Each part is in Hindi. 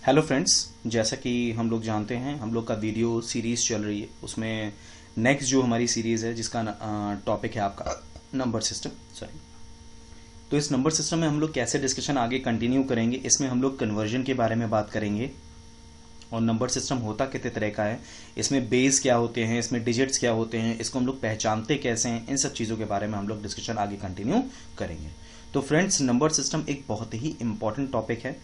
हेलो फ्रेंड्स, जैसा कि हम लोग जानते हैं हम लोग का वीडियो सीरीज़ चल रही है। उसमें नेक्स्ट जो हमारी सीरीज़ है जिसका टॉपिक है आपका नंबर सिस्टम। सॉरी। तो इस नंबर सिस्टम में हम लोग कैसे डिस्कशन आगे कंटिन्यू करेंगे, इसमें हम लोग कन्वर्जन के बारे में बात करेंगे और नंबर सिस्टम होता कितने तरह का है, इसमें बेस क्या होते हैं, इसमें डिजिट्स क्या होते हैं, इसको हम लोग पहचानते कैसे हैं, इन सब चीज़ों के बारे में हम लोग डिस्कशन आगे कंटिन्यू करेंगे। तो फ्रेंड्स, नंबर सिस्टम एक बहुत ही इंपॉर्टेंट टॉपिक है,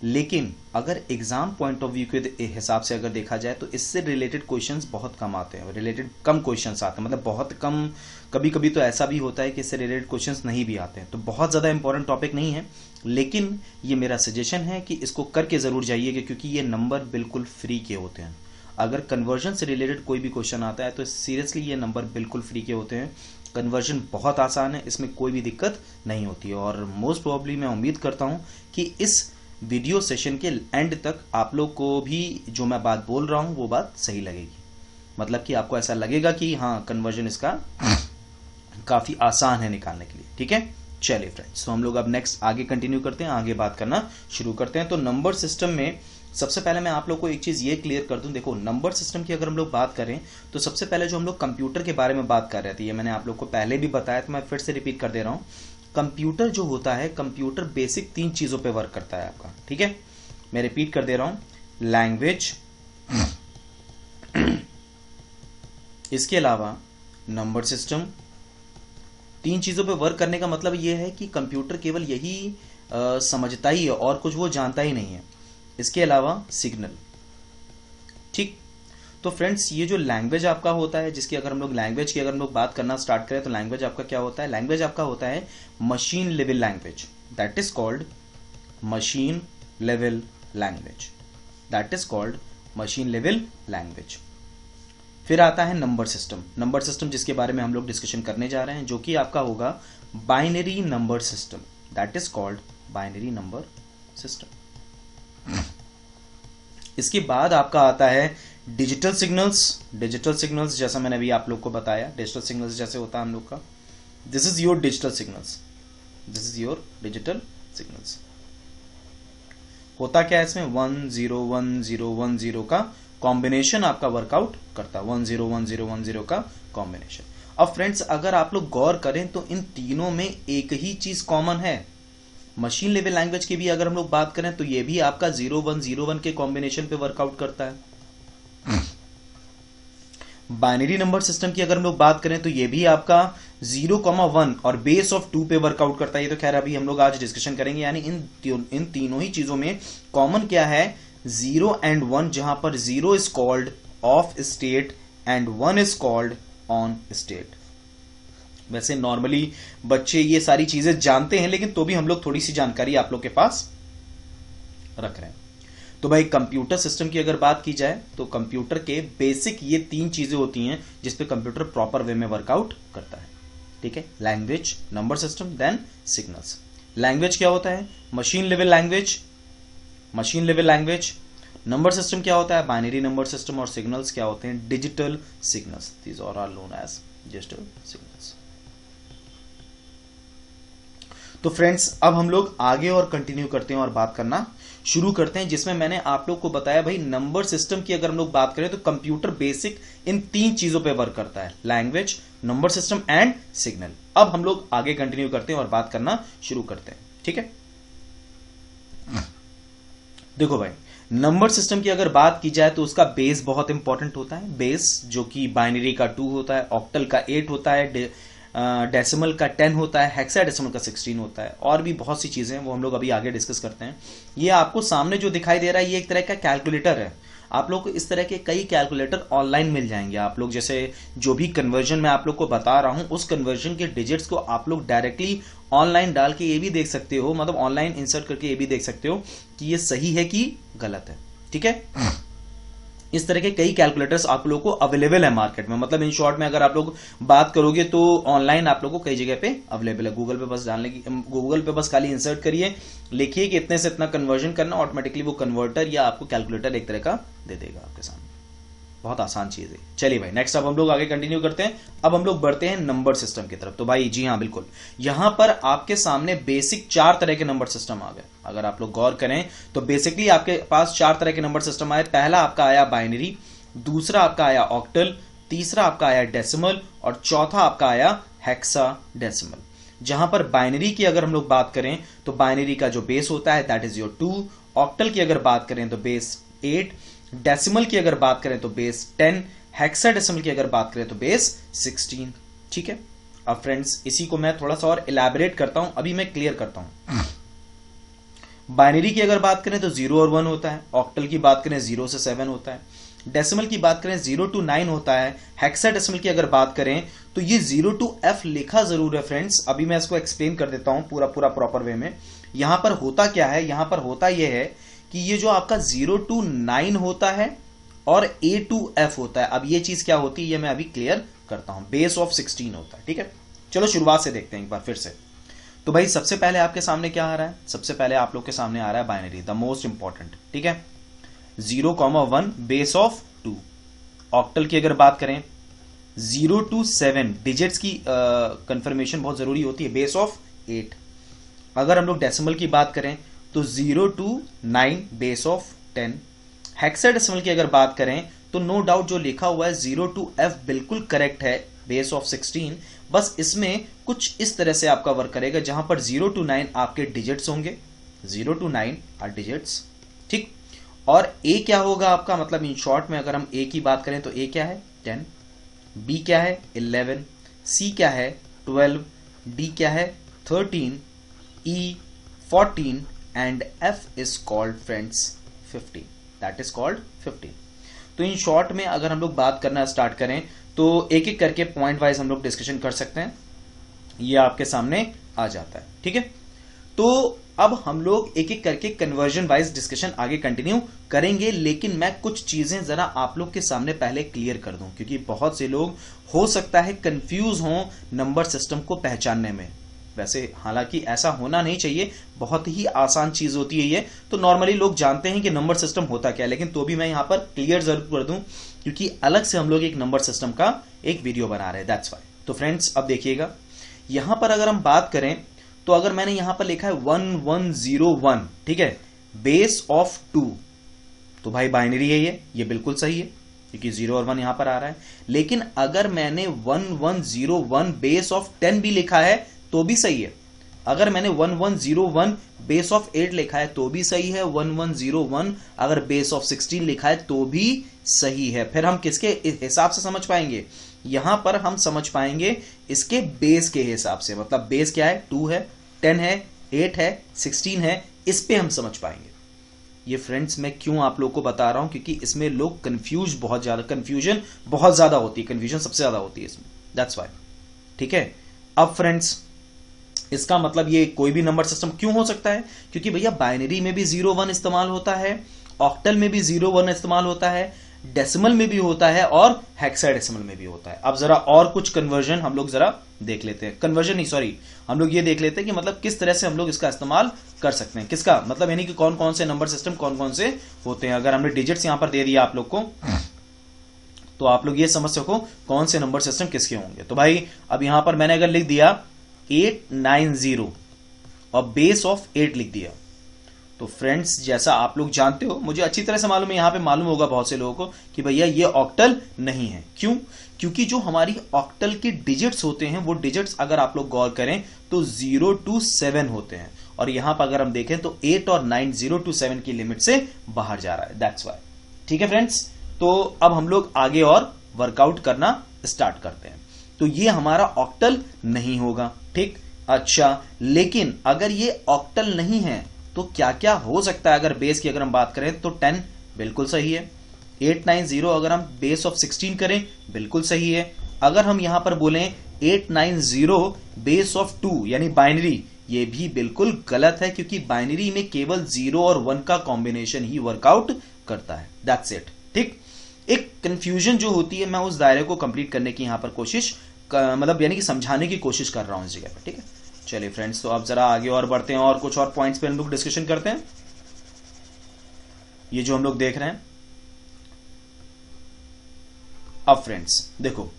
लेकिन अगर एग्जाम पॉइंट ऑफ व्यू के हिसाब से अगर देखा जाए तो इससे रिलेटेड क्वेश्चंस बहुत कम आते हैं, रिलेटेड कम क्वेश्चंस आते हैं, मतलब बहुत कम। कभी कभी तो ऐसा भी होता है कि इससे रिलेटेड क्वेश्चंस नहीं भी आते हैं, तो बहुत ज़्यादा इंपॉर्टेंट टॉपिक नहीं है। लेकिन ये मेरा सजेशन है कि इसको करके ज़रूर जाइएगा, क्योंकि ये नंबर बिल्कुल फ्री के होते हैं। अगर कन्वर्जन से रिलेटेड कोई भी क्वेश्चन आता है तो सीरियसली ये नंबर बिल्कुल फ्री के होते हैं। कन्वर्जन बहुत आसान है, इसमें कोई भी दिक्कत नहीं होती है और मोस्ट प्रोबेबली मैं उम्मीद करता हूँ कि इस वीडियो सेशन के एंड तक आप लोग को भी जो मैं बात बोल रहा हूं वो बात सही लगेगी। मतलब कि आपको ऐसा लगेगा कि हाँ, कन्वर्जन इसका काफी आसान है निकालने के लिए। ठीक है, चलिए फ्रेंड्स, तो हम लोग अब नेक्स्ट आगे कंटिन्यू करते हैं, आगे बात करना शुरू करते हैं। तो नंबर सिस्टम में सबसे पहले मैं आप लोग को एक चीज ये क्लियर कर दूं। देखो, नंबर सिस्टम की अगर हम लोग बात करें तो सबसे पहले जो हम लोग कंप्यूटर के बारे में बात कर रहे थे, ये मैंने आप लोग को पहले भी बताया, तो मैं फिर से रिपीट कर दे रहा हूं। कंप्यूटर जो होता है, कंप्यूटर बेसिक 3 चीजों पे वर्क करता है आपका। ठीक है, मैं रिपीट कर दे रहा हूं। लैंग्वेज, इसके अलावा नंबर सिस्टम। 3 चीजों पे वर्क करने का मतलब यह है कि कंप्यूटर केवल यही समझता ही है और कुछ वो जानता ही नहीं है। इसके अलावा सिग्नल। ठीक, तो फ्रेंड्स, ये जो लैंग्वेज आपका होता है, जिसकी अगर हम लोग लैंग्वेज की अगर हम लोग बात करना स्टार्ट करें तो लैंग्वेज आपका क्या होता है? लैंग्वेज आपका होता है machine level language, that is called machine level language, that is called machine level language. फिर आता है नंबर सिस्टम। नंबर सिस्टम जिसके बारे में हम लोग डिस्कशन करने जा रहे हैं, जो कि आपका होगा binary number system, that is called binary number system. इसके बाद आपका आता है डिजिटल सिग्नल्स। डिजिटल सिग्नल्स जैसा मैंने अभी आप लोग को बताया, डिजिटल सिग्नल्स जैसे होता है हम लोग का, this is your digital signals, this is your digital signals. होता क्या है इसमें? 101010 का कॉम्बिनेशन आपका वर्कआउट करता है, 101010 का कॉम्बिनेशन। अब फ्रेंड्स, अगर आप लोग गौर करें तो इन तीनों में एक ही चीज कॉमन है। मशीन लेवल लैंग्वेज की भी अगर हम लोग बात करें तो ये भी आपका 0101 के कॉम्बिनेशन पे वर्कआउट करता है। बाइनरी नंबर सिस्टम की अगर हम लोग बात करें तो ये भी आपका 0,1 और बेस ऑफ 2 पे वर्कआउट करता है। ये तो खैर अभी हम लोग आज डिस्कशन करेंगे। यानी इन तीनों ही चीजों में कॉमन क्या है? 0 and 1, जहां पर 0 is called off state and 1 is called on state. वैसे नॉर्मली बच्चे ये सारी चीजें जानते हैं, लेकिन तो भी हम लोग थोड़ी सी जानकारी आप लोग के पास रख रहे हैं। तो भाई, कंप्यूटर सिस्टम की अगर बात की जाए तो कंप्यूटर के बेसिक ये 3 चीजें होती हैं जिसपे कंप्यूटर प्रॉपर वे में वर्कआउट करता है। ठीक है, language, number system, then signals. Language क्या होता है? Machine level language, machine level language. Number system क्या होता है? Binary number system. और सिग्नल्स क्या होते हैं? Digital signals, these are known as digital signals. तो फ्रेंड्स, अब हम लोग आगे और कंटिन्यू करते हैं और बात करना शुरू करते हैं, जिसमें मैंने आप लोग को बताया भाई, नंबर सिस्टम की अगर हम लोग बात करें तो कंप्यूटर बेसिक इन 3 चीजों पे वर्क करता है, language, number system and signal. अब हम लोग आगे कंटिन्यू करते हैं और बात करना शुरू करते हैं। ठीक है, देखो भाई, नंबर सिस्टम की अगर बात की जाए तो उसका बेस बहुत इंपॉर्टेंट होता है। बेस जो कि बाइनरी का 2 होता है, ऑक्टल का 8 होता है, डेसिमल का 10 होता है, हेक्साडेसिमल का 16 होता है, और भी बहुत सी चीजें हैं, वो हम लोग अभी आगे डिस्कस करते हैं। ये आपको सामने जो दिखाई दे रहा है ये एक तरह का कैलकुलेटर है। आप लोग को इस तरह के कई कैलकुलेटर ऑनलाइन मिल जाएंगे। आप लोग जैसे जो भी कन्वर्जन मैं आप लोग को बता रहा हूं, उस कन्वर्जन के डिजिट्स को आप लोग डायरेक्टली ऑनलाइन डाल के ये भी देख सकते हो, मतलब ऑनलाइन इंसर्ट करके ये भी देख सकते हो कि ये सही है कि गलत है। ठीक है, इस तरह के कई कैलकुलेटर्स आप लोगों को अवेलेबल है मार्केट में। मतलब इन शॉर्ट में अगर आप लोग बात करोगे तो ऑनलाइन आप लोगों को कई जगह पे अवेलेबल है। गूगल पे बस डालने की, गूगल पे बस खाली इंसर्ट करिए, लिखिए कि इतने से इतना कन्वर्जन करना, ऑटोमेटिकली वो कन्वर्टर या आपको कैलकुलेटर एक तरह का दे देगा आपके सामने। बहुत आसान चीज है। चलिए भाई नेक्स्ट अब हम लोग आगे कंटिन्यू करते हैं। अब हम लोग बढ़ते हैं नंबर सिस्टम की तरफ। तो भाई जी हाँ बिल्कुल, यहां पर आपके सामने बेसिक 4 तरह के नंबर सिस्टम आ गए। अगर आप लोग गौर करें तो बेसिकली आपके पास 4 तरह के नंबर सिस्टम आए। पहला आपका आया बाइनरी, दूसरा आपका आया ऑक्टल, तीसरा आपका आया डेसिमल और चौथा आपका आया हेक्साडेसिमल। जहां पर बाइनरी की अगर हम लोग बात करें तो बाइनरी का जो बेस होता है दैट इज योर 2, ऑक्टल की अगर बात करें तो बेस 8, डेसिमल की अगर बात करें तो बेस 10, हेक्साडेसिमल की अगर बात करें तो बेस 16। ठीक है, अब फ्रेंड्स इसी को मैं थोड़ा सा और इलैबोरेट करता हूं, अभी मैं क्लियर करता हूं। बाइनरी की अगर बात करें तो 0 और 1 होता है, ऑक्टल की बात करें 0 से 7 होता है, डेसिमल की बात करें 0 to 9 होता है, हेक्साडेसिमल की अगर बात करें तो ये 0 to F लिखा जरूर है फ्रेंड्स। अभी मैं इसको एक्सप्लेन कर देता हूं पूरा प्रॉपर वे में। यहां पर होता क्या है, यहां पर होता यह है कि ये जो आपका 0 to 9 होता है और A to F होता है। अब ये चीज क्या होती है ये मैं अभी क्लियर करता हूं। बेस ऑफ 16 होता है। ठीक है, चलो शुरुआत से देखते हैं एक बार फिर से। तो भाई सबसे पहले आपके सामने क्या आ रहा है, सबसे पहले आप लोग के सामने आ रहा है बाइनरी, द मोस्ट इंपॉर्टेंट। ठीक है, 0,1 बेस ऑफ 2। ऑक्टल की अगर बात करें 0 to 7 डिजिट्स की कंफर्मेशन बहुत जरूरी होती है, बेस ऑफ 8। अगर हम लोग डेसिमल की बात करें तो 0 to 9 बेस ऑफ 10। हेक्साडेसिमल की अगर बात करें तो नो डाउट जो लिखा हुआ है 0 to F बिल्कुल करेक्ट है, बेस ऑफ 16। बस इसमें कुछ इस तरह से आपका वर्क करेगा जहां पर 0 to 9 आपके डिजिट्स होंगे, 0 to 9 आर डिजिट्स। ठीक, और ए क्या होगा आपका, मतलब इन शॉर्ट में अगर हम ए की बात करें तो ए क्या है 10, बी क्या है 11, सी क्या है 12, डी क्या है 13, ई 14 and F is called friends 15, that is called 15। तो इन शॉर्ट में अगर हम लोग बात करना स्टार्ट करें तो एक एक करके पॉइंट वाइज हम लोग डिस्कशन कर सकते हैं, ये आपके सामने आ जाता है। ठीक है, तो अब हम लोग एक एक करके कन्वर्जन वाइज डिस्कशन आगे कंटिन्यू करेंगे, लेकिन मैं कुछ चीजें जरा आप लोग के सामने पहले क्लियर कर दूं, क्योंकि बहुत से लोग हो सकता है कंफ्यूज हों नंबर सिस्टम को पहचानने में। वैसे हालांकि ऐसा होना नहीं चाहिए, बहुत ही आसान चीज होती है ये। तो नॉर्मली लोग जानते हैं कि नंबर सिस्टम होता क्या है, लेकिन तो भी मैं यहां पर क्लियर जरूर कर दूं क्योंकि अलग से हम लोग एक नंबर सिस्टम का एक वीडियो बना रहे हैं, दैट्स वाई। तो फ्रेंड्स अब देखिएगा, यहां पर अगर हम बात करें तो अगर मैंने यहां पर लिखा है 1101, ठीक है, बेस ऑफ 2, तो भाई बाइनरी है ये बिल्कुल सही है क्योंकि 0 और 1 यहां पर आ रहा है। लेकिन अगर मैंने 1101 बेस ऑफ 10 भी लिखा है तो भी सही है। अगर मैंने 1101 बेस ऑफ 8 लिखा है तो भी सही है, 1101 अगर बेस ऑफ 16 लिखा है तो भी सही है। फिर हम किसके हिसाब से समझ पाएंगे, यहां पर हम समझ पाएंगे इसके बेस के हिसाब से। मतलब बेस क्या है, 2 है, 10 है, 8 है, 16 है, इस पे हम समझ पाएंगे। ये फ्रेंड्स मैं क्यों आप लोग को बता रहा हूं, क्योंकि इसमें लोग कंफ्यूजन बहुत ज्यादा होती है, कंफ्यूजन सबसे ज्यादा होती है इसमें, दैट्स व्हाई। ठीक है, अब फ्रेंड्स इसका मतलब ये कोई भी नंबर सिस्टम क्यों हो सकता है, क्योंकि भैया बाइनरी में भी 0-1 इस्तेमाल होता है, ऑक्टल में भी 0-1 इस्तेमाल होता है, डेसिमल में भी होता है और हेक्साडेसिमल में भी होता है। अब जरा और कुछ कन्वर्जन हम लोग जरा देख लेते हैं, कन्वर्जन नहीं सॉरी, हम लोग ये देख लेते हैं कि मतलब किस तरह से हम लोग इसका इस्तेमाल कर सकते हैं। किसका मतलब, यानी कि कौन कौन से नंबर सिस्टम कौन कौन से होते हैं। अगर हमने डिजिट्स यहां पर दे दिया आप लोग को तो आप लोग ये समझ सको कौन से नंबर सिस्टम किसके होंगे। तो भाई अब यहां पर मैंने अगर लिख दिया 890 और बेस ऑफ 8 लिख दिया, तो फ्रेंड्स जैसा आप लोग जानते हो, मुझे अच्छी तरह से मालूम है, यहां पे मालूम होगा बहुत से लोगों को कि भैया ये ऑक्टल नहीं है। क्यों, क्योंकि जो हमारी ऑक्टल के डिजिट्स होते हैं वो डिजिट्स अगर आप लोग गौर करें तो 0 to 7 होते हैं, और यहां पर अगर हम देखें तो 8 और 9 0 to 7 की लिमिट से बाहर जा रहा है, दैट्स वाई। ठीक है फ्रेंड्स, तो अब हम लोग आगे और वर्कआउट करना स्टार्ट करते हैं। तो ये हमारा ऑक्टल नहीं होगा, ठीक। अच्छा, लेकिन अगर ये ऑक्टल नहीं है तो क्या क्या हो सकता है। अगर बेस की अगर हम बात करें तो 10 बिल्कुल सही है, 890 अगर हम बेस ऑफ 16 करें बिल्कुल सही है। अगर हम यहां पर बोलें 890 बेस ऑफ 2 यानी बाइनरी, ये भी बिल्कुल गलत है क्योंकि बाइनरी में केवल 0 और 1 का कॉम्बिनेशन ही वर्कआउट करता है, दैट्स इट। ठीक, एक कंफ्यूजन जो होती है मैं उस दायरे को कंप्लीट करने की यहां पर कोशिश मतलब यानी कि समझाने की कोशिश कर रहा हूं इस जगह पर। ठीक है, चलिए फ्रेंड्स, तो अब जरा आगे और बढ़ते हैं और कुछ और पॉइंट्स पे हम लोग डिस्कशन करते हैं। ये जो हम लोग देख रहे हैं अब फ्रेंड्स देखो,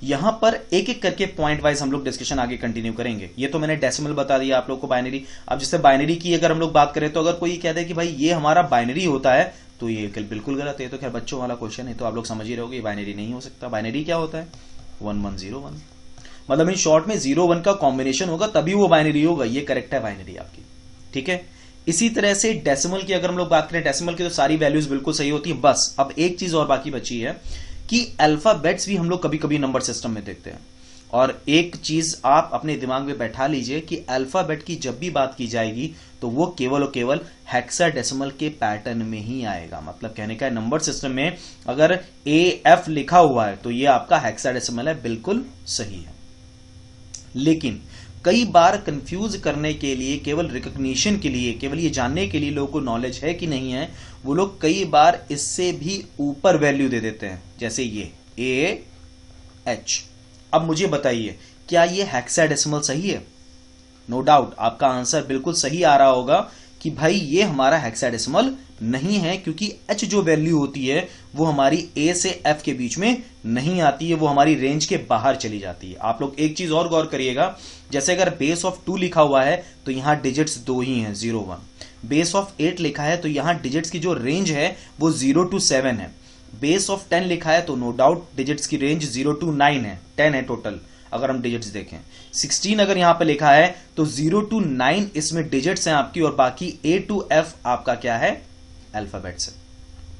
यहां पर एक एक करके पॉइंट वाइज हम लोग डिस्कशन आगे कंटिन्यू करेंगे। ये तो मैंने डेसिमल बता दिया आप लोग को, बाइनरी। अब जैसे बाइनरी की अगर हम लोग बात करें, तो अगर कोई कहता है कि भाई ये हमारा बाइनरी होता है, तो ये बिल्कुल गलत है। तो खैर बच्चों वाला क्वेश्चन है, तो आप लोग समझ ही रहोगे बाइनरी नहीं हो सकता। बाइनरी क्या होता है? 1101, मतलब इन शॉर्ट में 0-1 का कॉम्बिनेशन होगा तभी वो बाइनरी होगा। ये करेक्ट है बाइनरी आपकी, ठीक है। इसी तरह से डेसिमल की अगर हम लोग बात करें, डेसिमल की तो सारी वैल्यूज बिल्कुल सही होती है। बस अब एक चीज और बाकी बची है कि अल्फाबेट्स भी हम लोग कभी कभी नंबर सिस्टम में देखते हैं। और एक चीज आप अपने दिमाग में बैठा लीजिए कि अल्फाबेट की जब भी बात की जाएगी तो वो केवल और केवल हेक्साडेसिमल के पैटर्न में ही आएगा। मतलब कहने का नंबर सिस्टम में अगर AF लिखा हुआ है तो ये आपका हेक्साडेसिमल है, बिल्कुल सही है। लेकिन कई बार कंफ्यूज करने के लिए, केवल रिकॉग्निशन के लिए, केवल ये जानने के लिए लोगों को नॉलेज है कि नहीं है, वो लोग कई बार इससे भी ऊपर वैल्यू दे देते हैं, जैसे ये AH। अब मुझे बताइए, क्या ये हेक्साडेसिमल सही है? नो डाउट आपका आंसर बिल्कुल सही आ रहा होगा कि भाई ये हमारा हेक्साडेसिमल नहीं है, क्योंकि H जो वैल्यू होती है वो हमारी A से F के बीच में नहीं आती है, वो हमारी रेंज के बाहर चली जाती है। आप लोग एक चीज और गौर करिएगा, जैसे अगर बेस ऑफ 2 लिखा हुआ है तो यहां डिजिट्स 2 ही हैं, 0 1। बेस ऑफ 8 लिखा है तो यहां डिजिट्स की जो रेंज है वो 0 to 7 है। बेस ऑफ 10 लिखा है तो नो डाउट डिजिट्स की रेंज 0 to 9 है, 10 है टोटल अगर हम डिजिट्स देखें। 16 अगर यहां पे लिखा है तो 0 to 9 इसमें डिजिट्स हैं आपकी, और बाकी A to F आपका क्या है? अल्फाबेट्स है।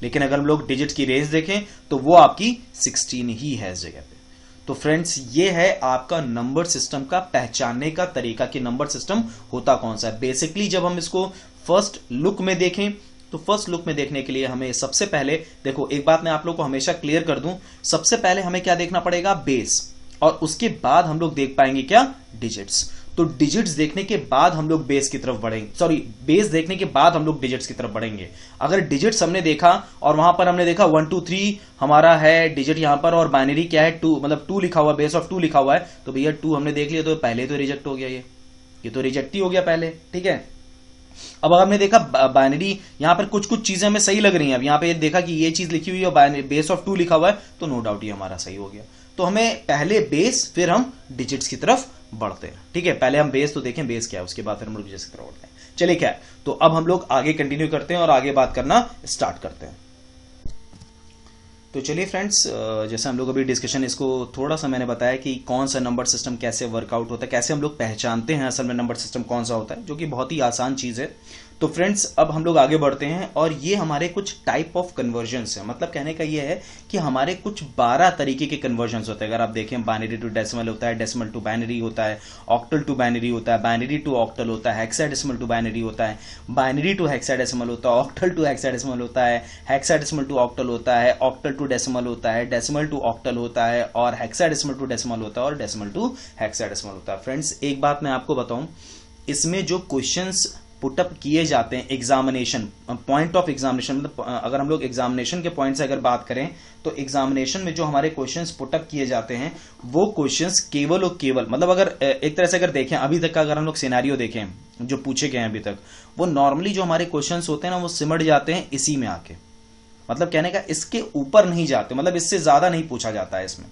लेकिन अगर हम लोग डिजिट की रेंज देखें तो वो आपकी 16 ही है इस जगह पे। तो फ्रेंड्स ये है आपका नंबर सिस्टम का पहचानने का तरीका कि नंबर सिस्टम होता कौन सा है। बेसिकली जब हम इसको फर्स्ट लुक में देखें, तो फर्स्ट लुक में देखने के लिए हमें सबसे पहले देखो, एक बात मैं आप लोग को हमेशा क्लियर कर दूं, सबसे पहले हमें क्या देखना पड़ेगा? बेस, और उसके बाद हम लोग देख पाएंगे क्या? डिजिट्स। तो डिजिट्स देखने के बाद हम लोग बेस की तरफ बढ़ेंगे, सॉरी बेस देखने के बाद हम लोग डिजिट्स की तरफ बढ़ेंगे। अगर डिजिट्स हमने देखा और वहां पर हमने देखा 1 2 3 हमारा है डिजिट यहां पर, और बाइनरी क्या है? 2, मतलब 2 लिखा हुआ, बेस ऑफ 2 लिखा हुआ है, तो भैया 2 हमने देख लिया तो पहले तो रिजेक्ट हो गया, ये तो रिजेक्ट ही हो गया पहले, ठीक है। अब अगर हमने देखा बाइनरी, यहां पर कुछ कुछ चीजें हमें सही लग रही हैं, अब यहां पे देखा कि ये चीज लिखी हुई है और बेस ऑफ 2 लिखा हुआ है, तो नो डाउट ये हमारा सही हो गया। तो हमें पहले बेस फिर हम डिजिट्स की तरफ बढ़ते हैं, ठीक है। पहले हम बेस तो देखें बेस क्या है, उसके बाद फिर हम लोग डिजिट्स की तरफ बढ़ते हैं। चलिए क्या है, तो अब हम लोग आगे कंटिन्यू करते हैं और आगे बात करना स्टार्ट करते हैं। तो चलिए फ्रेंड्स, जैसे हम लोग अभी डिस्कशन, इसको थोड़ा सा मैंने बताया कि कौन सा नंबर सिस्टम कैसे वर्कआउट होता है, कैसे हम लोग पहचानते हैं असल में नंबर सिस्टम कौन सा होता है, जो कि बहुत ही आसान चीज है। तो फ्रेंड्स अब हम लोग आगे बढ़ते हैं, और ये हमारे कुछ टाइप ऑफ कन्वर्जन्स है। मतलब कहने का ये है कि हमारे कुछ 12 तरीके के कन्वर्जन्स होते हैं। अगर आप देखें, बाइनरी टू डेसिमल होता है, डेसिमल टू बाइनरी होता है, ऑक्टल टू बाइनरी होता है, बाइनरी टू ऑक्टल होता है, हेक्साडेसिमल टू बाइनरी होता है, बाइनरी टू हेक्साडेसिमल होता है, ऑक्टल टू हेक्साडेसिमल होता है, हेक्साडेसिमल टू ऑक्टल होता है, ऑक्टल टू डेसिमल होता है, डेसिमल टू ऑक्टल होता है, और हेक्साडेसिमल टू डेसिमल होता है, और डेसिमल टू हेक्साडेसिमल होता है। फ्रेंड्स एक बात मैं आपको बताऊं, इसमें जो क्वेश्चंस पुटअप किए जाते हैं एग्जामिनेशन पॉइंट ऑफ एग्जामिनेशन, मतलब अगर हम लोग एग्जामिनेशन के पॉइंट से अगर बात करें, तो एग्जामिनेशन में जो हमारे क्वेश्चंस पुटअप किए जाते हैं वो क्वेश्चंस केवल और केवल, मतलब अगर एक तरह से अगर देखें अभी तक का अगर हम लोग सिनेरियो देखें जो पूछे गए हैं अभी तक, वो नॉर्मली जो हमारे क्वेश्चंस होते हैं ना, वो सिमट जाते हैं इसी में आके। मतलब कहने का इसके ऊपर नहीं जाते, मतलब इससे ज्यादा नहीं पूछा जाता है इसमें।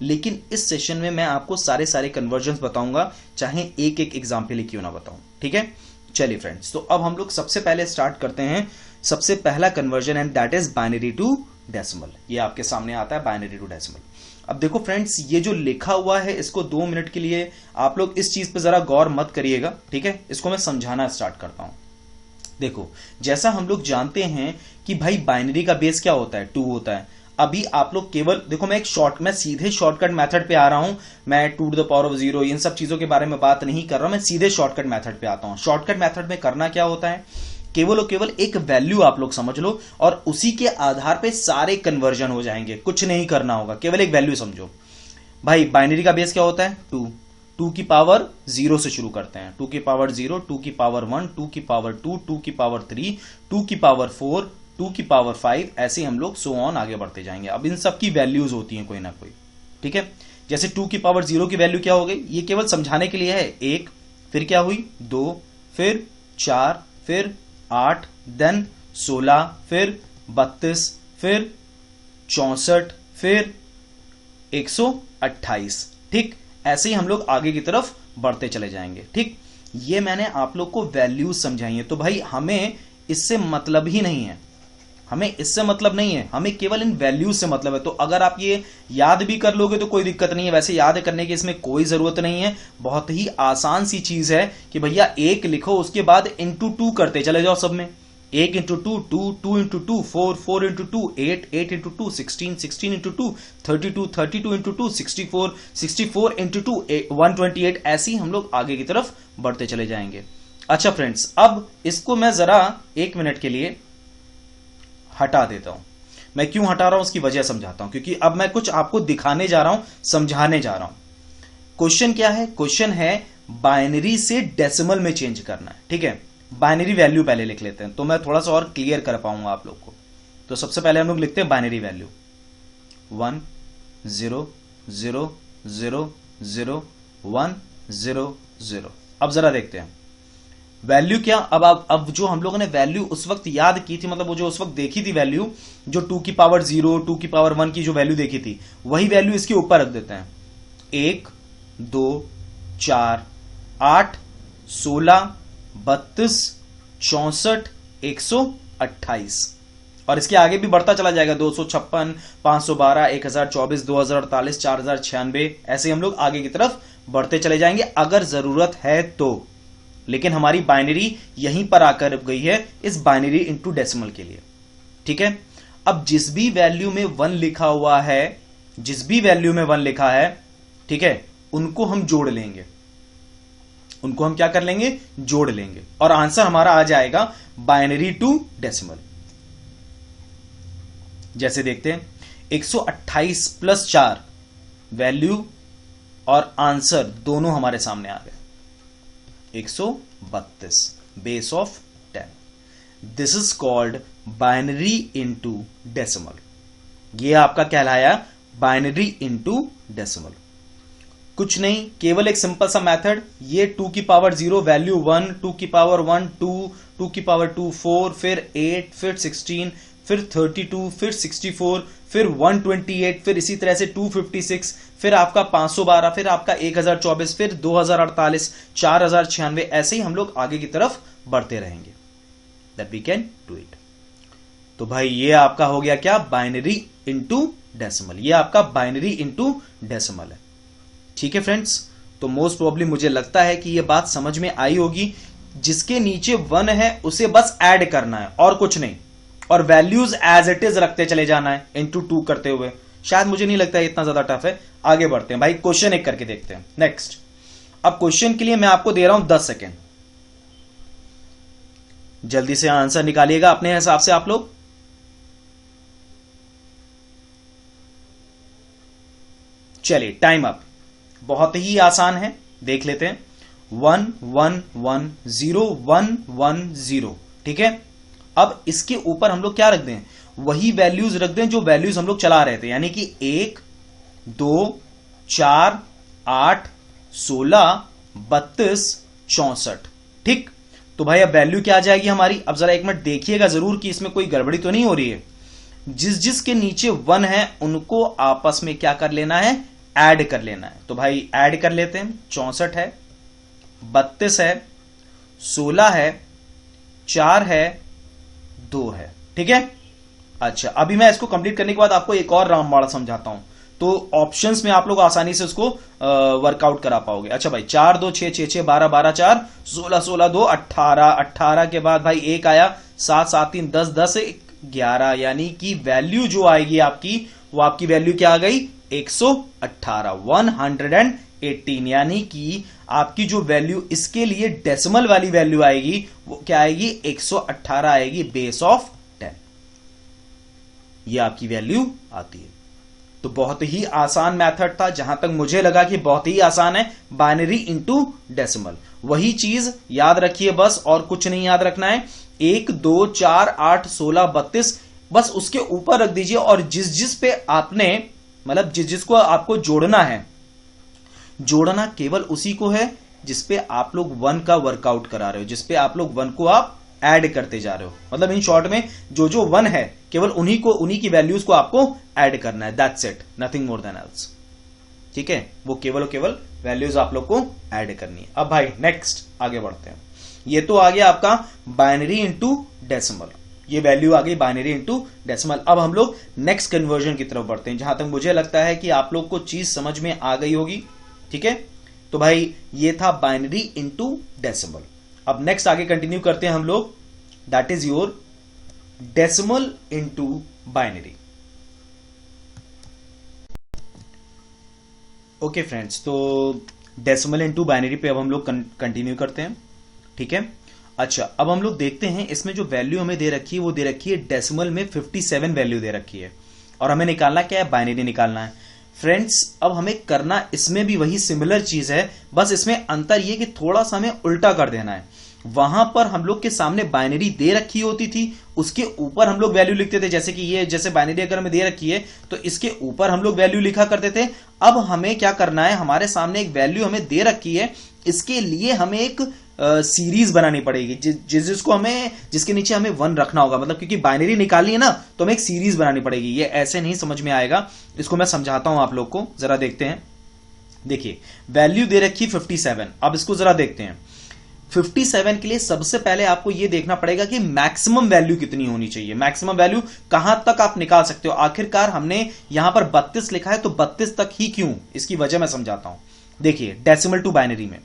लेकिन इस सेशन में मैं आपको सारे कन्वर्जन्स बताऊंगा, चाहे एक एक एग्जाम्पल ही क्यों ना बताऊं, ठीक है। चलिए फ्रेंड्स, तो अब हम लोग सबसे पहले स्टार्ट करते हैं। सबसे पहला conversion and that is binary to decimal. ये आपके सामने आता है बाइनरी टू डेसिमल। अब देखो फ्रेंड्स, ये जो लिखा हुआ है इसको 2 मिनट के लिए आप लोग इस चीज पे जरा गौर मत करिएगा, ठीक है। इसको मैं समझाना स्टार्ट करता हूं। देखो, जैसा हम लोग जानते हैं कि भाई बाइनरी का बेस क्या होता है? 2 होता है। अभी आप लोग केवल देखो, मैं सीधे शॉर्टकट मेथड पे आ रहा हूं। मैं 2 to the power of 0 इन सब चीजों के बारे में बात नहीं कर रहा, मैं सीधे शॉर्टकट मेथड पे आता हूं। शॉर्टकट मेथड में करना क्या होता है? केवल और केवल एक वैल्यू आप लोग समझ लो, और उसी के आधार पे सारे कन्वर्जन हो जाएंगे। कुछ नहीं करना होगा, केवल एक वैल्यू समझो। भाई बाइनरी का बेस क्या होता है? 2। 2 की पावर 0 से शुरू करते हैं। 2 की पावर 0, 2 की पावर 1, 2 की पावर 2, 2 की पावर 3, 2 की पावर 4, 2 की पावर 5, ऐसे हम लोग सो ऑन आगे बढ़ते जाएंगे। अब इन सब की वैल्यूज होती हैं कोई ना कोई, ठीक है। जैसे 2 की पावर 0 की वैल्यू क्या हो गई? ये केवल समझाने के लिए है। 1, फिर क्या हुई? 2, फिर 4, फिर 8, देन 16, फिर 32, फिर 64, फिर 128। ठीक, ऐसे ही हम लोग आगे की तरफ बढ़ते चले जाएंगे। ठीक, ये मैंने आप लोग को वैल्यूज समझाई है। तो भाई हमें इससे मतलब ही नहीं है, हमें इससे मतलब नहीं है, हमें केवल इन वैल्यूज से मतलब है। तो अगर आप ये याद भी कर लोगे तो कोई दिक्कत नहीं है, वैसे याद करने की इसमें कोई जरूरत नहीं है। बहुत ही आसान सी चीज है कि भैया 1 लिखो, उसके बाद इंटू 2 करते चले जाओ सब में। 1 into 2 2, 2 into 2 4, 4 into 2 8, 8 into 2 16, 16 into 2 32, 32 into 2 64, 64 into 2 128। ऐसे ही हम लोग आगे की तरफ बढ़ते चले जाएंगे। अच्छा फ्रेंड्स, अब इसको मैं जरा 1 मिनट के लिए हटा देता हूं। मैं क्यों हटा रहा हूं उसकी वजह समझाता हूं, क्योंकि अब मैं कुछ आपको दिखाने जा रहा हूं, समझाने जा रहा हूं। क्वेश्चन क्या है? क्वेश्चन है बाइनरी से डेसिमल में चेंज करना है। ठीक है, बाइनरी वैल्यू पहले लिख लेते हैं तो मैं थोड़ा सा और क्लियर कर पाऊंगा आप लोग को। तो सबसे पहले हम लोग लिखते हैं बाइनरी वैल्यू 1 0 0 0 0 1 0 0। अब जरा देखते हैं वैल्यू क्या। अब जो हम लोगों ने वैल्यू उस वक्त याद की थी, मतलब वो जो उस वक्त देखी थी वैल्यू, जो 2 की पावर 0 2 की पावर 1 की जो वैल्यू देखी थी, वही वैल्यू इसके ऊपर रख देते हैं। 1 2 4 8 16 32 64 128। और इसके आगे भी बढ़ता चला जाएगा, 256 512 1024 2048 4096। ऐसे हम लोग आगे की तरफ बढ़ते चले जाएंगे अगर जरूरत है तो। लेकिन हमारी बाइनरी यहीं पर आकर गई है इस बाइनरी इंटू डेसिमल के लिए। ठीक है, अब जिस भी वैल्यू में 1 लिखा हुआ है, जिस भी वैल्यू में 1 लिखा है, ठीक है, उनको हम जोड़ लेंगे। उनको हम क्या कर लेंगे? जोड़ लेंगे, और आंसर हमारा आ जाएगा बाइनरी टू डेसिमल। जैसे देखते हैं 128 प्लस 4 वैल्यू और आंसर दोनों हमारे सामने आ गए 132 base of 10। This is called binary into decimal. ये आपका कहलाया बाइनरी इंटू डेसिमल। कुछ नहीं, केवल एक सिंपल सा मेथड, ये 2 की पावर 0 वैल्यू 1, 2 की पावर 1 2, 2 की पावर 2 4, फिर 8, फिर 16, फिर 32, फिर 64, फिर 128, फिर इसी तरह से 256, फिर आपका 512, फिर आपका 1024, फिर 2048, 4096। ऐसे ही हम लोग आगे की तरफ बढ़ते रहेंगे। That we can do it. तो भाई ये आपका हो गया क्या? Binary into decimal. ये आपका बाइनरी इंटू डेसिमल है। ठीक है फ्रेंड्स, तो मोस्ट प्रोबेबली मुझे लगता है कि ये बात समझ में आई होगी। जिसके नीचे 1 है उसे बस ऐड करना है और कुछ नहीं, और वैल्यूज एज इट इज रखते चले जाना है इंटू 2 करते हुए। शायद मुझे नहीं लगता है इतना ज्यादा टफ है। आगे बढ़ते हैं भाई, क्वेश्चन एक करके देखते हैं। नेक्स्ट, अब क्वेश्चन के लिए मैं आपको दे रहा हूं 10 सेकेंड। जल्दी से आंसर निकालिएगा अपने हिसाब से आप लोग। चलिए टाइम अप। बहुत ही आसान है, देख लेते हैं। 1 1 1 0 1 1 0। ठीक है, अब इसके ऊपर हम लोग क्या रख दें? वही वैल्यूज रख दें जो वैल्यूज हम लोग चला रहे थे, यानी कि 1 2 4 8 16 32 64। ठीक, तो भाई अब वैल्यू क्या आ जाएगी हमारी? अब जरा एक मिनट देखिएगा जरूर कि इसमें कोई गड़बड़ी तो नहीं हो रही है। जिस जिस के नीचे 1 है उनको आपस में क्या कर लेना है? ऐड कर लेना है। तो भाई ऐड कर लेते हैं। 64 है, 32 है, 16 है, 4 है, 2 है। ठीक है, अच्छा अभी मैं इसको कंप्लीट करने के बाद आपको एक और रामबाड़ा समझाता हूं, तो ऑप्शंस में आप लोग आसानी से उसको वर्कआउट करा पाओगे। अच्छा भाई 4 2 6 6 6 12 12 4 16 16 2 18 18 के बाद भाई 1 आया, 7 7 3 10 10 11, यानी कि वैल्यू जो आएगी आपकी, वो आपकी वैल्यू क्या आ गई? 118 118, यानी कि आपकी जो वैल्यू इसके लिए डेसिमल वाली वैल्यू आएगी वो क्या आएगी? 118 आएगी बेस ऑफ 10। ये आपकी वैल्यू आती है। तो बहुत ही आसान मेथड था, जहां तक मुझे लगा कि बहुत ही आसान है, बाइनरी इंटू डेसिमल। वही चीज याद रखिए बस, और कुछ नहीं याद रखना है। 1 2 4 8 16 32 बस उसके ऊपर रख दीजिए, और जिस जिस पे आपने मतलब जिस जिसको आपको जोड़ना है, जोड़ना केवल उसी को है जिसपे आप लोग 1 का वर्कआउट करा रहे हो, जिसपे आप लोग 1 को आप ऐड करते जा रहे हो। मतलब इन शॉर्ट में जो जो 1 है केवल उन्हीं की वैल्यूज को आपको ऐड करना है। That's it, nothing more than else. ठीक है, वो केवल और केवल वैल्यूज आप लोग को ऐड करनी है। अब भाई नेक्स्ट आगे बढ़ते हैं। ये तो आ गया आपका बाइनरी इंटू डेसिमल, ये वैल्यू आ गई बाइनरी इंटू डेसिमल। अब हम लोग नेक्स्ट कन्वर्जन की तरफ बढ़ते हैं, जहां तक मुझे लगता है कि आप लोग को चीज समझ में आ गई होगी। ठीक है, तो भाई ये था बाइनरी इंटू डेसिमल। अब नेक्स्ट आगे कंटिन्यू करते हैं हम लोग, that is your decimal into binary. Okay friends, तो डेसिमल इंटू बाइनरी पे अब हम लोग कंटिन्यू करते हैं। ठीक है, अच्छा अब हम लोग देखते हैं इसमें जो वैल्यू हमें दे रखी है वो दे रखी है डेसिमल में 57 वैल्यू दे रखी है, और हमें निकालना क्या है, बाइनरी निकालना है। फ्रेंड्स अब हमें करना इसमें भी वही सिमिलर चीज है, बस इसमें अंतर ये कि थोड़ा सा हमें उल्टा कर देना है। वहां पर हम लोग के सामने बाइनरी दे रखी होती थी, उसके ऊपर हम लोग वैल्यू लिखते थे, जैसे कि ये जैसे बाइनरी अगर हमें दे रखी है तो इसके ऊपर हम लोग वैल्यू लिखा करते थे। अब हमें क्या करना है, हमारे सामने एक वैल्यू हमें दे रखी है, इसके लिए हमें एक सीरीज बनानी पड़ेगी जिसको हमें जिसके नीचे हमें 1 रखना होगा, मतलब क्योंकि बाइनरी निकालनी है ना तो हमें एक सीरीज बनानी पड़ेगी। ये ऐसे नहीं समझ में आएगा, इसको मैं समझाता हूं आप लोग को, जरा देखते हैं। देखिए वैल्यू दे रखी 57, अब इसको जरा देखते हैं। 57 के लिए सबसे पहले आपको यह देखना पड़ेगा कि मैक्सिमम वैल्यू कितनी होनी चाहिए, मैक्सिमम वैल्यू कहां तक आप निकाल सकते हो। आखिरकार हमने यहां पर 32 लिखा है, तो 32 तक ही क्यों, इसकी वजह मैं समझाता हूं। देखिए डेसिमल टू बाइनरी में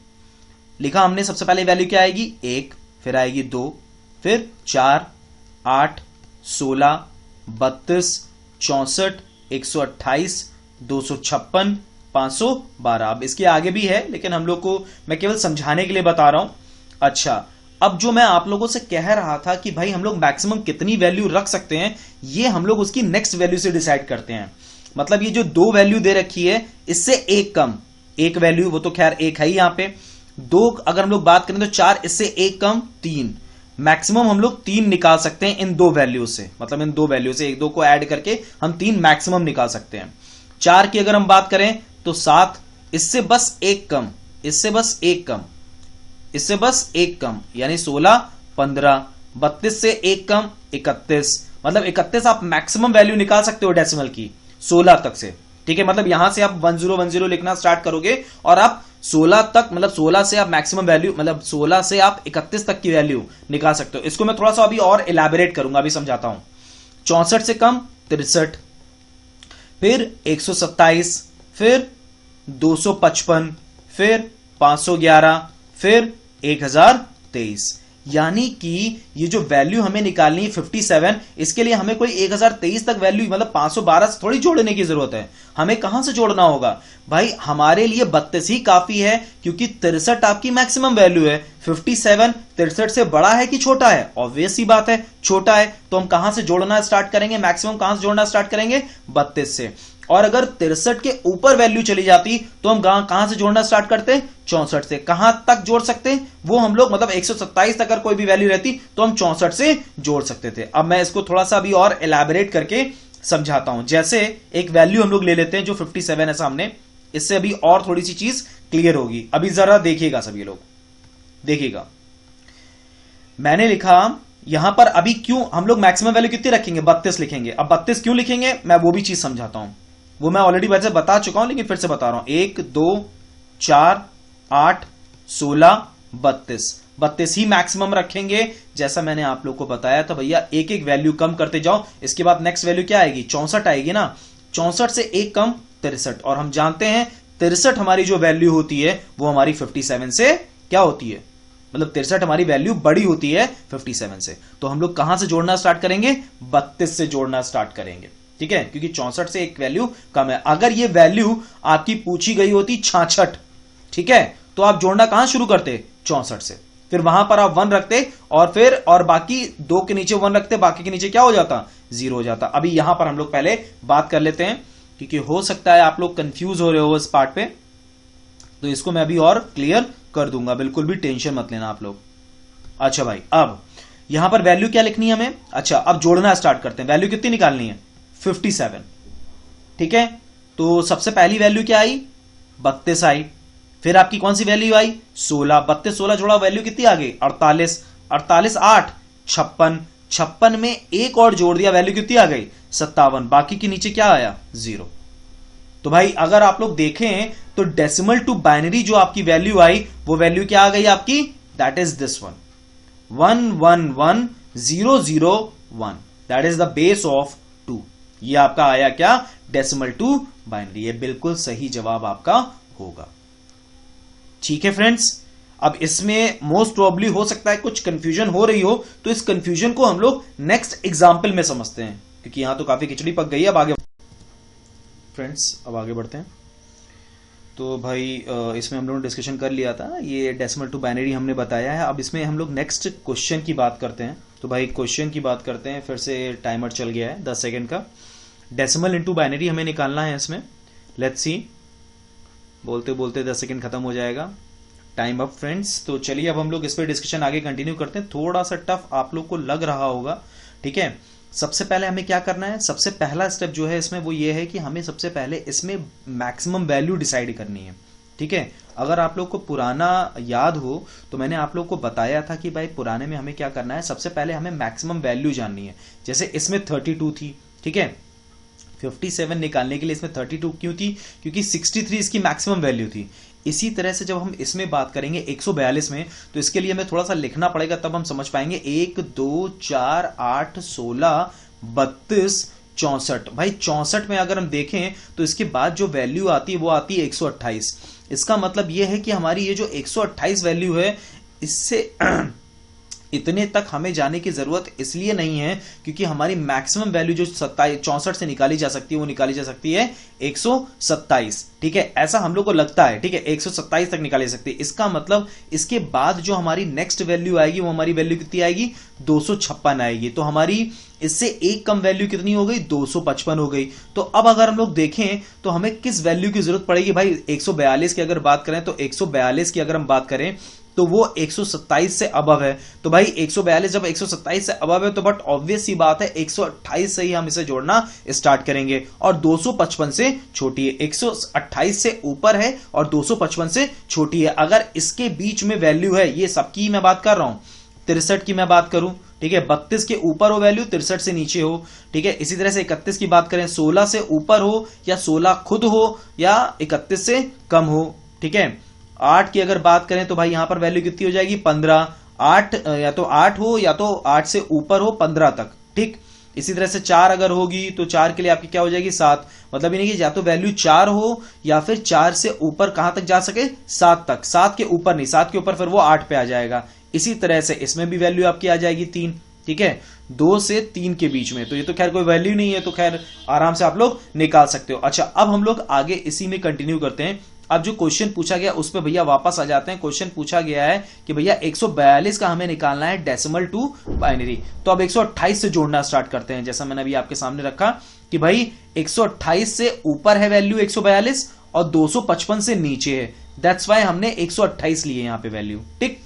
लिखा हमने, सबसे पहले वैल्यू क्या आएगी 1, फिर आएगी 2, फिर 4, 8, 16, 32, 64, 128, 256, 512। अब इसके आगे भी है लेकिन हम लोग को मैं केवल समझाने के लिए बता रहा हूं। अच्छा अब जो मैं आप लोगों से कह रहा था कि भाई हम लोग मैक्सिमम कितनी वैल्यू रख सकते हैं, ये हम लोग उसकी नेक्स्ट वैल्यू से डिसाइड करते हैं। मतलब ये जो 2 वैल्यू दे रखी है इससे एक कम, एक वैल्यू वो तो खैर एक है ही यहां पे, 2 अगर हम लोग बात करें तो 4, इससे एक कम 3, मैक्सिमम हम लोग 3 निकाल सकते हैं इन 2 वैल्यू से, मतलब इन 2 वैल्यू से 1 2 को ऐड करके हम 3 मैक्सिमम निकाल सकते हैं। 4 की अगर हम बात करें तो 7, इससे बस एक कम, इससे बस एक कम, इससे बस एक कम, यानी 16, 15, 32 से एक कम 31, मतलब 31 आप मैक्सिमम वैल्यू निकाल सकते हो डेसिमल की 16 तक से। ठीक है, मतलब यहां से आप 1010 लिखना स्टार्ट करोगे और आप 16 तक, मतलब 16 से आप मैक्सिमम वैल्यू, मतलब 16 से आप 31 तक की वैल्यू निकाल सकते हो। इसको मैं थोड़ा सा अभी और इलैबोरेट करूंगा, अभी समझाता हूं। 64 से कम 63, फिर 127, फिर 255, फिर 511, फिर 1023, यानी कि ये जो वैल्यू हमें निकालनी है 57, इसके लिए हमें कोई 1023 तक वैल्यू, मतलब 512 से थोड़ी जोड़ने की जरूरत है। हमें कहां से जोड़ना होगा भाई, हमारे लिए 32 ही काफी है, क्योंकि 63 आपकी मैक्सिमम वैल्यू है। 57 63 से बड़ा है कि छोटा है, ऑब्वियस सी बात है छोटा है, तो हम कहां से जोड़ना स्टार्ट करेंगे, मैक्सिमम कहां से जोड़ना स्टार्ट करेंगे 32 से। और अगर 63 के ऊपर वैल्यू चली जाती तो हम कहां से जोड़ना स्टार्ट करते, 64 से। कहां तक जोड़ सकते वो हम लोग, मतलब 127 तक अगर कोई भी वैल्यू रहती तो हम 64 से जोड़ सकते थे। अब मैं इसको थोड़ा सा अभी और एलैबोरेट करके समझाता हूं। जैसे एक वैल्यू हम लोग ले लेते हैं जो 57 है सामने, इससे अभी और थोड़ी सी चीज क्लियर होगी। अभी जरा देखिएगा, सभी लोग देखिएगा, मैंने लिखा यहां पर, अभी क्यों हम लोग मैक्सिमम वैल्यू कितनी रखेंगे, 32 लिखेंगे। अब 32 क्यों लिखेंगे मैं वो भी चीज समझाता हूं, वो मैं ऑलरेडी वैसे बता चुका हूं लेकिन फिर से बता रहा हूं। 1 2 4 8 16 32 ही मैक्सिमम रखेंगे, जैसा मैंने आप लोग को बताया था। भैया एक एक वैल्यू कम करते जाओ, इसके बाद नेक्स्ट वैल्यू क्या आएगी, 64 आएगी ना। 64 से एक कम 63, और हम जानते हैं 63 हमारी जो वैल्यू होती है वो हमारी 57 से क्या होती है, मतलब 63 हमारी वैल्यू बड़ी होती है 57 से। तो हम लोग कहां से जोड़ना स्टार्ट करेंगे, 32 से जोड़ना स्टार्ट करेंगे। ठीक है, क्योंकि 64 से एक वैल्यू कम है। अगर ये वैल्यू आपकी पूछी गई होती 66, ठीक है, तो आप जोड़ना कहां शुरू करते, 64 से, फिर वहां पर आप 1 रखते और बाकी 2 के नीचे 1 रखते, बाकी के नीचे क्या हो जाता, 0 हो जाता। अभी यहां पर हम लोग पहले बात कर लेते हैं, क्योंकि हो सकता है आप लोग कंफ्यूज हो रहे हो इस पार्ट पे, तो इसको मैं अभी और क्लियर कर दूंगा, बिल्कुल भी टेंशन मत लेना आप लोग। अच्छा भाई, अब यहां पर वैल्यू क्या लिखनी है हमें, अच्छा अब जोड़ना स्टार्ट करते हैं। वैल्यू कितनी निकालनी है, 57, ठीक है। तो सबसे पहली वैल्यू क्या आई, 32 आई, फिर आपकी कौन सी वैल्यू आई, 16, 32 16 जोड़ा वैल्यू कितनी आ गई, 48, 48 8 56, 56 में एक और जोड़ दिया वैल्यू कितनी आ गई, 57, बाकी के नीचे क्या आया, 0। तो भाई अगर आप लोग देखें तो डेसिमल टू बाइनरी जो आपकी वैल्यू आई वो वैल्यू क्या आ गई आपकी, that is this one 111001, that is the base of 2। ये आपका आया क्या, डेसिमल टू बाइनरी। ये बिल्कुल सही जवाब आपका होगा। ठीक है फ्रेंड्स, अब इसमें मोस्ट प्रोबेबली हो सकता है कुछ कंफ्यूजन हो रही हो, तो इस कंफ्यूजन को हम लोग नेक्स्ट एग्जाम्पल में समझते हैं, क्योंकि यहां तो काफी खिचड़ी पक गई है। अब आगे फ्रेंड्स, अब आगे बढ़ते हैं। तो भाई इसमें हम लोगों ने डिस्कशन कर लिया था, ये डेसिमल टू बाइनरी हमने बताया है। अब इसमें हम लोग नेक्स्ट क्वेश्चन की बात करते हैं। तो भाई क्वेश्चन की बात करते हैं, फिर से टाइमर चल गया है 10 सेकेंड का। डेसिमल इंटू बाइनरी हमें निकालना है इसमें। लेट्स सी, बोलते बोलते 10 सेकेंड खत्म हो जाएगा। Time up friends. तो चलिए अब हम लोग इस पर डिस्कशन आगे कंटिन्यू करते हैं। थोड़ा सा टफ आप लोग को लग रहा होगा, ठीक है। सबसे पहले हमें क्या करना है, सबसे पहला स्टेप जो है इसमें वो ये है कि हमें सबसे पहले इसमें मैक्सिमम वैल्यू डिसाइड करनी है, ठीक है। अगर आप लोग को पुराना याद हो तो मैंने आप लोग को बताया था कि भाई पुराने में हमें क्या करना है, सबसे पहले हमें मैक्सिमम वैल्यू जाननी है। जैसे इसमें 32 थी, ठीक है, 57 निकालने के लिए इसमें 32 क्यों थी, क्योंकि 63 इसकी मैक्सिमम वैल्यू थी। इसी तरह से जब हम इसमें बात करेंगे 142 में, तो इसके लिए हमें थोड़ा सा लिखना पड़ेगा, तब हम समझ पाएंगे। 1 2 4 8 16 32 64। भाई 64 में अगर हम देखें तो इसके बाद जो वैल्यू आती है वो आती है 128। इसका मतलब ये है कि हमारी ये जो 128 वैल्यू है, इससे इतने तक हमें जाने की जरूरत इसलिए नहीं है क्योंकि हमारी मैक्सिमम वैल्यू जो 64 से निकाली जा सकती है वो निकाली जा सकती है 127, ठीक है। ऐसा हम लोग को लगता है, ठीक है, 127 तक निकाली जा सकती है। इसका मतलब इसके बाद जो हमारी नेक्स्ट वैल्यू आएगी वो हमारी वैल्यू कितनी आएगी, 256 आएगी। तो हमारी इससे एक कम वैल्यू कितनी हो गई, 255 हो गई। तो अब अगर हम लोग देखें तो हमें किस वैल्यू की जरूरत पड़ेगी भाई, 142 की अगर बात करें तो 142 की अगर हम बात करें तो वो 127 से अबव है। तो भाई 142 जब 127 से अबव है तो बट ऑब्वियस सी बात है 128 से ही हम इसे जोड़ना स्टार्ट करेंगे, और 255 से छोटी है। 128 से ऊपर है और 255 से छोटी है। अगर इसके बीच में वैल्यू है, ये सबकी मैं बात कर रहा हूं, 63 की मैं बात करूं, ठीक है, 32 के ऊपर हो वैल्यू, 63 से नीचे हो, ठीक है। इसी तरह से 31 की बात करें, 16 से ऊपर हो या 16 खुद हो या 31 से कम हो, ठीक है। 8 की अगर बात करें तो भाई यहां पर वैल्यू कितनी हो जाएगी, 15। 8 या तो 8 हो या तो 8 से ऊपर हो 15 तक, ठीक। इसी तरह से 4 अगर होगी तो 4 के लिए आपकी क्या हो जाएगी, 7। मतलब ये नहीं कि या तो वैल्यू 4 हो या फिर 4 से ऊपर कहां तक जा सके, 7 तक। 7 के ऊपर नहीं, 7 के ऊपर फिर वो 8 पे आ जाएगा। इसी तरह से इसमें भी वैल्यू आपकी आ जाएगी 3, ठीक है, 2 से 3 के बीच में। तो ये तो खैर कोई वैल्यू नहीं है, तो खैर आराम से आप लोग निकाल सकते हो। अच्छा, अब हम लोग आगे इसी में कंटिन्यू करते हैं। अब जो क्वेश्चन पूछा गया उस पर भैया वापस आ जाते हैं। क्वेश्चन पूछा गया है कि भैया 142 का हमें निकालना है डेसिमल टू बाइनरी। तो अब 128 से जोड़ना स्टार्ट करते हैं। जैसा मैंने अभी आपके सामने रखा कि भाई 128 से ऊपर है वैल्यू 142 और 255 से नीचे है, दैट्स वाई हमने 128 लिए यहां पे वैल्यू, ठीक।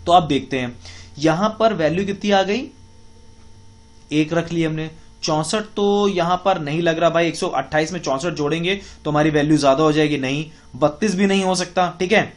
तो अब देखते हैं यहां पर वैल्यू कितनी आ गई, 1 रख ली हमने। 64 तो यहां पर नहीं लग रहा भाई, 128 में 64 जोड़ेंगे तो हमारी वैल्यू ज्यादा हो जाएगी, नहीं। 32 भी नहीं हो सकता, ठीक है।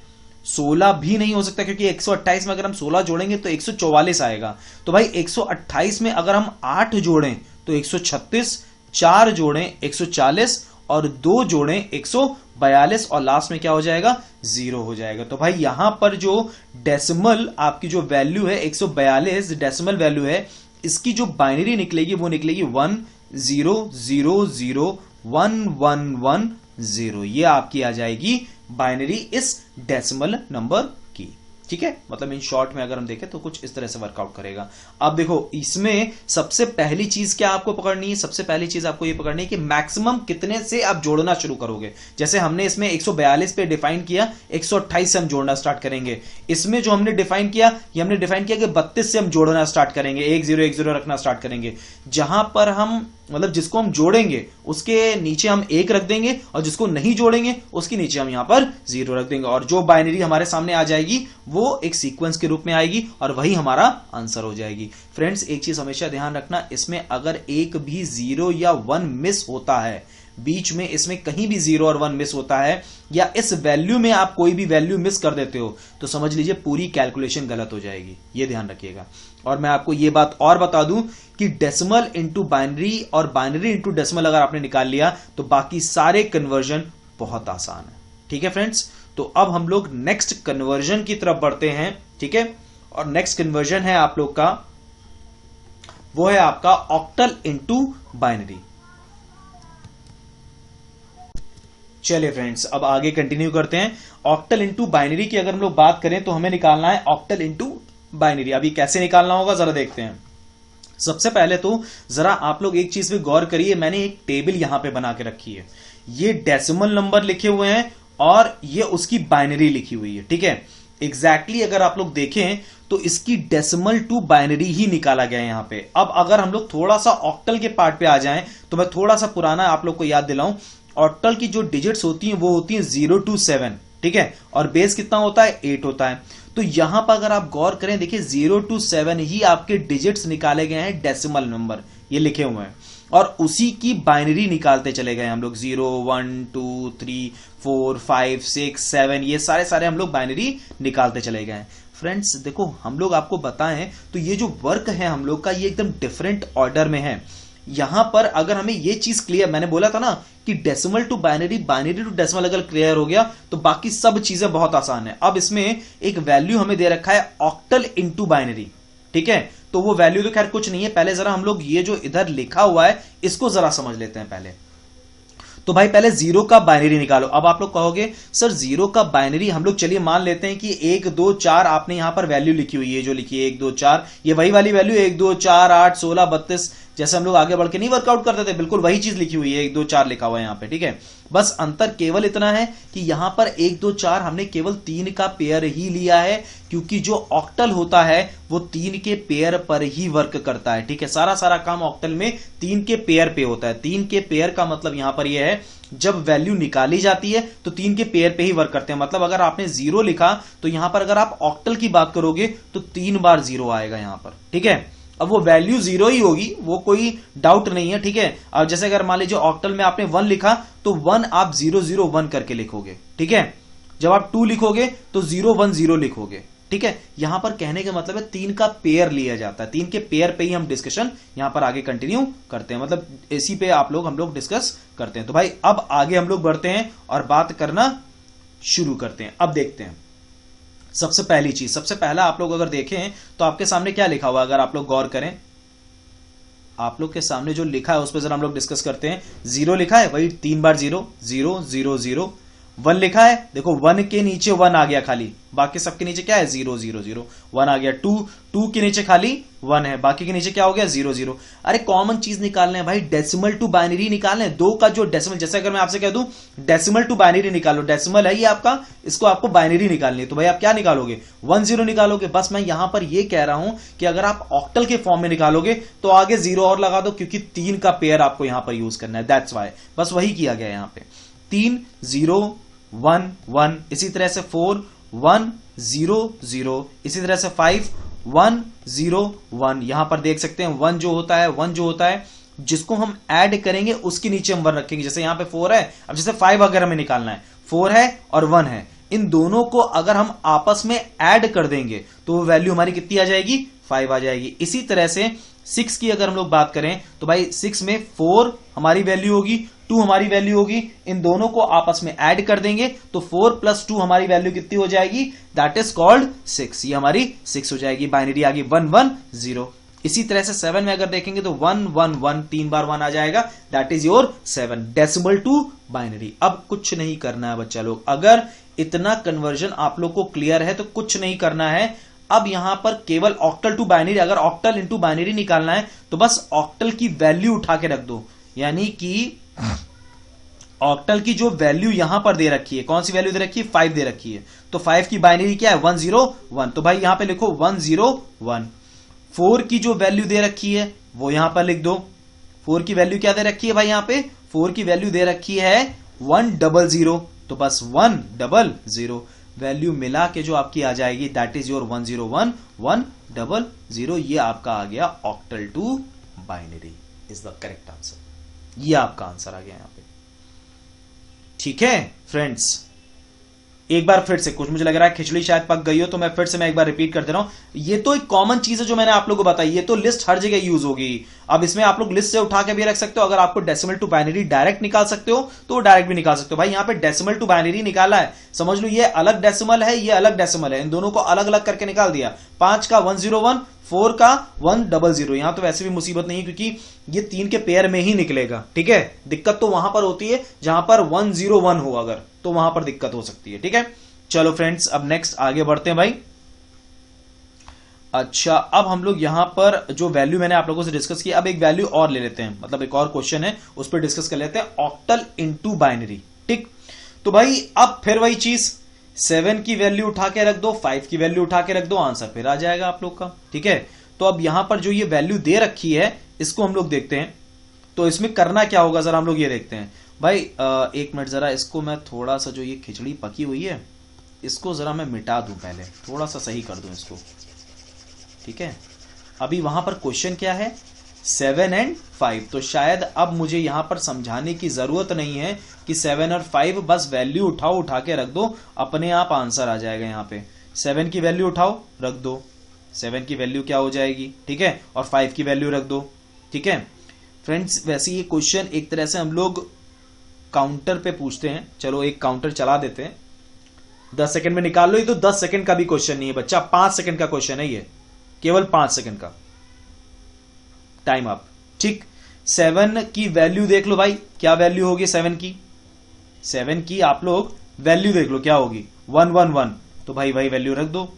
16 भी नहीं हो सकता क्योंकि 128 में अगर हम 16 जोड़ेंगे तो 144 आएगा। तो भाई 128 में अगर हम 8 जोड़ें तो 136, 4 जोड़ें 140 और 2 जोड़ें 142 और लास्ट में क्या हो जाएगा, 0 हो जाएगा। तो भाई यहां पर जो डेसिमल आपकी जो वैल्यू है 142 डेसिमल वैल्यू है, इसकी जो बाइनरी निकलेगी वो निकलेगी 10001110। ये आपकी आ जाएगी बाइनरी इस डेसिमल नंबर की, ठीक है। मतलब इन शॉर्ट में अगर हम देखें तो कुछ इस तरह से वर्कआउट करेगा। अब देखो इसमें सबसे पहली चीज क्या आपको पकड़नी है, सबसे पहली चीज आपको ये पकड़नी है कि मैक्सिमम कितने से आप जोड़ना शुरू करोगे। जैसे हमने इसमें 142 पे डिफाइन किया, 128 से हम जोड़ना स्टार्ट करेंगे। इसमें जो हमने डिफाइन किया, ये हमने डिफाइन किया कि 32 से हम जोड़ना स्टार्ट करेंगे, 1010 रखना स्टार्ट करेंगे। जहां पर हम मतलब जिसको हम जोड़ेंगे उसके नीचे हम 1 रख देंगे और जिसको नहीं जोड़ेंगे उसके नीचे हम यहां पर 0 रख देंगे, और जो बाइनरी हमारे सामने आ जाएगी वो वो एक सीक्वेंस के रूप में आएगी और वही हमारा आंसर हो जाएगी। फ्रेंड्स, एक चीज हमेशा ध्यान रखना, इसमें अगर एक भी 0 या 1 मिस होता है, बीच में इसमें कहीं भी 0 और 1 मिस होता है, या इस वैल्यू में आप कोई भी वैल्यू मिस कर देते हो, तो समझ लीजिए पूरी कैलकुलेशन गलत हो जाएगी। ये ध्यान रखिएगा। और मैं आपको ये बात और बता दूं कि डेसिमल इंटू बाइनरी और बाइनरी इंटू डेसिमल अगर आपने निकाल लिया तो बाकी सारे कन्वर्जन बहुत आसान है। ठीक है फ्रेंड्स, तो अब हम लोग नेक्स्ट कन्वर्जन की तरफ बढ़ते हैं। ठीक है, और नेक्स्ट कन्वर्जन है आप लोग का, वो है आपका ऑक्टल इंटू बाइनरी। चलिए फ्रेंड्स, अब आगे कंटिन्यू करते हैं। ऑक्टल इंटू बाइनरी की अगर हम लोग बात करें तो हमें निकालना है ऑक्टल इंटू बाइनरी। अभी कैसे निकालना होगा जरा देखते हैं। सबसे पहले तो जरा आप लोग एक चीज पे गौर करिए, मैंने एक टेबल यहां पे बना के रखी है। ये डेसिमल नंबर लिखे हुए हैं और ये उसकी बाइनरी लिखी हुई है। ठीक है, एग्जैक्टली अगर आप लोग देखें तो इसकी डेसिमल टू बाइनरी ही निकाला गया है यहां पे। अब अगर हम लोग थोड़ा सा ऑक्टल के पार्ट पे आ जाएं तो मैं थोड़ा सा पुराना आप लोग को याद दिलाऊं। ऑक्टल की जो डिजिट्स होती हैं वो होती हैं 0 to 7। ठीक है, और बेस कितना होता है? 8 होता है। तो यहां पर अगर आप गौर करें, देखिए 0 to 7 ही आपके डिजिट्स निकाले गए हैं, डेसिमल नंबर ये लिखे हुए हैं, और उसी की बाइनरी निकालते चले गए हम लोग। 0 1 2 3 4 5 6 7 ये सारे हम लोग बाइनरी निकालते चले गए हैं। फ्रेंड्स देखो, हम लोग आपको बताएं तो ये जो वर्क है हम लोग का, ये एकदम डिफरेंट ऑर्डर में है। यहां पर अगर हमें ये चीज क्लियर, मैंने बोला था ना कि decimal to binary, binary to decimal अगर क्लियर हो गया तो बाकी सब चीजें बहुत आसान है। अब इसमें एक वैल्यू हमें दे रखा है ऑक्टल इंटू बाइनरी। ठीक है, तो वो वैल्यू तो खैर कुछ नहीं है। पहले जरा हम लोग ये जो इधर लिखा हुआ है इसको जरा समझ लेते हैं पहले। तो भाई पहले 0 का बाइनरी निकालो। अब आप लोग कहोगे सर 0 का बाइनरी हम लोग, चलिए मान लेते हैं कि 1 2 4 आपने यहां पर वैल्यू लिखी हुई है, जो लिखी है 1 2 4, ये वही वाली वैल्यू 1 2 4 8 16 32, जैसे हम लोग आगे बढ़ के नहीं वर्कआउट करते थे, बिल्कुल वही चीज लिखी हुई है, 1 2 4 लिखा हुआ है यहां पे। ठीक है, बस अंतर केवल इतना है कि यहां पर 1 2 4 हमने केवल 3 का पेयर ही लिया है, क्योंकि जो ऑक्टल होता है वो 3 के पेयर पर ही वर्क करता है। ठीक है, सारा काम ऑक्टल में 3 के पेयर पे होता है। 3 के पेयर का मतलब यहां पर यह है, जब वैल्यू निकाली जाती है तो 3 के पेयर पे ही वर्क करते हैं। मतलब अगर आपने 0 लिखा तो यहां पर अगर आप ऑक्टल की बात करोगे तो 3 बार 0 आएगा यहां पर। ठीक है, अब वो वैल्यू 0 ही होगी, वो कोई डाउट नहीं है। ठीक है, अब जैसे अगर मान लीजिए ऑक्टल में आपने 1 लिखा तो 1 आप 0 0 1 करके लिखोगे। ठीक है, जब आप 2 लिखोगे तो 0 1 0 लिखोगे। ठीक है, यहां पर कहने का मतलब है 3 का पेयर लिया जाता है। 3 के पेयर पे ही हम डिस्कशन यहां पर आगे कंटिन्यू करते हैं, मतलब इसी पे हम लोग डिस्कस करते हैं। तो भाई अब आगे हम लोग बढ़ते हैं और बात करना शुरू करते हैं। अब देखते हैं सबसे पहली चीज, सबसे पहला आप लोग अगर देखें तो आपके सामने क्या लिखा हुआ है, अगर आप लोग गौर करें, आप लोग के सामने जो लिखा है उस पर जरा हम लोग डिस्कस करते हैं। 0 लिखा है, वही 3 बार 0 0 0 0। 1 लिखा है, देखो 1 के नीचे 1 आ गया खाली, बाकी सबके नीचे क्या है 0 0 0, 1 आ गया। 2 के नीचे खाली 1 है, बाकी के नीचे क्या हो गया 0 0। अरे कॉमन चीज निकालना है भाई, डेसिमल टू बाइनरी निकालना है। 2 का जो डेसिमल, जैसे अगर मैं आपसे कह दूं डेसिमल टू बाइनरी निकालो, डेसिमल है ये आपका, इसको आपको बाइनरी निकालनी है, तो भाई आप क्या निकालोगे 1 0 निकालोगे। बस मैं यहां पर ये कह रहा हूं कि अगर आप ऑक्टल के फॉर्म में निकालोगे तो आगे 0 और लगा दो, क्योंकि 3 का पेयर आपको यहां पर यूज करना है, दैट्स वाई। बस वही किया गया यहां पे, 3 0 1 1, इसी तरह से 4 1 0 0, इसी तरह से 5 1 0 1। यहां पर देख सकते हैं 1 जो होता है जिसको हम ऐड करेंगे उसके नीचे हम 1 रखेंगे। जैसे यहां पे 4 है, अब जैसे 5 अगर हमें निकालना है, 4 है और 1 है, इन दोनों को अगर हम आपस में ऐड कर देंगे तो वो वैल्यू हमारी कितनी आ जाएगी 5 आ जाएगी। इसी तरह से 6 की अगर हम लोग बात करें तो भाई 6 में 4 हमारी वैल्यू होगी, 2 हमारी वैल्यू होगी, इन दोनों को आपस में ऐड कर देंगे तो 4 + 2 हमारी वैल्यू कितनी हो जाएगी, दैट इज कॉल्ड 6। ये हमारी 6 हो जाएगी, बाइनरी आ गई 1 1 0। इसी तरह से 7 में अगर देखेंगे तो 1 1 1, 3 बार 1 आ जाएगा, that is your 7, decimal to binary. अब कुछ नहीं करना है बच्चा लोग, अगर इतना कन्वर्जन आप लोग को क्लियर है तो कुछ नहीं करना है। अब यहां पर केवल ऑक्टल टू बाइनरी, अगर ऑक्टल इंटू बाइनरी निकालना है तो बस ऑक्टल की वैल्यू उठा के रख दो, यानी कि ऑक्टल की जो वैल्यू यहां पर दे रखी है, कौन सी वैल्यू दे रखी है 5 दे रखी है, तो 5 की बाइनरी क्या है 1 0 1, तो भाई यहां पे लिखो 1 0 1। 4 की जो वैल्यू दे रखी है वो यहां पर लिख दो। 4 की वैल्यू क्या दे रखी है भाई, यहां पे 4 की वैल्यू दे रखी है 1 0 0, तो बस 1 0 0। वैल्यू मिला के जो आपकी आ जाएगी दैट इज योर 101,100। ये आपका आ गया octal to binary is the correct answer. ये आपका आंसर आ गया यहां पे। ठीक है फ्रेंड्स, एक बार फिर से, कुछ मुझे लग रहा है खिचड़ी शायद पक गई हो तो मैं फिर से एक बार रिपीट कर दे रहा हूं। ये तो एक कॉमन चीज है जो मैंने आप लोगों को बताई, ये तो लिस्ट हर जगह यूज होगी। अब इसमें आप लोग लिस्ट से उठा के भी रख सकते हो, अगर आपको डेसिमल टू बाइनरी डायरेक्ट निकाल सकते हो तो डायरेक्ट भी निकाल सकते हो। भाई यहां पे डेसिमल टू बाइनरी निकाला है, समझ लो ये अलग डेसिमल है, ये अलग डेसिमल है, इन दोनों को अलग अलग करके निकाल दिया। 5 का 101, 4 का 100। यहां तो वैसे भी मुसीबत नहीं है क्योंकि ये 3 के पेयर में ही निकलेगा। ठीक है, दिक्कत तो वहां पर होती है जहां पर 101 हो, अगर तो वहां पर दिक्कत हो सकती है। ठीक है, चलो फ्रेंड्स अब नेक्स्ट आगे बढ़ते हैं भाई। अच्छा, अब हम लोग यहां पर जो वैल्यू मैंने आप लोगों से डिस्कस की, अब एक वैल्यू और ले लेते हैं, मतलब एक और क्वेश्चन है उस पर डिस्कस कर लेते हैं, ऑक्टल इनटू बाइनरी। ठीक, तो भाई अब फिर वही चीज, 7 की वैल्यू उठा के रख दो, 5 की वैल्यू उठा के रख दो, आंसर फिर आ जाएगा आप लोग का। ठीक है, तो अब यहां पर जो ये वैल्यू दे रखी है इसको हम लोग देखते हैं, तो इसमें करना क्या होगा जरा हम लोग ये देखते हैं। भाई एक मिनट, जरा इसको मैं थोड़ा सा, जो ये खिचड़ी पकी हुई है इसको जरा मैं मिटा दूं, पहले थोड़ा सा सही कर दूं इसको। ठीक है, अभी वहां पर क्वेश्चन क्या है, 7 और 5, तो शायद अब मुझे यहां पर समझाने की जरूरत नहीं है कि 7 और 5, बस वैल्यू उठाओ, उठा के रख दो, अपने आप आंसर आ जाएगा। यहां पे 7 की वैल्यू उठाओ रख दो, 7 की वैल्यू क्या हो जाएगी, ठीक है, और 5 की वैल्यू रख दो। ठीक है फ्रेंड्स, वैसे ये क्वेश्चन एक तरह से हम लोग काउंटर पे पूछते हैं, चलो एक काउंटर चला देते हैं, 10 सेकंड में निकाल लो। ये तो 10 सेकंड का भी क्वेश्चन नहीं है बच्चा, 5 सेकंड का क्वेश्चन है ये, केवल 5 सेकंड का टाइम अप। ठीक, 7 की वैल्यू देख लो भाई, क्या वैल्यू होगी 7 की, 7 की आप लोग वैल्यू देख लो क्या होगी, 111, तो भाई वही वैल्यू रख दो।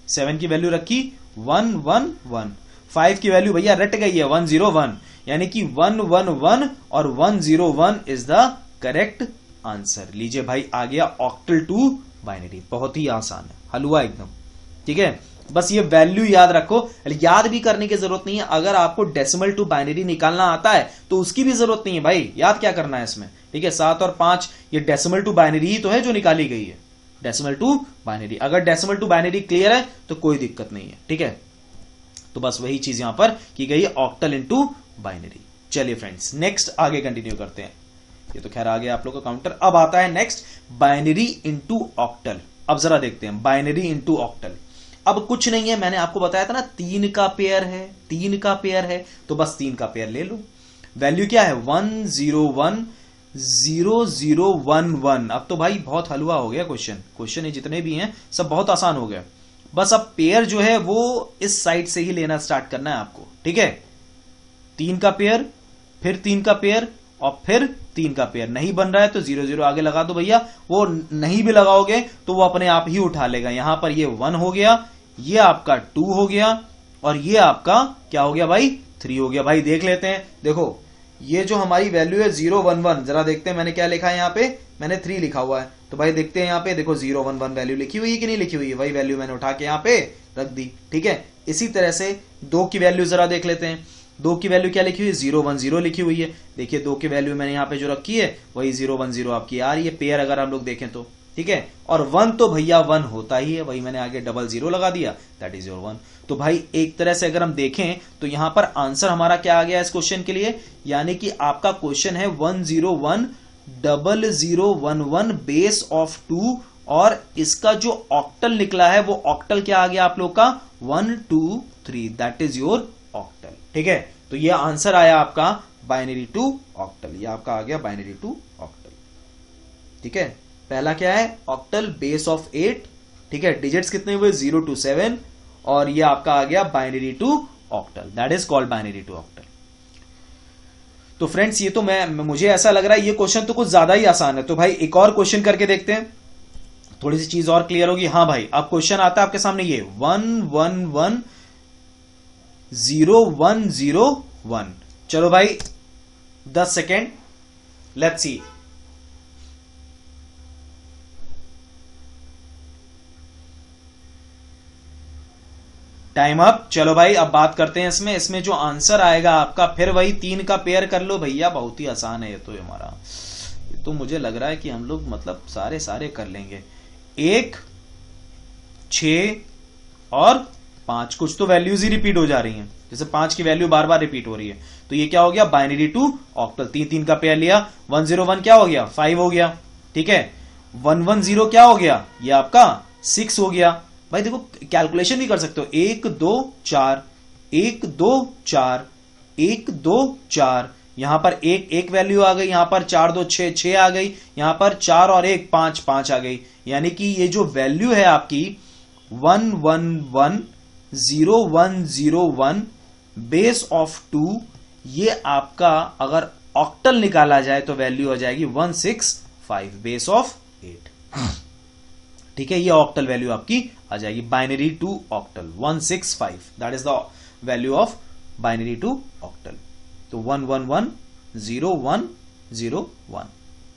7 की वैल्यू रखी 111, 5 की वैल्यू भैया रट गई है 101, यानी कि 111 और 101 इज द करेक्ट आंसर। लीजिए भाई, आ गया ऑक्टल टू बाइनरी, बहुत ही आसान है, हलवा एकदम। ठीक है, बस ये वैल्यू याद रखो, याद भी करने की जरूरत नहीं है, अगर आपको डेसिमल टू बाइनरी निकालना आता है तो उसकी भी जरूरत नहीं है भाई, याद क्या करना है इसमें। ठीक है, 7 और 5 ये डेसिमल टू बाइनरी ही तो है जो निकाली गई है, डेसिमल टू बाइनरी। अगर डेसिमल टू बाइनरी क्लियर है तो कोई दिक्कत नहीं है। ठीक है, तो बस वही चीज यहां पर की गई है, ऑक्टल इनटू बाइनरी। चलिए फ्रेंड्स नेक्स्ट आगे कंटिन्यू करते हैं, ये तो खैर आ गया आप लोग का काउंटर। अब आता है नेक्स्ट बाइनरी इनटू ऑक्टल। अब जरा देखते हैं बाइनरी इनटू ऑक्टल। अब कुछ नहीं है, मैंने आपको बताया था ना 3 का पेयर है, 3 का पेयर है, तो बस 3 का पेयर ले लो। वैल्यू क्या है 101,0011। अब तो भाई बहुत हलवा हो गया क्वेश्चन ये जितने भी हैं सब बहुत आसान हो गया। बस अब पेयर जो है वो इस साइड से ही लेना स्टार्ट करना है आपको। ठीक है, 3 का पेयर, फिर 3 का पेयर और फिर 3 का पेयर। नहीं बन रहा है तो 0 0 आगे लगा दो भैया, वो नहीं भी लगाओगे तो वो अपने आप ही उठा लेगा। यहां पर ये 1 हो गया, ये आपका 2 हो गया और ये आपका क्या हो गया भाई 3 हो गया। भाई देख लेते हैं, देखो ये जो हमारी वैल्यू है 011, जरा देखते हैं मैंने क्या लिखा है, यहां पे मैंने 3 लिखा हुआ है, तो भाई देखते हैं यहां पे देखो 011 वैल्यू लिखी हुई है कि नहीं लिखी हुई है, वही वैल्यू मैंने उठा के यहां पे रख दी। ठीक है, इसी तरह से 2 की वैल्यू जरा देख लेते हैं, 2 की वैल्यू क्या लिखी हुई है 010 लिखी हुई है। देखिए 2 की वैल्यू मैंने यहां पे जो रखी है वही 010 आपकी आ रही है पेयर, अगर हम लोग देखें तो। ठीक है, और 1 तो भैया 1 होता ही है, वही मैंने आगे 00 लगा दिया, दैट इज योर 1। तो भाई एक तरह से अगर हम देखें तो यहां पर आंसर हमारा क्या आ गया इस क्वेश्चन के लिए, यानी कि आपका क्वेश्चन है 101,0011 बेस ऑफ 2, और इसका जो ऑक्टल निकला है वो ऑक्टल क्या आ गया आप लोग का 1 2 3, दैट इज योर ऑक्टल। ठीक है, तो ये आंसर आया आपका बाइनरी टू ऑक्टल, ये आपका आ गया बाइनरी टू ऑक्टल। ठीक है, पहला क्या है ऑक्टल बेस ऑफ 8, ठीक है, डिजिट्स कितने हुए 0 to 7, और ये आपका आ गया binary to octal, that is called binary to octal. तो फ्रेंड्स ये तो मुझे ऐसा लग रहा है ये क्वेश्चन तो कुछ ज्यादा ही आसान है, तो भाई एक और क्वेश्चन करके देखते हैं, थोड़ी सी चीज और क्लियर होगी। हाँ भाई, अब क्वेश्चन आता है आपके सामने ये 111,0101। चलो भाई 10 second, let's see. Time up. चलो भाई अब बात करते हैं इसमें जो आंसर आएगा आपका, फिर वही 3 का पेयर कर लो भैया, बहुत ही आसान है ये तो हमारा, ये तो मुझे लग रहा है कि हम लोग मतलब सारे कर लेंगे। 1 6 और 5, कुछ तो वैल्यूज ही रिपीट हो जा रही हैं, जैसे 5 की वैल्यू बार बार रिपीट हो रही है, तो ये क्या हो गया, बाइनरी टू ऑक्टल। 3 का पेयर लिया, 101 क्या हो गया, 5 हो गया, ठीक है। 110 क्या हो गया, ये आपका 6 हो गया। भाई देखो कैलकुलेशन भी कर सकते हो, 1 2 4 1 2 4 1 2 4, यहां पर एक वैल्यू आ गई, यहां पर 4 2 6 आ गई, यहां पर 4 और 1 5 आ गई, यानी कि ये जो वैल्यू है आपकी 1110101 बेस ऑफ 2, ये आपका अगर ऑक्टल निकाला जाए तो वैल्यू हो जाएगी 165 बेस ऑफ 8, ठीक है। ये ऑक्टल वैल्यू आपकी आ जाएगी, binary to octal 165, that is the value of binary to octal. तो 1110101,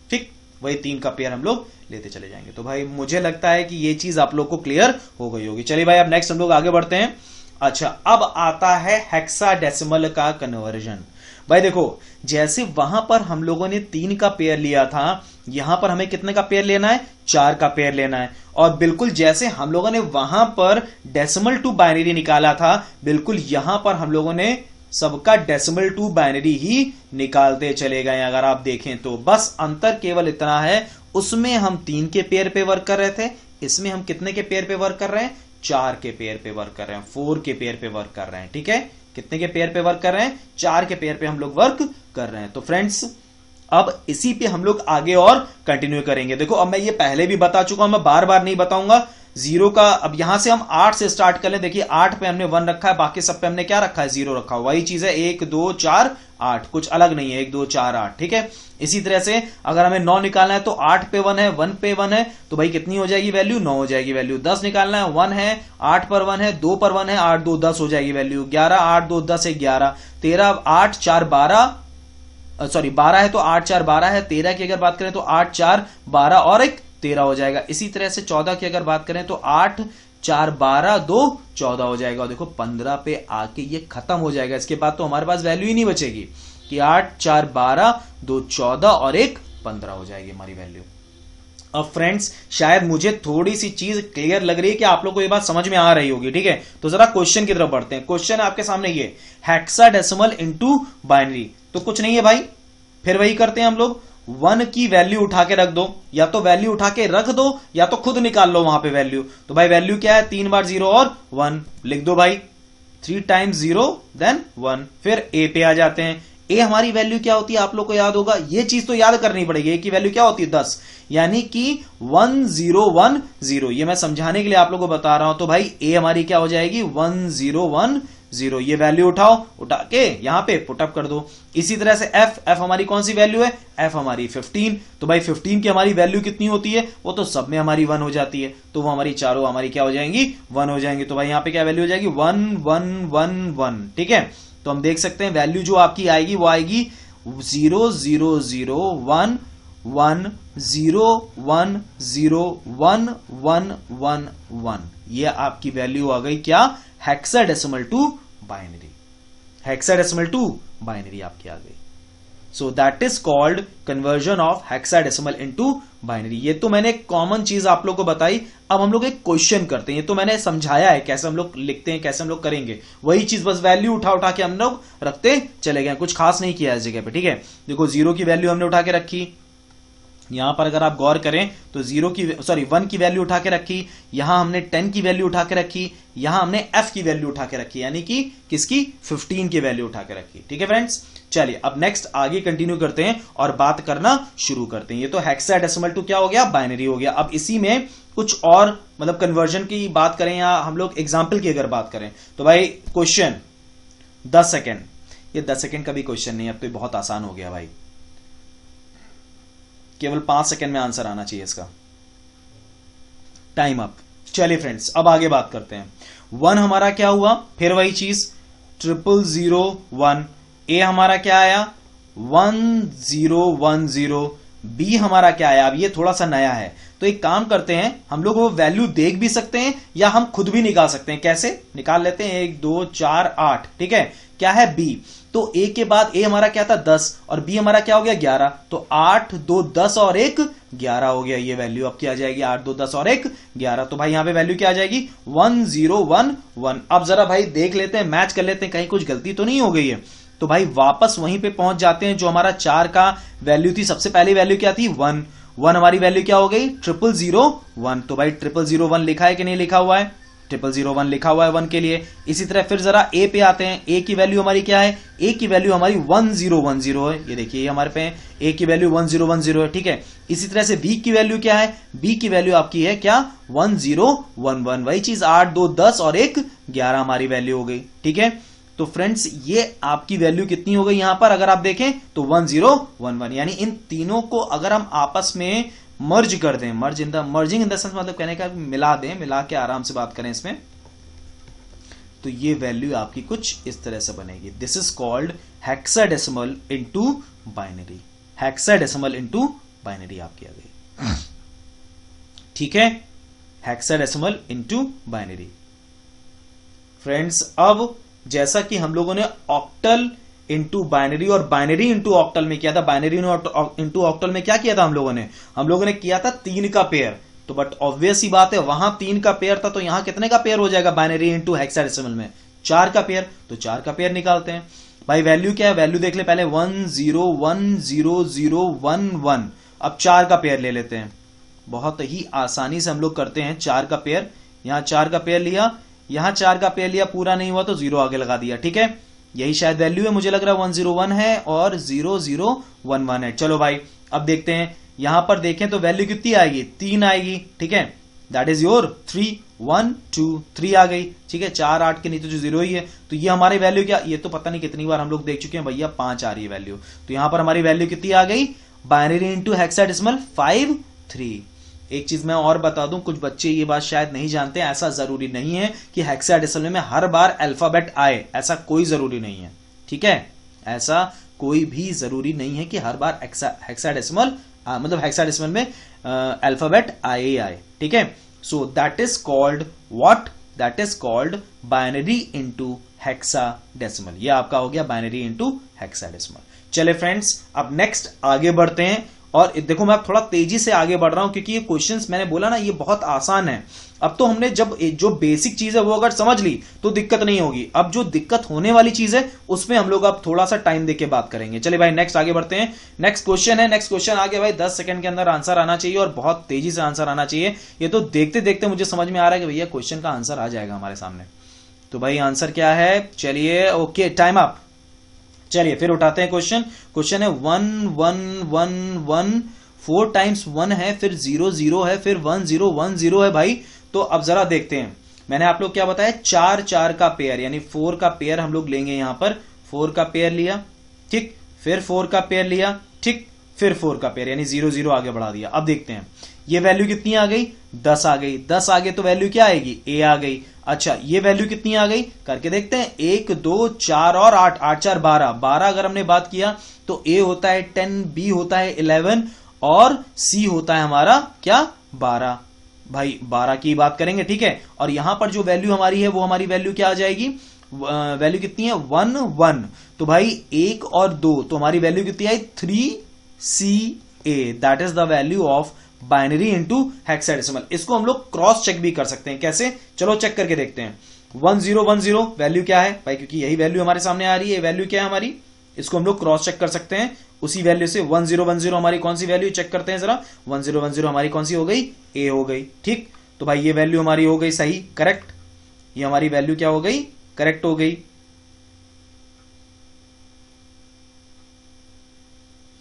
ठीक, वही 3 का पेयर हम लोग लेते चले जाएंगे। तो भाई मुझे लगता है कि ये चीज आप लोग को क्लियर हो गई होगी। चलिए भाई अब नेक्स्ट हम लोग आगे बढ़ते हैं। अच्छा, अब आता है हेक्साडेसिमल का कन्वर्जन। भाई देखो, जैसे वहां पर हम लोगों ने 3 का पेयर लिया था, यहां पर हमें कितने का पेयर लेना है, 4 का पेयर लेना है। और बिल्कुल जैसे हम लोगों ने वहां पर डेसिमल टू बाइनरी निकाला था, बिल्कुल यहां पर हम लोगों ने सबका डेसिमल टू बाइनरी ही निकालते चले गए। अगर आप देखें तो बस अंतर केवल इतना है, उसमें हम 3 के पेयर पे वर्क कर रहे थे, इसमें हम कितने के पेयर पे वर्क कर रहे हैं, 4 के पेयर पे वर्क कर रहे हैं, 4 के पेयर पे वर्क कर रहे हैं, ठीक है। कितने के पेयर पे वर्क कर रहे हैं, 4 के पेयर पे हम लोग वर्क कर रहे हैं। तो फ्रेंड्स अब इसी पे हम लोग आगे और कंटिन्यू करेंगे। देखो अब मैं ये पहले भी बता चुका हूं, मैं बार बार नहीं बताऊंगा। 0 का, अब यहां से हम 8 से स्टार्ट कर लें। देखिए 8 पे हमने 1 रखा है, बाकी सब पे हमने क्या रखा है, 0 रखा है। वही चीज है 1 2 4 8, कुछ अलग नहीं है, 1 2 4 8, ठीक है। इसी तरह से अगर हमें 9 निकालना है तो 8 पे 1 है, 1 पे 1 है, तो भाई कितनी हो जाएगी वैल्यू, 9 हो जाएगी वैल्यू। 10 निकालना है, 1 है, 8 पर 1 है, 2 पर 1 है, 8 2 10 हो जाएगी वैल्यू। 11 8 2 10 है 11, 13 8 4 12, सॉरी 12 है तो 8 4 12 है। 13 की अगर बात करें तो 8 4 12 और एक 13 हो जाएगा। इसी तरह से 14 की अगर बात करें तो 8 4 12 2 14 हो जाएगा। और देखो 15 पे आके ये खत्म हो जाएगा, इसके बाद तो हमारे पास वैल्यू ही नहीं बचेगी कि 8 4 12 2 14 और एक 15 हो जाएगी हमारी वैल्यू। अब फ्रेंड्स शायद मुझे थोड़ी सी चीज क्लियर लग रही है कि आप लोग को ये बात समझ में आ रही होगी, ठीक है। तो जरा क्वेश्चन की तरफ बढ़ते हैं। क्वेश्चन है आपके सामने ये, हेक्साडेसिमल इनटू बाइनरी। तो कुछ नहीं है भाई, फिर वही करते हैं हम लोग, 1 की वैल्यू उठा के रख दो, या तो वैल्यू उठा के रख दो या तो खुद निकाल लो वहां पे वैल्यू। तो भाई वैल्यू क्या है, 3 बार 0 और 1 लिख दो भाई, 3 टाइम्स 0 देन 1। फिर ए पे आ जाते हैं। ए हमारी वैल्यू क्या होती है आप लोग को याद होगा, ये चीज तो याद करनी पड़ेगी। ए की वैल्यू क्या होती है 10, यानी कि 1010। ये मैं समझाने के लिए आप लोगों को बता रहा हूं। तो भाई ए हमारी क्या हो जाएगी, 1010। ये वैल्यू उठाओ, उठा के यहां पे पुटअप कर दो। इसी तरह से एफ हमारी कौन सी वैल्यू है, एफ हमारी 15। तो भाई 15 की हमारी वैल्यू कितनी होती है, वो तो सब में हमारी 1 हो जाती है, तो वो हमारी चारों हमारी क्या हो जाएंगी, 1 हो जाएंगी। तो भाई यहां पे क्या वैल्यू हो जाएगी, 1 1 1 1, ठीक है। तो हम देख सकते हैं वैल्यू जो आपकी आएगी वो आएगी 0 0 0 1 1 0 1 0 1 1 1 1। ये आपकी वैल्यू आ गई क्या, hexadecimal to binary. Hexadecimal to binary आपकी आ गई। So that is called conversion of hexadecimal into binary. ये तो मैंने एक कॉमन चीज आप लोग को बताई। अब हम लोग एक क्वेश्चन करते हैं। ये तो मैंने समझाया है कैसे हम लोग लिखते हैं, कैसे हम लोग करेंगे, वही चीज बस वैल्यू उठा उठा के हम लोग रखते चले गए, कुछ खास नहीं किया इस जगह पे, ठीक है। देखो 0 की वैल्यू हमने उठा के रखी, यहां पर अगर आप गौर करें तो 1 की वैल्यू उठा के रखी, यहां हमने 10 की वैल्यू उठा के रखी, यहां हमने f की वैल्यू उठा के रखी, यानी कि किसकी, 15 की वैल्यू उठा के रखी, ठीक है फ्रेंड्स। चलिए अब नेक्स्ट आगे कंटिन्यू करते हैं और बात करना शुरू करते हैं। ये तो हेक्साडेसिमल टू क्या हो गया, बाइनरी हो गया। अब इसी में कुछ और मतलब कन्वर्जन की बात करें या हम लोग एग्जाम्पल की अगर बात करें तो भाई क्वेश्चन 10 सेकेंड, ये 10 सेकेंड का भी क्वेश्चन नहीं, अब तो बहुत आसान हो गया भाई, केवल 5 सेकेंड में आंसर आना चाहिए इसका। Time up. चलिए फ्रेंड्स अब आगे बात करते हैं। 1 हमारा क्या हुआ, फिर वही चीज 0001। ए हमारा क्या आया 1010। बी हमारा क्या आया, अब ये थोड़ा सा नया है, तो एक काम करते हैं, हम लोग वो वैल्यू देख भी सकते हैं या हम खुद भी निकाल सकते हैं। कैसे निकाल लेते हैं, 1 2 4 8, ठीक है। क्या है बी। तो ए के बाद ए हमारा क्या था 10 और बी हमारा क्या हो गया 11। तो 8 2 10 और 1 11 हो गया। ये वैल्यू अब क्या आ जाएगी 8 2 10 और 1 11। तो भाई यहां पे वैल्यू क्या आ जाएगी 1011। अब जरा भाई देख लेते हैं, मैच कर लेते हैं, कहीं कुछ गलती तो नहीं हो गई है। तो भाई वापस वहीं पे पहुंच जाते हैं जो हमारा 4 का वैल्यू थी। सबसे पहली वैल्यू क्या थी 1 1, हमारी वैल्यू क्या हो गई 0001। तो भाई 0001 लिखा है कि नहीं लिखा हुआ है, 0001 लिखा हुआ है 1 के लिए। इसी तरह फिर जरा ए पे आते हैं। ए की वैल्यू हमारी क्या है, ए की वैल्यू हमारी 1010 है। ये देखिए हमारे पे ए की वैल्यू 1010 है, ठीक है। इसी तरह से बी की वैल्यू क्या है, बी की वैल्यू आपकी है क्या 1011। वही चीज 8 2 10 और 1 11 हमारी वैल्यू हो गई, ठीक है। तो फ्रेंड्स ये आपकी वैल्यू कितनी हो गई यहां पर अगर आप देखें तो 1011। यानी इन तीनों को अगर हम आपस में मर्ज कर दें, मर्जिंग इन द सेंस मतलब कहने का मिला दें, मिला के आराम से बात करें इसमें, तो ये वैल्यू आपकी कुछ इस तरह से बनेगी। This is called hexadecimal into binary. Hexadecimal into binary आपकी आ गई, ठीक है। Hexadecimal into binary. फ्रेंड्स अब जैसा कि हम लोगों ने ऑक्टल इंटू बाइनरी और बाइनरी इंटू ऑक्टल में किया था, बाइनरी इंटू ऑक्टल में क्या किया था हम लोगों ने किया था 3 का पेयर। तो बट ऑब्वियस ही बात है वहां 3 का पेयर था, तो यहां कितने का पेयर हो जाएगा बाइनरी इंटू हेक्साडेसिमल में 4 का पेयर। तो 4 का पेयर निकालते हैं भाई। वैल्यू क्या है, वैल्यू देख ले पहले 101011। अब 4 का पेयर ले लेते हैं, बहुत ही आसानी से हम लोग करते हैं 4 का पेयर। यहां 4 का पेयर लिया, यहां 4 का पेयर लिया, पूरा नहीं हुआ तो 0 आगे लगा दिया, ठीक है। यही शायद वैल्यू है, मुझे लग रहा है 101 है और 0011 है। चलो भाई अब देखते हैं, यहां पर देखें तो वैल्यू कितनी आएगी 3 आएगी, ठीक है। दैट इज योर 3 1 2 3 आ गई, ठीक है। 4 8 के नीचे जो 0 ही है, तो ये हमारी वैल्यू क्या, ये तो पता नहीं कितनी बार हम लोग देख चुके हैं भैया, 5 आ रही है वैल्यू। तो यहां पर हमारी वैल्यू कितनी आ गई बाइनरी इंटू हेक्साडेसिमल 5 3। एक चीज मैं और बता दूं, कुछ बच्चे ये बात शायद नहीं जानते, ऐसा जरूरी नहीं है कि हेक्साडेसिमल में हर बार अल्फाबेट आए, ऐसा कोई जरूरी नहीं है, ठीक है। ऐसा कोई भी जरूरी नहीं है कि हर बार हेक्साडेसिमल मतलब हेक्साडेसिमल में अल्फाबेट आए, ठीक है। सो that is called what, that is called binary into hexadecimal. ये आपका हो गया बाइनरी इंटू हेक्साडेसिमल। चले फ्रेंड्स अब नेक्स्ट आगे बढ़ते हैं। और देखो मैं थोड़ा तेजी से आगे बढ़ रहा हूं क्योंकि ये क्वेश्चंस मैंने बोला ना ये बहुत आसान है। अब तो हमने जब जो बेसिक चीज है वो अगर समझ ली तो दिक्कत नहीं होगी। अब जो दिक्कत होने वाली चीज है उसमें हम लोग अब थोड़ा सा टाइम देके बात करेंगे। चलिए भाई नेक्स्ट आगे बढ़ते हैं। नेक्स्ट क्वेश्चन है, नेक्स्ट क्वेश्चन आगे भाई 10 सेकंड के अंदर आंसर आना चाहिए और बहुत तेजी से आंसर आना चाहिए। ये तो देखते देखते मुझे समझ में आ रहा है कि भैया क्वेश्चन का आंसर आ जाएगा हमारे सामने। तो भाई आंसर क्या है, चलिए ओके टाइम अप। चलिए फिर उठाते हैं क्वेश्चन। क्वेश्चन है 1 1 1 1 4 टाइम्स 1 है, फिर 0 0 है, फिर 1 0 1 0 है भाई। तो अब जरा देखते हैं, मैंने आप लोग क्या बताया 4 4 का पेयर यानी 4 का पेयर हम लोग लेंगे। यहां पर 4 का पेयर लिया, ठीक, फिर 4 का पेयर लिया, ठीक, फिर 4 का पेयर यानी 0 0 आगे बढ़ा दिया। अब देखते हैं ये वैल्यू कितनी आ गई 10 आ गई। 10 आ गई तो वैल्यू क्या आएगी ए आ गई। अच्छा ये वैल्यू कितनी आ गई करके देखते हैं, 1 2 4 और 8 8 4 12 12 अगर हमने बात किया तो ए होता है 10, बी होता है 11 और सी होता है हमारा क्या 12। भाई 12 की बात करेंगे, ठीक है। और यहां पर जो वैल्यू हमारी है वो हमारी वैल्यू क्या आ जाएगी, वैल्यू कितनी है 1 1। तो भाई 1 और 2 तो हमारी वैल्यू कितनी आई 3CA। That is the value of binary into hexadecimal. इसको हम लोग क्रॉस चेक भी कर सकते हैं, कैसे चलो चेक करके देखते हैं। 1 0 1 0 वैल्यू क्या है भाई, क्योंकि यही वैल्यू हमारे सामने आ रही है, वैल्यू क्या है हमारी, इसको हम लोग क्रॉस चेक कर सकते हैं उसी वैल्यू से। 1 0 1 0 हमारी कौन सी वैल्यू चेक करते हैं जरा, 1 0 1 0 हमारी कौन सी हो गई ए हो गई, ठीक। तो भाई ये वैल्यू हमारी हो गई सही करेक्ट, ये हमारी वैल्यू क्या हो गई करेक्ट हो गई,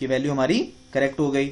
ये वैल्यू हमारी करेक्ट हो गई,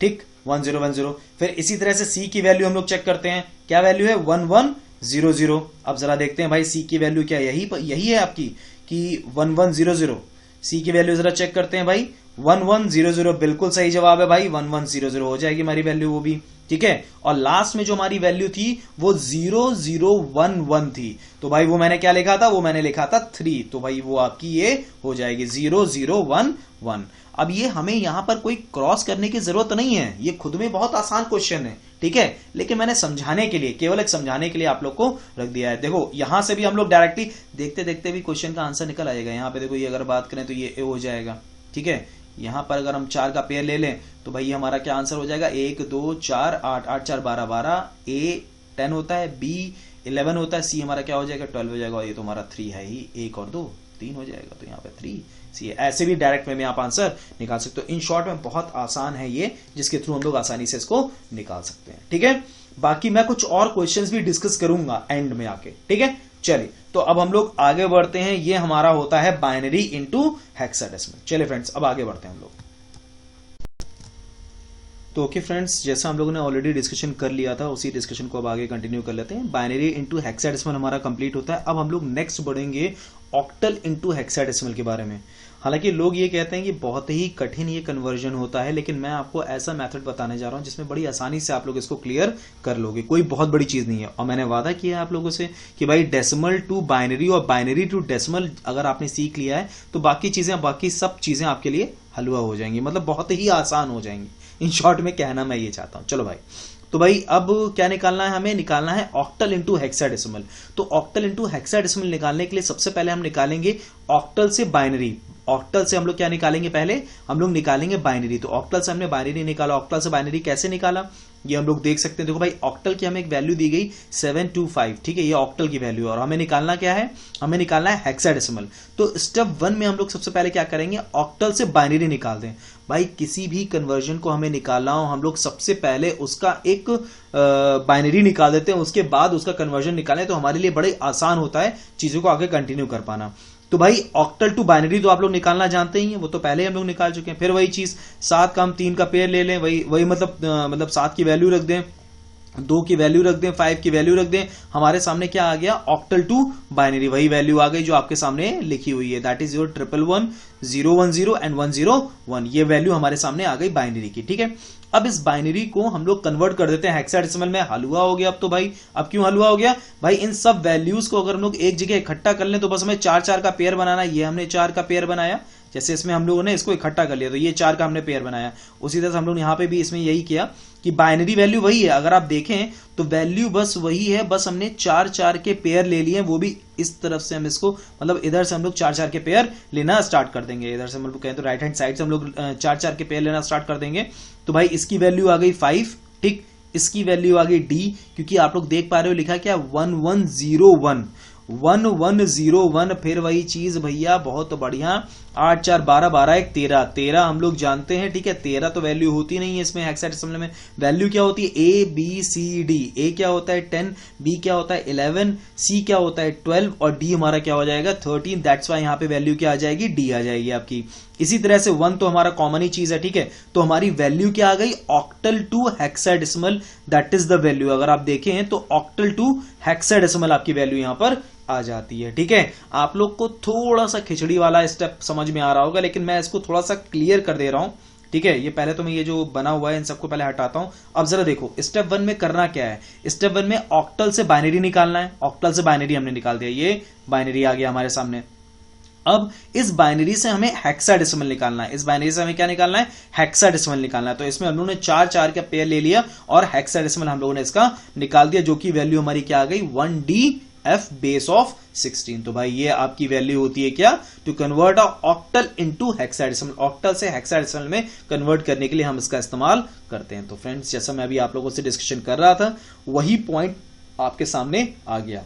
ठीक 1 0 1 0। फिर इसी तरह से सी की वैल्यू हम लोग चेक करते हैं, क्या वैल्यू है 1 1 0 0। अब जरा देखते हैं भाई सी की वैल्यू क्या यही है आपकी कि 1 1 0 0। सी की वैल्यू जरा चेक करते हैं भाई 1 1 0 0 बिल्कुल सही जवाब है भाई, 1 1 0 0 हो जाएगी हमारी वैल्यू वो भी, ठीक है, और लास्ट में जो हमारी वैल्यू थी वो 0011 थी, तो भाई वो मैंने क्या लिखा था, वो मैंने लिखा था 3, तो भाई वो आपकी ये हो जाएगी 0011। अब ये हमें यहां पर कोई क्रॉस करने की जरूरत नहीं है, ये खुद में बहुत आसान क्वेश्चन है, ठीक है, लेकिन मैंने समझाने के लिए, केवल एक समझाने के लिए आप लोग को रख दिया है। देखो यहां से भी हम लोग डायरेक्टली देखते देखते भी क्वेश्चन का आंसर निकल आएगा। यहाँ पे देखो ये अगर बात करें तो ये ए हो जाएगा, ठीक है, यहां पर अगर हम 4 का पेयर ले लें तो भाई हमारा क्या आंसर हो जाएगा, 1 2 4 8 8 4 12 12, ए 10 होता है, बी 11 होता है, सी हमारा क्या हो जाएगा 12 हो जाएगा, और ये तो हमारा 3 है ही, 1 और 2 3 हो जाएगा, तो यहाँ पे 3 सी। ऐसे भी डायरेक्ट में आप आंसर निकाल सकते हो। इन शॉर्ट में बहुत आसान है ये, जिसके थ्रू हम लोग आसानी से इसको निकाल सकते हैं, ठीक है। बाकी मैं कुछ और क्वेश्चंस भी डिस्कस करूंगा एंड में आके, ठीक है। चलिए तो अब हम लोग आगे बढ़ते हैं, ये हमारा होता है बाइनरी इनटू हेक्साडेसिमल। चलिए फ्रेंड्स अब आगे बढ़ते हैं हम लोग। तो ओके फ्रेंड्स, जैसा हम लोगों ने ऑलरेडी डिस्कशन कर लिया था, उसी डिस्कशन को अब आगे कंटिन्यू कर लेते हैं। बाइनरी इनटू हेक्साडेसिमल हमारा कंप्लीट होता है। अब हम लोग नेक्स्ट बढ़ेंगे ऑक्टल इनटू हेक्साडेसिमल के बारे में। हालांकि लोग ये कहते हैं कि बहुत ही कठिन ये कन्वर्जन होता है, लेकिन मैं आपको ऐसा मेथड बताने जा रहा हूं जिसमें बड़ी आसानी से आप लोग इसको क्लियर कर लोगे, कोई बहुत बड़ी चीज नहीं है। और मैंने वादा किया है आप लोगों से कि भाई डेसिमल टू बाइनरी और बाइनरी टू डेसिमल अगर आपने सीख लिया है तो बाकी सब चीजें आपके लिए हलवा हो जाएंगी, मतलब बहुत ही आसान हो जाएंगी। इन शॉर्ट में कहना मैं ये चाहता हूं। चलो भाई, तो भाई अब क्या निकालना है, हमें निकालना है ऑक्टल इंटू हेक्साडेसिमल। तो ऑक्टल इंटू हेक्साडेसिमल निकालने के लिए सबसे पहले हम निकालेंगे ऑक्टल से बाइनरी। ऑक्टल से हम लोग क्या निकालेंगे, पहले हम लोग निकालेंगे बाइनरी। तो ऑक्टल से हमने बाइनरी निकाला, ऑक्टल से बाइनरी कैसे निकाला ये हम लोग देख सकते हैं। देखो भाई ऑक्टल की हमें एक वैल्यू दी गई 725, ठीक है, ये ऑक्टल की वैल्यू, और हमें निकालना क्या है, हमें निकालना है हेक्साडेसिमल। तो स्टेप 1 में हम लोग सबसे पहले क्या करेंगे, ऑक्टल से बाइनरी निकाल दें। भाई किसी भी कन्वर्जन को हमें निकालना हो, हम लोग सबसे पहले उसका एक बाइनरी निकाल देते हैं, उसके बाद उसका कन्वर्जन निकालें, तो हमारे लिए बड़े आसान होता है चीजों को आगे कंटिन्यू कर पाना। तो भाई ऑक्टल टू बाइनरी तो आप लोग निकालना जानते ही हैं, वो तो पहले हम लोग निकाल चुके हैं। फिर वही चीज 7 का हम 3 का पेयर ले लें, वही मतलब 7 की वैल्यू रख दें, 2 की वैल्यू रख दें, 5 की वैल्यू रख दें, हमारे सामने क्या आ गया, ऑक्टल टू बाइनरी, वही वैल्यू आ गई जो आपके सामने लिखी हुई है, दैट इज योर 111 010 एंड 101, ये वैल्यू हमारे सामने आ गई बाइनरी की, ठीक है। अब इस बाइनरी को हम लोग कन्वर्ट कर देते हैं हेक्साडेसिमल में। हलवा हो गया अब तो भाई, अब क्यों हलवा हो गया भाई, इन सब वैल्यूज को अगर हम लोग एक जगह इकट्ठा कर लें तो बस हमें 4 का पेयर बनाना है। ये हमने 4 का पेयर बनाया, जैसे इसमें हम लोगों ने इसको इकट्ठा कर लिया तो ये 4 का हमने पेयर बनाया। उसी तरह से हम लोग यहाँ पे भी इसमें यही किया कि बाइनरी वैल्यू वही है, अगर आप देखें तो वैल्यू बस वही है, बस हमने 4 के पेयर ले लिए, वो भी इस तरफ से हम इसको, मतलब इधर से हम लोग 4 के पेयर लेना स्टार्ट कर देंगे। इधर से हम लोग कहें तो राइट हैंड साइड से हम लोग 4 के पेयर लेना स्टार्ट कर देंगे। तो भाई इसकी वैल्यू आ गई 5, ठीक, इसकी वैल्यू आ गई डी, क्योंकि आप लोग देख पा रहे हो लिखा क्या 1101, फिर वही चीज भैया, बहुत बढ़िया, 8 4 12 12 1 13 हम लोग जानते हैं, ठीक है। 13 तो वैल्यू होती नहीं है इसमें, हेक्साडेसिमल में वैल्यू क्या होती है, ए बी सी डी, ए क्या होता है 10, बी क्या होता है 11, सी क्या होता है 12, और डी हमारा क्या हो जाएगा 13, दैट्स वाई यहाँ पे वैल्यू क्या आ जाएगी, डी आ जाएगी आपकी। इसी तरह से 1 तो हमारा कॉमन ही चीज है, ठीक है, तो हमारी वैल्यू क्या आ गई, octal to hexadecimal, that is the value. अगर आप देखें तो ऑक्टल टू हेक्साडेसिमल आपकी वैल्यू यहां पर आ जाती है, ठीक है। आप लोग को थोड़ा सा खिचड़ी वाला स्टेप समझ में आ रहा होगा, लेकिन मैं इसको थोड़ा सा क्लियर कर दे रहा हूं, ठीक है। ये पहले तो मैं ये जो बना हुआ है इन सबको पहले हटाता हूं। अब जरा देखो स्टेप 1 में करना क्या है, स्टेप 1 में ऑक्टल से बाइनरी निकालना है। ऑक्टल से बाइनरी हमने निकाल दिया, ये बाइनरी आ गया हमारे सामने। अब इस बाइनरी से हमें हेक्साडेसिमल निकालना है, इस बाइनरी से हमें क्या निकालना है, हेक्साडेसिमल निकालना है। तो इसमें हम लोगों ने 4 का पेयर ले लिया और हेक्साडेसिमल हम लोगों ने इसका निकाल दिया, जो कि वैल्यू हमारी क्या आ गई 1DF बेस ऑफ 16। तो भाई ये आपकी वैल्यू होती है क्या, to convert octal into hexadecimal, octal से हेक्साडेसिमल में कन्वर्ट करने के लिए हम इसका इस्तेमाल करते हैं। तो फ्रेंड्स जैसा मैं अभी आप लोगों से डिस्कशन कर रहा था वही पॉइंट आपके सामने आ गया।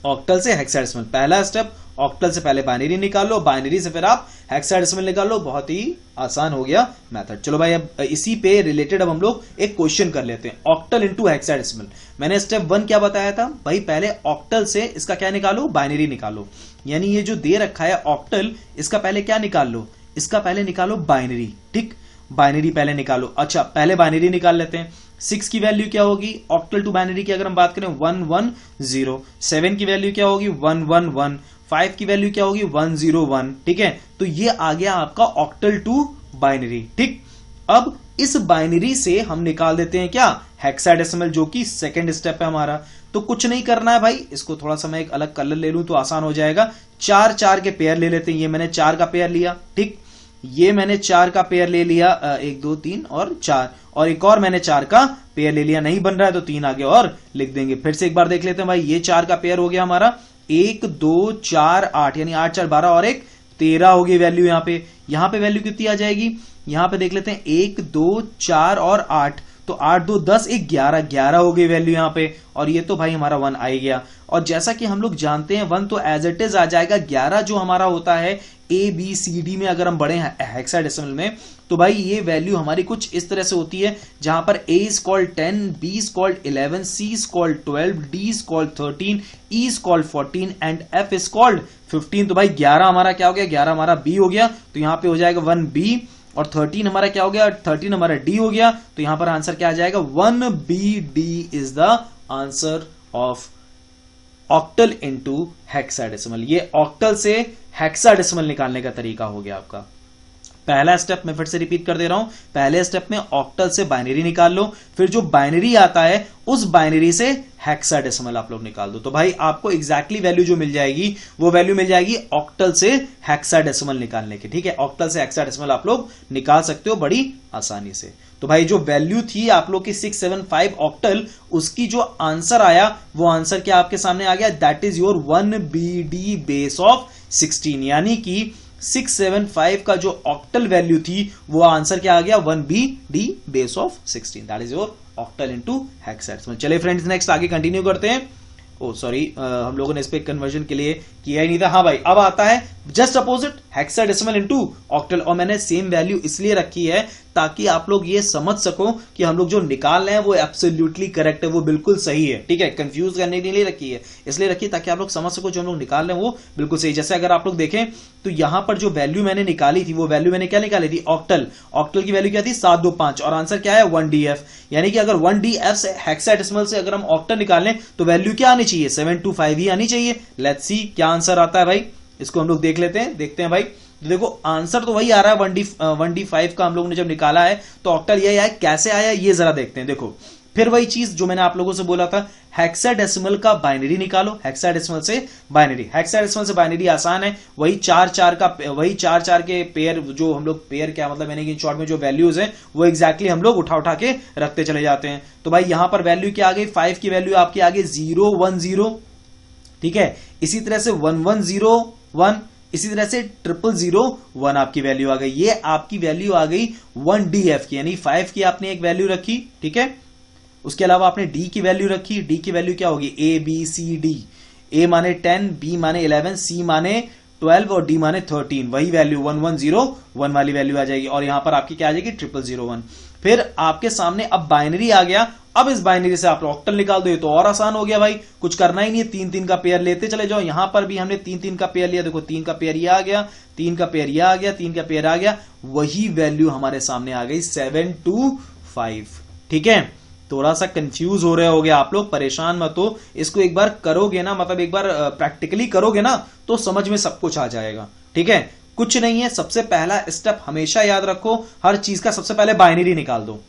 ऑक्टल से हेक्साडेसिमल, पहला स्टेप ऑक्टल से पहले बाइनरी निकाल लो, बाइनरी से फिर आप हेक्साडेसिमल निकाल लो, बहुत ही आसान हो गया मेथड। चलो भाई अब इसी पे रिलेटेड अब हम लोग एक क्वेश्चन कर लेते हैं, ऑक्टल इनटू हेक्साडेसिमल। मैंने स्टेप 1 क्या बताया था भाई, पहले ऑक्टल से इसका क्या निकालो, बाइनरी निकालो, यानी ये जो दे रखा है ऑक्टल, इसका पहले क्या निकाल लो, इसका पहले निकालो बाइनरी, ठीक, बाइनरी पहले निकालो। अच्छा पहले बाइनरी निकाल लेते हैं। 6 की वैल्यू क्या होगी, ऑक्टल टू बाइनरी की अगर हम बात करें 110, 7 की वैल्यू क्या होगी 111, 5 की वैल्यू क्या होगी 101, ठीक है। तो ये आ गया आपका ऑक्टल टू बाइनरी, ठीक। अब इस बाइनरी से हम निकाल देते हैं क्या, हेक्साडेसिमल, जो कि सेकंड स्टेप है हमारा। तो कुछ नहीं करना है भाई, इसको थोड़ा सा मैं एक अलग कलर ले लूं तो आसान हो जाएगा। 4 4 के पेयर ले लेते हैं। ये मैंने 4 का पेयर लिया, ठीक, ये मैंने 4 का पेयर ले लिया, 1 2 3 और 4, और एक और मैंने 4 का पेयर ले लिया। नहीं बन रहा है तो 3 आगे और लिख देंगे। फिर से एक बार देख लेते हैं भाई, ये 4 का पेयर हो गया हमारा, 1 2 4 8, यानी 8 4 12 और एक 13 होगी वैल्यू। यहां पे वैल्यू कितनी आ जाएगी, यहां पे देख लेते हैं, 1 2 4 और 8, तो 8 2 10 1 11, 11 हो गई वैल्यू यहां पे। और ये तो भाई हमारा 1 आ गया। और जैसा कि हम लोग जानते हैं 1 तो एज इट इज आ जाएगा। 11 जो हमारा होता है ए बी सी डी में, अगर हम बढ़े हेक्साडेसिमल में, तो भाई ये वैल्यू हमारी कुछ इस तरह से होती है, जहां पर A is called 10, B is called 11, C is called 12, D is called 13, E is called 14 and F is called 15। तो भाई 11 हमारा क्या हो गया, 11 हमारा बी हो गया, तो यहां पे हो जाएगा 1B, और 13 हमारा क्या हो गया, 13 हमारा डी हो गया। तो यहां पर आंसर क्या आ जाएगा, 1BD is the answer of octal into hexadecimal. ये ऑक्टल से हेक्साडेसिमल निकालने का तरीका हो गया आपका। पहला स्टेप मैं फिर से रिपीट कर दे रहा हूं, पहले स्टेप में ऑक्टल से बाइनरी निकाल लो, फिर जो बाइनरी आता है उस बाइनरी से हेक्साडेसिमल आप लोग निकाल दो। तो भाई आपको एग्जैक्टली वैल्यू जो मिल जाएगी वो वैल्यू मिल जाएगी ऑक्टल से हेक्साडेसिमल निकालने की, ठीक है। ऑक्टल से हेक्साडेसिमल आप लोग निकाल सकते हो बड़ी आसानी से। तो भाई जो वैल्यू थी आप लोग की 675 ऑक्टल, उसकी जो आंसर आया वो आंसर क्या आपके सामने आ गया, that is your 1BD base of 16, यानी कि 675 का जो ऑक्टल वैल्यू थी वो आंसर क्या आ गया, 1BD base of 16, that is your octal into hexadecimal. चलिए फ्रेंड्स नेक्स्ट आगे कंटिन्यू करते हैं। ओ सॉरी, हम लोगों ने इस पे कन्वर्जन के लिए किया ही नहीं था। हाँ भाई, अब आता है just opposite, hexadecimal into octal, और मैंने सेम वैल्यू इसलिए रखी है ताकि आप लोग ये समझ सको कि हम लोग जो निकाल रहे हैं वो एब्सोल्युटली करेक्ट है, वो बिल्कुल सही है, ठीक है। कंफ्यूज करने के लिए रखी है, इसलिए रखी ताकि आप लोग समझ सको जो हम लोग निकाल रहे हैं वो बिल्कुल सही। जैसे अगर आप लोग देखें तो यहां पर जो वैल्यू मैंने निकाली थी वो वैल्यू मैंने क्या निकाली थी, ऑक्टल। ऑक्टल की वैल्यू क्या थी, 725, और आंसर क्या है 1DF, यानी कि अगर 1DF से हेक्साडेसिमल से अगर हम ऑक्टल निकाल लें तो वैल्यू क्या आनी चाहिए, 725 ही आनी चाहिए। लेट्स सी क्या आंसर आता है भाई, इसको हम लोग देख लेते हैं, देखते हैं भाई। तो देखो आंसर तो वही आ रहा है, 1D5 का हम लोगों ने जब निकाला है तो ऑक्टल यही आया, कैसे आया ये जरा देखते हैं। देखो फिर वही चीज जो मैंने आप लोगों से बोला था, हेक्साडेसिमल का बाइनरी निकालो, हेक्साडेसिमल से बाइनरी। हेक्साडेसिमल से बाइनरी आसान है, वही 4 4 के पेयर, जो हम लोग पेयर क्या मतलब यानी कि शॉर्ट में जो वैल्यूज हैं वो एग्जैक्टली हम लोग उठा के रखते चले जाते हैं। तो भाई यहां पर वैल्यू क्या आ गई, 5 की वैल्यू आपकी आ गई 010, ठीक है। इसी तरह से 1101, इसी तरह से 0001 आपकी वैल्यू आ गई। ये आपकी वैल्यू आ गई 1DF की, यानी 5 की आपने एक वैल्यू रखी, ठीक है। उसके अलावा आपने D की वैल्यू रखी, D की वैल्यू क्या होगी, ABCD, A माने 10, B माने 11, C माने 12 और D माने 13, वही वैल्यू 1101 वाली वैल्यू आ जाएगी। और यहां पर आपकी क्या आ जाएगी, 0001। फिर आपके सामने अब बाइनरी आ गया, अब इस बाइनरी से आप ऑक्टल निकाल दो, ये तो और आसान हो गया भाई, कुछ करना ही नहीं है, 3 3 का पेयर लेते चले जाओ। यहां पर भी हमने 3 3 का पेयर लिया, देखो 3 का पेयर ये आ गया, 3 का पेयर ये आ गया, 3 का पेयर आ गया, वही वैल्यू हमारे सामने आ गई 725, ठीक है। थोड़ा सा कंफ्यूज हो रहे होगे आप लोग, परेशान मत हो, इसको एक बार करोगे ना, मतलब एक बार प्रैक्टिकली करोगे ना तो समझ में सब कुछ आ जाएगा, ठीक है। कुछ नहीं है, सबसे पहला स्टेप हमेशा याद रखो, हर चीज का सबसे पहले बाइनरी निकाल दो।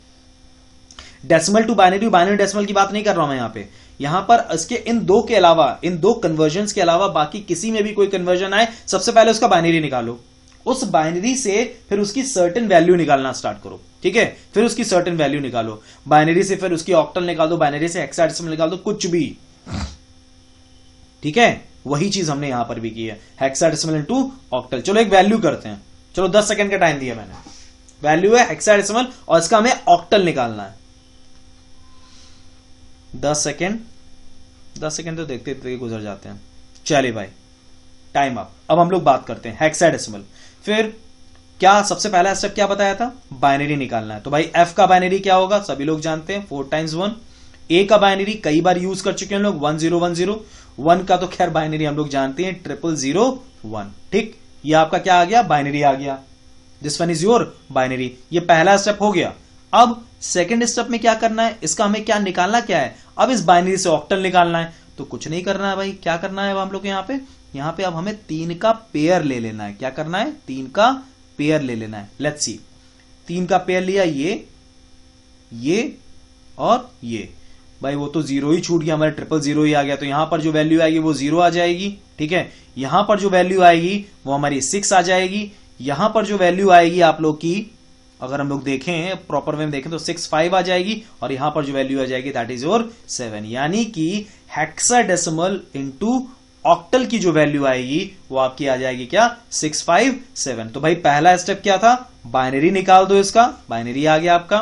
Decimal to binary, binary decimal की बात नहीं कर रहा हूं मैं यहां पर इसके इन दो के अलावा, इन 2 कन्वर्जन के अलावा बाकी किसी में भी कोई कन्वर्जन आए, सबसे पहले उसका बाइनरी निकालो, उस बाइनरी से फिर उसकी सर्टेन वैल्यू निकालना स्टार्ट करो, ठीक है। फिर उसकी सर्टेन वैल्यू निकालो, बाइनरी से फिर उसकी ऑक्टल निकाल दो, बाइनरी से हेक्साडेसिमल निकाल दो, कुछ भी, ठीक है। वही चीज हमने यहां पर भी की है, हेक्साडेसिमल इनटू ऑक्टल। चलो एक वैल्यू करते हैं, चलो 10 सेकंड का टाइम दिया मैंने, वैल्यू है हेक्साडेसिमल और इसका हमें ऑक्टल निकालना है। 10 सेकंड तो देखते देखते गुजर जाते हैं। चलिए भाई टाइम अप। अब हम लोग बात करते हैं हेक्साडेसिमल। फिर क्या सबसे पहला स्टेप क्या बताया था, बाइनरी निकालना है। तो भाई एफ का बाइनरी क्या होगा, सभी लोग जानते हैं 4 टाइम्स 1। ए का बाइनरी कई बार यूज कर चुके हैं हम लोग, 1010। 1 का तो खैर बाइनरी हम लोग जानते हैं 0001, ठीक। ये आपका क्या आ गया, बाइनरी आ गया, this one is your binary. ये पहला स्टेप हो गया। अब सेकेंड स्टेप में क्या करना है, इसका हमें क्या निकालना क्या है, अब इस बाइनरी से ऑक्टल निकालना है। तो कुछ नहीं करना है भाई, क्या करना है अब हम लोग यहां पे अब हमें 3 का पेयर ले लेना है। क्या करना है, 3 का पेयर ले लेना है। लेट्स सी, 3 का पेयर लिया, ये और ये। भाई वो तो 0 ही छूट गया, हमारे 000 ही आ गया, तो यहां पर जो वैल्यू आएगी वो 0 आ जाएगी। ठीक है, यहां पर जो वैल्यू आएगी वो हमारी 6 आ जाएगी। यहां पर जो वैल्यू आएगी आप लोग की, अगर हम लोग देखें प्रॉपर वे में देखें तो 6 5 आ जाएगी, और यहां पर जो वैल्यू आ जाएगी दैट इज योर 7। यानी कि हेक्साडेसिमल इनटू ऑक्टल की जो वैल्यू आएगी वो आपकी आ जाएगी क्या, 657। तो भाई पहला स्टेप क्या था, बाइनरी निकाल दो इसका। बाइनरी आ गया आपका,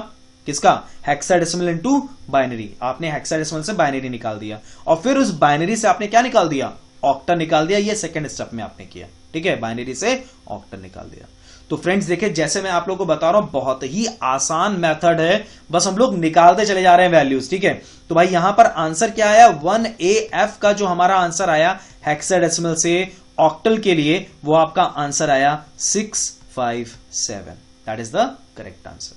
किसका, हेक्साडेसिमल इनटू बाइनरी। आपने हेक्साडेसिमल से बाइनरी निकाल दिया, और फिर उस बाइनरी से आपने क्या निकाल दिया, ऑक्टल निकाल दिया। ये सेकंड स्टेप में आपने किया। ठीक है, बाइनरी से ऑक्टल निकाल दिया। तो फ्रेंड्स देखिए, जैसे मैं आप लोगों को बता रहा हूं, बहुत ही आसान मेथड है, बस हम लोग निकालते चले जा रहे हैं वैल्यूज। ठीक है, तो भाई यहां पर आंसर क्या आया, 1AF का जो हमारा आंसर आया हेक्साडेसिमल से ऑक्टल के लिए, वो आपका आंसर आया 657। That is the correct answer.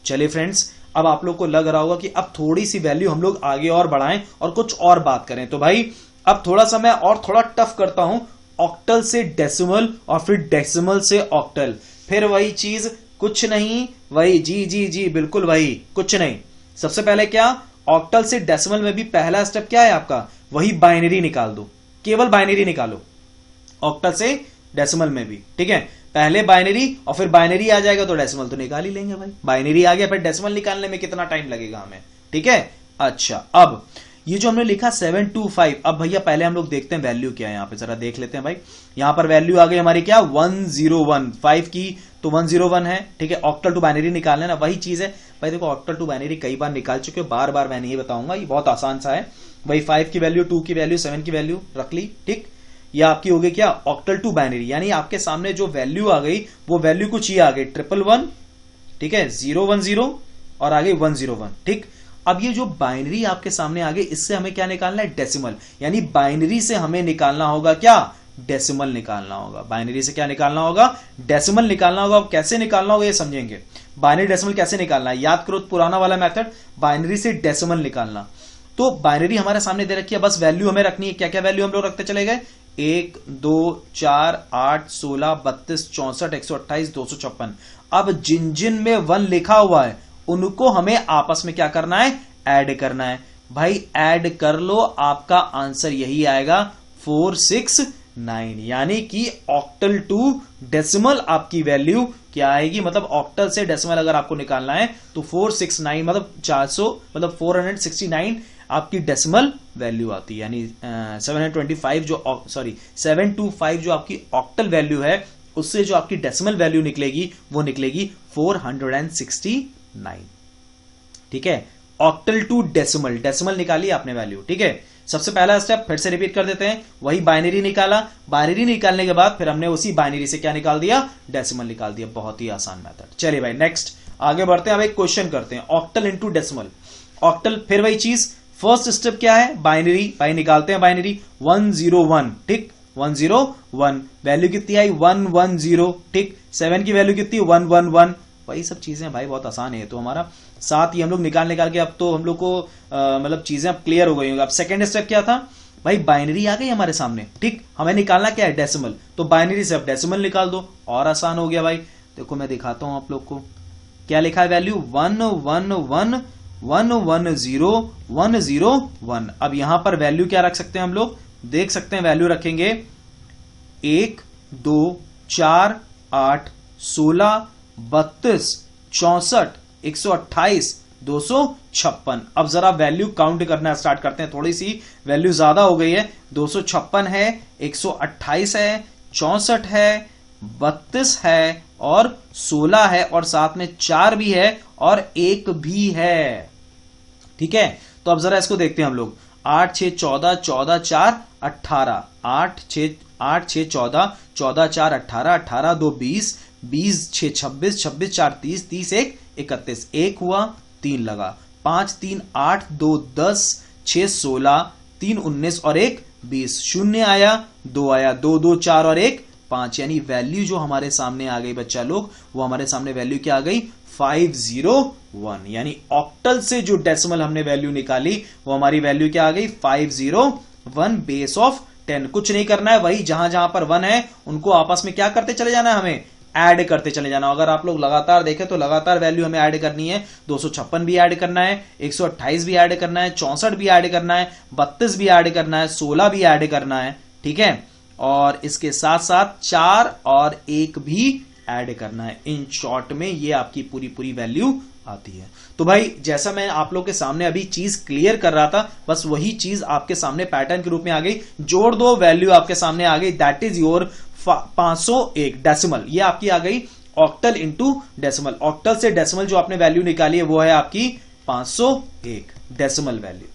चलिए फ्रेंड्स, अब आप लोग को लग रहा होगा कि अब थोड़ी सी वैल्यू हम लोग आगे और बढ़ाएं और कुछ और बात करें। तो भाई अब थोड़ा सा मैं और थोड़ा टफ करता हूं, ऑक्टल से डेसिमल और फिर डेसिमल से ऑक्टल, फिर वही चीज, कुछ नहीं, वही जी बिल्कुल वही, कुछ नहीं। सबसे पहले क्या, ऑक्टल से डेसिमल में भी पहला स्टेप क्या है आपका, वही बाइनरी निकाल दो, केवल बाइनरी निकालो ऑक्टल से डेसिमल में भी। ठीक है, पहले बाइनरी और फिर बाइनरी आ जाएगा तो डेसिमल तो निकाल ही लेंगे भाई। बाइनरी आ गया, फिर डेसिमल निकालने में कितना टाइम लगेगा हमें। ठीक है, अच्छा अब ये जो हमने लिखा 725, अब भैया पहले हम लोग देखते हैं वैल्यू क्या है, यहां पे जरा देख लेते हैं भाई। यहां पर वैल्यू आ गई हमारी क्या, 101, 5 की तो 101 है। ठीक है, ऑक्टल टू बाइनरी निकालना ना, वही चीज है भाई। देखो ऑक्टल टू बाइनरी कई बार निकाल चुके हो, बार बार मैं नहीं बताऊंगा, ये बहुत आसान सा है। वही 5 की वैल्यू, 2 की वैल्यू, 7 की वैल्यू रख ली। ठीक, या आपकी हो गई क्या, ऑक्टल टू बाइनरी, यानी आपके सामने जो वैल्यू आ गई वो वैल्यू कुछ ये आ गई 111। ठीक है, 010 और आ गई 101। ठीक, अब ये जो बाइनरी आपके सामने आ गई, इससे हमें क्या निकालना है, डेसिमल। यानी बाइनरी से हमें निकालना होगा क्या, डेसिमल निकालना होगा। बाइनरी से क्या निकालना होगा, डेसिमल निकालना होगा। अब कैसे निकालना होगा ये समझेंगे। बाइनरी डेसिमल कैसे निकालना है, याद करो पुराना वाला मेथड, बाइनरी से डेसिमल निकालना। तो बाइनरी हमारे सामने दे रखी है, बस वैल्यू हमें रखनी है। क्या क्या वैल्यू हम लोग रखते चले गए, 1 2 4 8 16 32 64 128 256। अब जिन जिन में 1 लिखा हुआ है उनको हमें आपस में क्या करना है, ऐड करना है। भाई ऐड कर लो, आपका आंसर यही आएगा 469। यानी कि ऑक्टल टू डेसिमल आपकी वैल्यू क्या आएगी, मतलब ऑक्टल से डेसिमल अगर आपको निकालना है तो 469, मतलब 400, मतलब 469 आपकी डेसिमल वैल्यू आती है। यानी 725 जो 725 जो आपकी ऑक्टल वैल्यू है, उससे जो आपकी डेसिमल वैल्यू निकलेगी वो निकलेगी 469। ठीक है, ऑक्टल टू डेसिमल, डेसिमल निकाली आपने वैल्यू। ठीक है, सबसे पहला स्टेप फिर से रिपीट कर देते हैं, वही बाइनरी निकाला। बाइनरी निकालने के बाद फिर हमने उसी बाइनरी से क्या निकाल दिया, डेसिमल निकाल दिया। बहुत ही आसान मेथड। चलिए भाई नेक्स्ट आगे बढ़ते हैं। अब एक क्वेश्चन करते हैं, ऑक्टल इंटू डेसिमल। ऑक्टल फिर वही चीज, फर्स्ट स्टेप क्या है, बाइनरी, भाई निकालते हैं बाइनरी 101। ठीक, 101 वैल्यू कितनी आई, 110। ठीक, 7 की वैल्यू कितनी, 111। वही सब चीजें भाई बहुत आसान है। तो हमारा साथ ही हम लोग निकाल के अब तो हम लोग को मतलब चीजें अब क्लियर हो गई होंगी। अब सेकंड स्टेप क्या था भाई, बाइनरी आ गई हमारे सामने। ठीक, हमें निकालना क्या है, डेसिमल। तो बाइनरी से अब डेसिमल निकाल दो, और आसान हो गया भाई। देखो मैं दिखाता हूं आप लोग को, क्या लिखा है वैल्यू, 111 110 101। अब यहां पर वैल्यू क्या रख सकते हैं हम लोग, देख सकते हैं वैल्यू रखेंगे 1 2 4 8 16 32 64 128 256। अब जरा वैल्यू काउंट करना स्टार्ट करते हैं। थोड़ी सी वैल्यू ज्यादा हो गई है, 256 है, 128 है, 64 है, 32 है और 16 है, और साथ में 4 भी है और 1 भी है। ठीक है, तो अब जरा इसको देखते हैं हम लोग। 8 6 14 14 4 18, 8 6 14 14 4 18 18 2 20 20 6 26 26 4 30 30 1 31, 1 हुआ, 3 लगा, 5 3 8 2 10 6 16 3 19 और 1 20, 0 आया, 2 आया, 2 2 4 और 1 5। यानी वैल्यू जो हमारे सामने आ गई बच्चा लोग, वो हमारे सामने वैल्यू क्या आ गई, 501। यानी ऑक्टल से जो डेसिमल हमने वैल्यू निकाली वो हमारी वैल्यू क्या आ गई, 501 बेस ऑफ 10। कुछ नहीं करना है, वही जहां जहां पर 1 है उनको आपस में क्या करते चले जाना है, हमें ऐड करते चले जाना। अगर आप लोग लगातार देखें तो लगातार वैल्यू हमें ऐड करनी है। 256 भी ऐड करना है, 128 भी ऐड करना है, 64 भी ऐड करना है, 32 भी ऐड करना है, 16 भी ऐड करना है, ठीक है। और इसके साथ साथ 4 और 1 भी ऐड करना है। इन शॉर्ट में ये आपकी पूरी पूरी वैल्यू आती है। तो भाई जैसा मैं आप लोग के सामने अभी चीज क्लियर कर रहा था, बस वही चीज आपके सामने पैटर्न के रूप में आ गई। जोड़ दो, वैल्यू आपके सामने आ गई, दैट इज योर 501 डेसिमल। ये आपकी आ गई ऑक्टल इंटू डेसिमल। ऑक्टल से डेसिमल जो आपने वैल्यू निकाली है वो है आपकी 501 डेसिमल वैल्यू।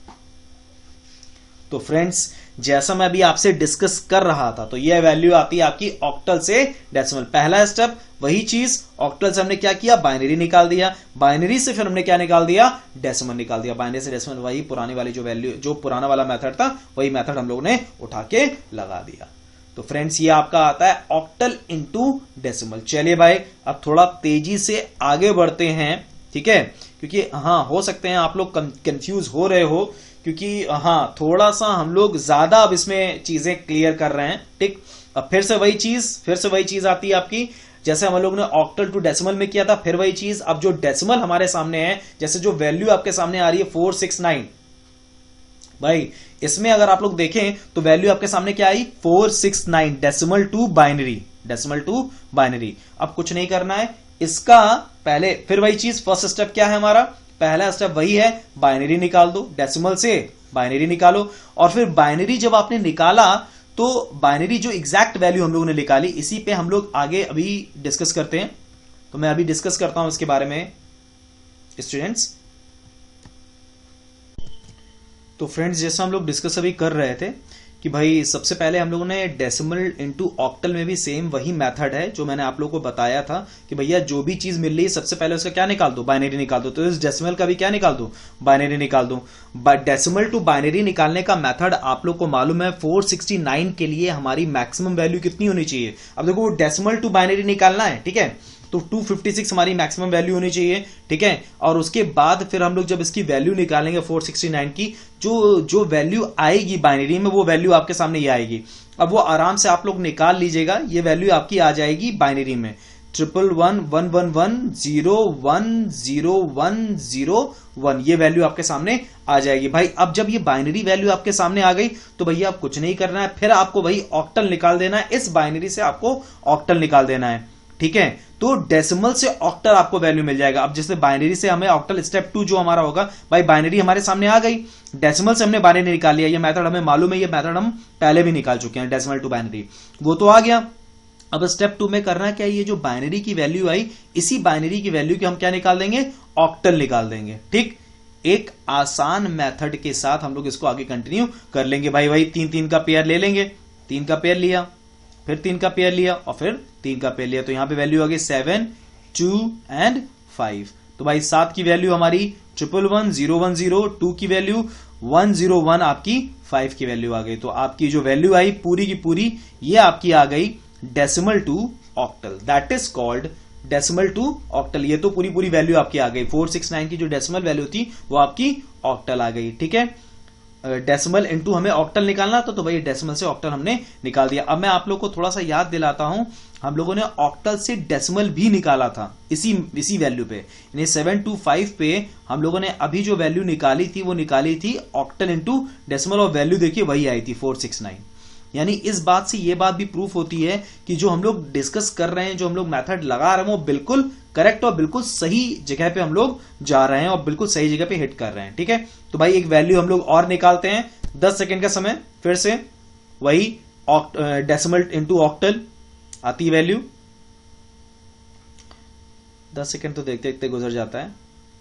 तो फ्रेंड्स जैसा मैं अभी आपसे डिस्कस कर रहा था, तो यह वैल्यू आती है आपकी ऑक्टल से डेसिमल। पहला स्टेप वही चीज, ऑक्टल से हमने क्या किया, बाइनरी निकाल दिया, बाइनरी से फिर हमने क्या निकाल दिया, डेसिमल निकाल दिया। बाइनरी से डेसिमल, वही पुरानी वाली जो वैल्यू, जो पुराना वाला मेथड था, वही मेथड हम लोगों ने उठा के लगा दिया। तो फ्रेंड्स ये आपका आता है ऑक्टल इंटू डेसिमल। चलिए भाई अब थोड़ा तेजी से आगे बढ़ते हैं, ठीक है, क्योंकि हाँ हो सकते हैं आप लोग कंफ्यूज हो रहे हो, क्योंकि हाँ थोड़ा सा हम लोग ज्यादा अब इसमें चीजें क्लियर कर रहे हैं, ठीक। अब फिर से वही चीज आती है आपकी, जैसे हम लोग ने ऑक्टल टू डेसिमल में किया था, फिर वही चीज। अब जो डेसिमल हमारे सामने है, जैसे जो वैल्यू आपके सामने आ रही है 469, भाई इसमें अगर आप लोग देखें तो वैल्यू आपके सामने क्या आई, 469 decimal to binary, decimal to binary. अब कुछ नहीं करना है इसका, पहले फिर वही चीज, फर्स्ट स्टेप क्या है हमारा, पहला स्टेप वही है, बाइनरी निकाल दो, डेसिमल से बाइनरी निकालो। और फिर बाइनरी जब आपने निकाला तो बाइनरी जो एग्जैक्ट वैल्यू हम लोगों ने निकाली, इसी पे हम लोग आगे अभी डिस्कस करते हैं। तो मैं अभी डिस्कस करता हूं इसके बारे में स्टूडेंट्स। तो फ्रेंड्स जैसा हम लोग डिस्कस अभी कर रहे थे कि भाई सबसे पहले हम लोगों ने डेसिमल इनटू ऑक्टल में भी सेम वही मेथड है जो मैंने आप लोगों को बताया था कि भैया जो भी चीज मिल रही है सबसे पहले उसका क्या निकाल दो, बाइनरी निकाल दो। तो इस डेसिमल का भी क्या निकाल दो, बाइनरी निकाल दो। डेसिमल टू बाइनरी निकालने का मेथड आप लोग को मालूम है, 469 के लिए हमारी मैक्सिमम वैल्यू कितनी होनी चाहिए। अब देखो डेसिमल टू बाइनरी निकालना है, ठीक है, तो 256 हमारी मैक्सिमम वैल्यू होनी चाहिए, ठीक है। और उसके बाद फिर हम लोग जब इसकी वैल्यू निकालेंगे 469 की, जो वैल्यू आएगी बाइनरी में वो वैल्यू आपके सामने ये आएगी। अब वो आराम से आप लोग निकाल लीजिएगा, ये वैल्यू आपकी आ जाएगी बाइनरी में 11111010101, ये वैल्यू आपके सामने आ जाएगी। भाई अब जब ये बाइनरी वैल्यू आपके सामने आ गई तो भैया आप कुछ नहीं करना है, फिर आपको वही ऑक्टल निकाल देना है, इस बाइनरी से आपको ऑक्टल निकाल देना है, ठीक है। तो डेसिमल से ऑक्टल आपको वैल्यू मिल जाएगा। अब जैसे बाइनरी से हमें ऑक्टल स्टेप 2 जो हमारा होगा, भाई बाइनरी हमारे सामने आ गई, डेसिमल से हमने बाइनरी निकाल लिया, ये मेथड हमें मालूम है, ये मेथड हम पहले भी निकाल चुके हैं, डेसिमल टू बाइनरी, वो तो आ गया। अब स्टेप 2 में करना क्या है, ये जो बाइनरी की वैल्यू आई, इसी बाइनरी की वैल्यू की हम क्या निकाल देंगे, ऑक्टल निकाल देंगे, ठीक। एक आसान मेथड के साथ हम लोग इसको आगे कंटिन्यू कर लेंगे। भाई वही 3-3 का पेयर ले लेंगे, 3 का पेयर लिया, फिर 3 का पेयर लिया और फिर 3 का पेयर लिया, तो यहां पे वैल्यू आ गई 7, 2 एंड 5। तो भाई 7 की वैल्यू हमारी 111010, 2 की वैल्यू 101, आपकी 5 की वैल्यू आ गई। तो आपकी जो वैल्यू आई पूरी की पूरी ये आपकी आ गई decimal to octal, that is called decimal to octal. ये तो पूरी पूरी वैल्यू आपकी आ गई, 469 की जो डेसिमल वैल्यू थी वो आपकी ऑक्टल आ गई, ठीक है। डेसिमल इनटू हमें ऑक्टल निकालना था, तो भाई डेसिमल से ऑक्टल हमने निकाल दिया। अब मैं आप लोग को थोड़ा सा याद दिलाता हूं, हम लोगों ने ऑक्टल से डेसिमल भी निकाला था इसी वैल्यू पे, यानी 725 पे हम लोगों ने अभी जो वैल्यू निकाली थी वो निकाली थी ऑक्टल इनटू डेसिमल, और वैल्यू देखिए वही आई थी 469। यानी इस बात से ये बात भी प्रूफ होती है कि जो हम लोग डिस्कस कर रहे हैं, जो हम लोग मेथड लगा रहे हैं, वो बिल्कुल करेक्ट और बिल्कुल सही जगह पे हम लोग जा रहे हैं और बिल्कुल सही जगह पे हिट कर रहे हैं, ठीक है। तो भाई एक वैल्यू हम लोग और निकालते हैं, 10 सेकेंड का समय, फिर से वही डेसिमल इंटू ऑक्टल आती वैल्यू, 10 सेकेंड तो देखते देखते गुजर जाता है।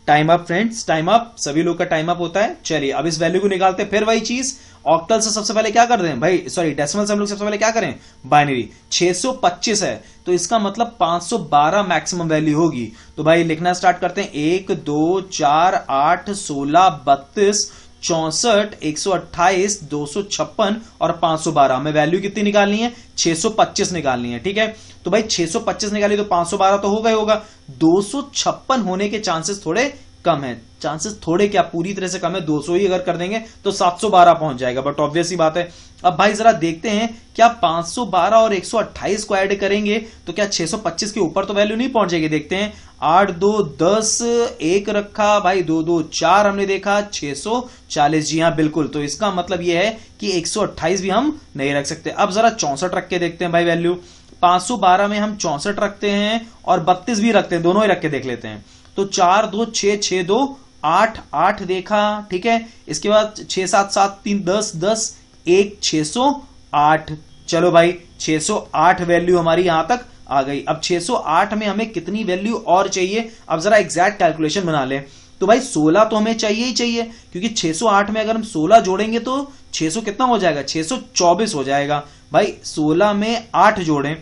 Time up friends, time up, सभी लोग का टाइम अप होता है। चलिए अब इस वैल्यू को निकालते हैं, फिर वही चीज ऑक्टल से सबसे पहले क्या कर दें भाई, सॉरी डेसिमल से हम लोग सबसे पहले क्या करें, बाइनरी। 625 है तो इसका मतलब 512 मैक्सिमम वैल्यू होगी। तो भाई लिखना स्टार्ट करते हैं, 1 2 4 8 16 32 64 128 256 और 512। हमें वैल्यू कितनी निकालनी है, 625 निकालनी है, ठीक है। तो भाई 625 निकाली तो 512 तो होगा ही होगा, 256 होने के चांसेस थोड़े कम है, चांसेस थोड़े क्या पूरी तरह से कम है, 200 ही अगर कर देंगे तो 712 पहुंच जाएगा, बट ऑब्वियस ही बात है। अब भाई जरा देखते हैं क्या 512 और 128 को ऐड करेंगे तो क्या 625 के ऊपर तो वैल्यू नहीं पहुंचेगी। देखते हैं, 8 2 10, 1 रखा भाई, 2 2 4 हमने देखा, 640। जी हाँ बिल्कुल, तो इसका मतलब यह है कि 128 भी हम नहीं रख सकते। अब जरा 64 रख के देखते हैं भाई वैल्यू, 512 में हम 64 रखते हैं और 32 भी रखते हैं, दोनों ही रख के देख लेते हैं। तो 4 2 6 6 2 8 8 देखा, ठीक है। इसके बाद 6 7 7 3 10 10 1 608। चलो भाई 608 वैल्यू हमारी यहां तक आ गई। अब 608 में हमें कितनी वैल्यू और चाहिए, अब जरा एग्जैक्ट कैलकुलेशन बना लें। तो भाई 16 तो हमें चाहिए ही चाहिए, क्योंकि 608 में अगर हम 16 जोड़ेंगे तो 600 कितना हो जाएगा, 624 हो जाएगा। भाई 16 में 8 जोड़ें,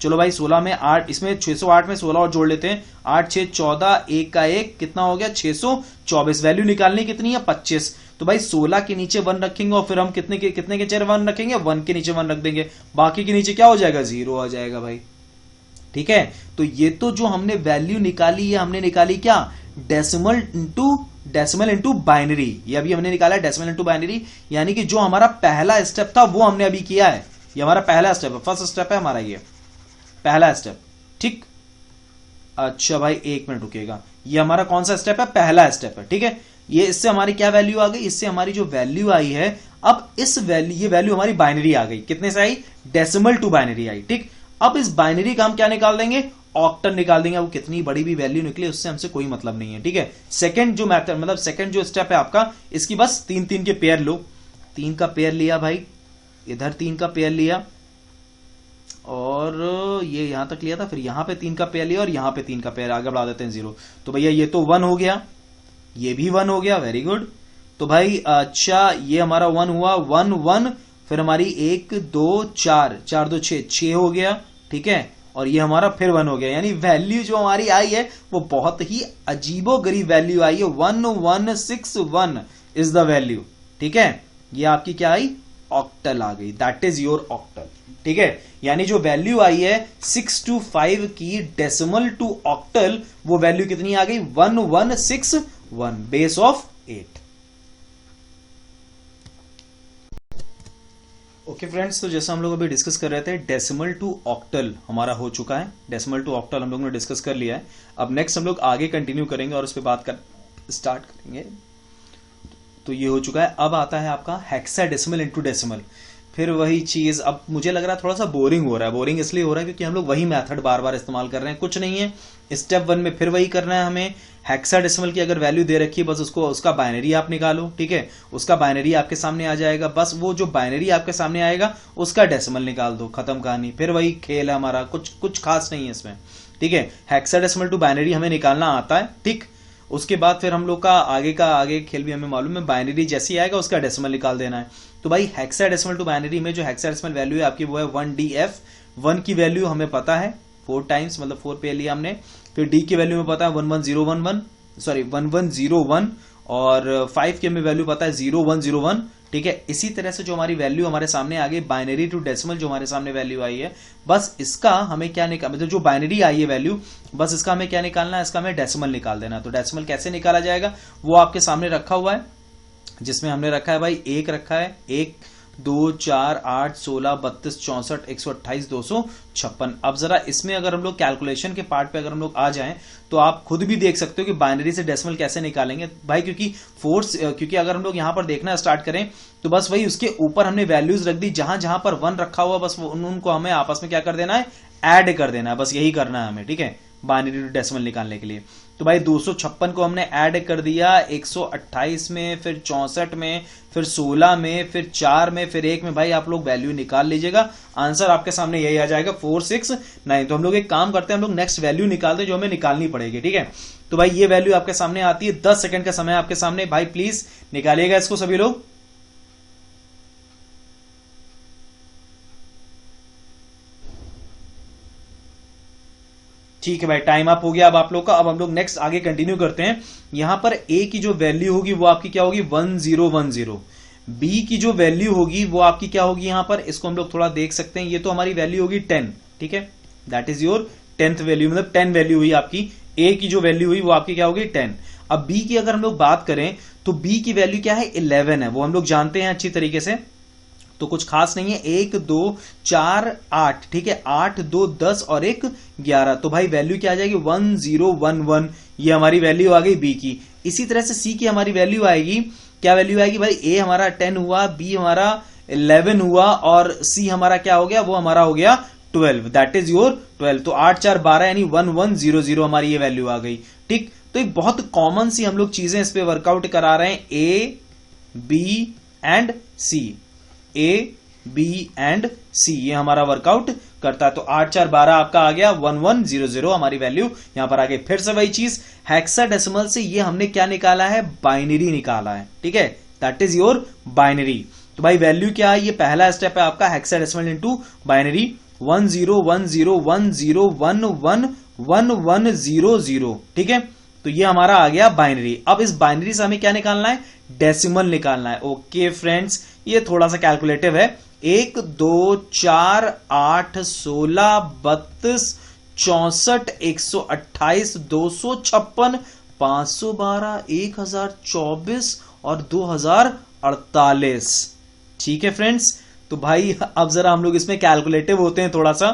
चलो भाई 16 में 8, इसमें 608 में 16 और जोड़ लेते हैं, 8 6 14, 1 का 1 कितना हो गया 624। वैल्यू निकालनी कितनी है 25। तो भाई 16 के नीचे 1 रखेंगे और फिर हम कितने के चेहरे 1 रखेंगे, 1 के नीचे 1 रख देंगे, बाकी के नीचे क्या हो जाएगा 0 आ जाएगा भाई, ठीक है। तो ये तो जो हमने वैल्यू निकाली है, हमने निकाली क्या, डेसिमल इंटू बाइनरी। ये अभी हमने निकाला है डेसिमल इंटू बाइनरी, यानी कि जो हमारा पहला स्टेप था वो हमने अभी किया है। ये हमारा पहला स्टेप है, फर्स्ट स्टेप है हमारा, ये पहला स्टेप, ठीक। अच्छा भाई 1 मिनट रुकेगा, ये हमारा कौन सा स्टेप है, पहला स्टेप है, ठीक है। ये इससे हमारी क्या वैल्यू आ गई, इससे हमारी जो वैल्यू आई है, अब इस वैल्यू, ये वैल्यू हमारी बाइनरी आ गई, कितने से आई, डेसिमल टू बाइनरी आई, ठीक। अब इस बाइनरी का हम क्या निकाल देंगे, ऑक्टल निकाल देंगे। अब कितनी बड़ी भी वैल्यू निकले उससे हमसे कोई मतलब नहीं है, ठीक है। सेकंड जो मेथड, मतलब सेकंड जो स्टेप है आपका, इसकी बस 3 3 के पेयर लो, 3 का पेयर लिया भाई, इधर 3 का पेयर लिया और ये यहां तक लिया था, फिर यहां पे 3 का पेयर लिया और यहां पे 3 का पेयर, आगे बढ़ा देते हैं 0। तो भैया ये तो 1 हो गया, ये भी 1 हो गया, वेरी गुड। तो भाई अच्छा ये हमारा 1 हुआ, 1 1, फिर हमारी 1 2 4 4 2 6 6 हो गया, ठीक है। और ये हमारा फिर 1 हो गया, यानी वैल्यू जो हमारी आई है वो बहुत ही अजीबो गरीब वैल्यू आई है, 1161 इज द वैल्यू, ठीक है। ये आपकी क्या आई, ऑक्टल आ गई, दैट इज योर ऑक्टल, ठीक है। यानी जो वैल्यू आई है 625 की डेसिमल टू ऑक्टल, वो वैल्यू कितनी आ गई, 1161 बेस ऑफ 8। ओके फ्रेंड्स, तो जैसा हम लोग अभी डिस्कस कर रहे थे, डेसिमल टू ऑक्टल हमारा हो चुका है, डेसिमल टू ऑक्टल हम लोग ने डिस्कस कर लिया है। अब नेक्स्ट हम लोग आगे कंटिन्यू करेंगे और उस पर बात कर स्टार्ट करेंगे। तो ये हो चुका है, अब आता है आपका हेक्साडेसिमल इनटू डेसिमल। फिर वही चीज, अब मुझे लग रहा है थोड़ा सा बोरिंग हो रहा है। बोरिंग इसलिए हो रहा है क्योंकि हम लोग वही मेथड बार बार इस्तेमाल कर रहे हैं, कुछ नहीं है। स्टेप 1 में फिर वही करना है हमें, हेक्साडेसिमल की अगर वैल्यू दे रखी है, बस उसको उसका बाइनरी आप निकालो, ठीक है। उसका बाइनरी आपके सामने आ जाएगा, बस वो जो बाइनरी आपके सामने आएगा उसका डेसिमल निकाल दो, खत्म कहानी। फिर वही खेल है हमारा, कुछ खास नहीं है इसमें, ठीक है। हेक्साडेसिमल टू बाइनरी हमें निकालना आता है, ठीक। उसके बाद फिर हम लोग का आगे खेल भी हमें मालूम है, बाइनरी जैसी आएगा उसका डेसिमल निकाल देना है। तो भाई हेक्साडेसिमल टू बाइनरी में जो हेक्साडेसिमल वैल्यू है आपकी वो है 1DF। 1 की वैल्यू हमें पता है 4 टाइम्स, मतलब 4 पे लिया हमने। फिर D की वैल्यू में पता है 1101 और 5 की हमें वैल्यू पता है 0101, ठीक है। इसी तरह से जो हमारी वैल्यू हमारे सामने आ गई, बाइनरी टू डेसिमल जो हमारे सामने वैल्यू आई है, बस इसका हमें क्या निकाल, मतलब जो बाइनरी आई है वैल्यू, बस इसका हमें क्या निकालना है, इसका हमें डेसिमल निकाल देना है। तो डेसिमल कैसे निकाला जाएगा वो आपके सामने रखा हुआ है, जिसमें हमने रखा है भाई 1 रखा है, 1 2 4 8 16 32 64 128 256। अब जरा इसमें अगर हम लोग कैलकुलेशन के पार्ट पे अगर हम लोग आ जाएं तो आप खुद भी देख सकते हो कि बाइनरी से डेसिमल कैसे निकालेंगे भाई, क्योंकि अगर हम लोग यहां पर देखना स्टार्ट करें तो बस वही उसके ऊपर हमने वैल्यूज रख दी, जहां जहां पर 1 रखा हुआ बस उनको हमें आपस में क्या कर देना है, ऐड कर देना है, बस यही करना है हमें, ठीक है, बाइनरी टू डेसिमल निकालने के लिए। तो भाई 256 को हमने ऐड कर दिया 128 में, फिर 64 में, फिर 16 में, फिर 4 में, फिर 1 में। भाई आप लोग वैल्यू निकाल लीजिएगा, आंसर आपके सामने यही आ जाएगा 469। तो हम लोग एक काम करते हैं, हम लोग नेक्स्ट वैल्यू निकालते हैं जो हमें निकालनी पड़ेगी, ठीक है। तो भाई ये वैल्यू आपके सामने आती है, 10 सेकंड का समय आपके सामने, भाई प्लीज निकालिएगा इसको सभी लोग। ठीक है भाई, टाइम अप हो गया अब आप लोग का। अब हम लोग नेक्स्ट आगे कंटिन्यू करते हैं। यहां पर ए की जो वैल्यू होगी वो आपकी क्या होगी, 1010। बी की जो वैल्यू होगी वो आपकी क्या होगी, यहां पर इसको हम लोग थोड़ा देख सकते हैं, ये तो हमारी वैल्यू होगी 10, ठीक है, that is your 10th value, मतलब 10 वैल्यू हुई आपकी। ए की जो वैल्यू हुई वो आपकी क्या होगी 10। अब बी की अगर हम लोग बात करें तो बी की वैल्यू क्या है, 11 है, वो हम लोग जानते हैं अच्छी तरीके से, तो कुछ खास नहीं है। 1 2 4 8, ठीक है, 8 2 10 और 1 11, तो भाई वैल्यू क्या आ जाएगी 1011, ये हमारी वैल्यू आ गई बी की। इसी तरह से सी की हमारी वैल्यू आएगी, क्या वैल्यू आएगी भाई, ए हमारा 10 हुआ, बी हमारा 11 हुआ और सी हमारा क्या हो गया, वो हमारा हो गया 12, दैट इज योर 12। तो 8 4 12 यानी 1100 हमारी ये वैल्यू आ गई। ठीक, तो एक बहुत कॉमन सी हम लोग चीजें इस पे वर्कआउट करा रहे हैं, A B and C, A B and C, ये हमारा वर्कआउट करता है। तो 8 4 12 आपका आ गया 1100, हमारी वैल्यू यहां पर आ गई। फिर से वही चीज, हेक्साडेसिमल से ये हमने क्या निकाला है, बाइनरी निकाला है, ठीक है, दैट इज योर बाइनरी। तो भाई वैल्यू क्या है, ये पहला स्टेप है आपका हेक्साडेसिमल इनटू बाइनरी, 101011111100, ठीक है, तो ये हमारा आ गया बाइनरी। अब इस बाइनरी से हमें क्या निकालना है, डेसिमल निकालना है। ओके फ्रेंड्स, ये थोड़ा सा कैलकुलेटिव है। 1 2 4 8 16 32 64 128 256 512 1024 और 2048, ठीक है फ्रेंड्स। तो भाई अब जरा हम लोग इसमें कैलकुलेटिव होते हैं थोड़ा सा।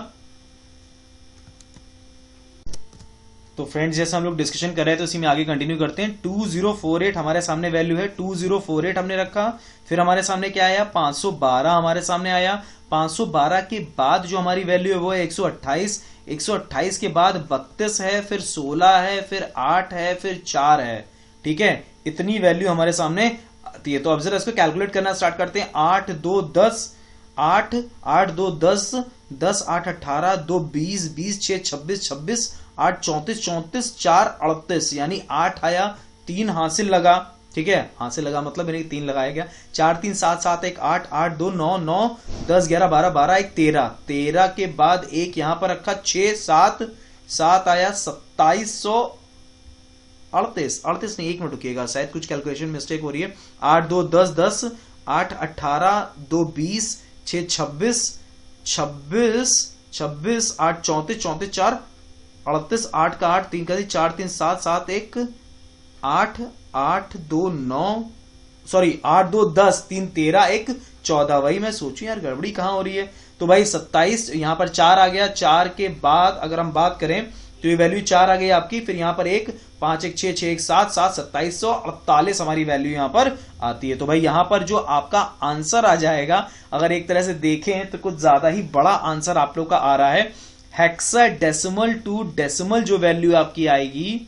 तो फ्रेंड्स जैसे हम लोग डिस्कशन कर रहे थे तो इसी में आगे कंटिन्यू करते हैं। 2048 हमारे सामने वैल्यू है, 2048 हमने रखा, फिर हमारे सामने क्या आया, 512 हमारे सामने आया। 512 के बाद जो हमारी वैल्यू है वो है 128, 128 के बाद 32 है, फिर 16 है, फिर 8 है, फिर 4 है, ठीक है, इतनी वैल्यू हमारे सामने आती है। तो अब जरा इसको कैलकुलेट करना स्टार्ट करते हैं। 8 2 10, 8 8 2 10, 10 8 18, 2 20, 20 6 26, 26 8 34, 34 4 38, यानी 8 आया, 3 हासिल लगा, ठीक है, हासिल लगा मतलब यानी 3 लगाया गया, 4 3 7 7 1 8 8 2 9 9 10 11 12 12 1 13, 13 के बाद एक यहां पर रखा, 6 7 7 आया, 2738, 38 नहीं, 1 मिनट रुकिएगा, शायद कुछ कैलकुलेशन मिस्टेक हो रही है। 8 2 10 10, 8 18, 2 20, 6 26 26 26 8 34 34 4 38, 8 का 8, 3 का 4 3 7 7 1 8 8 2 9, सॉरी 8 2 10, 3 13 1 14, वही मैं सोचूं यार गड़बड़ी कहां हो रही है। तो भाई 27, यहां पर 4 आ गया, 4 के बाद अगर हम बात करें तो ये वैल्यू 4 आ गई आपकी, फिर यहां पर 1 5 1 6 6 1 7 7 2748 हमारी वैल्यू यहां पर आती है। तो भाई यहां पर जो आपका आंसर आ जाएगा, अगर एक तरह से देखें तो कुछ ज्यादा ही बड़ा आंसर आप लोग का आ रहा है। हेक्साडेसिमल टू डेसिमल जो वैल्यू आपकी आएगी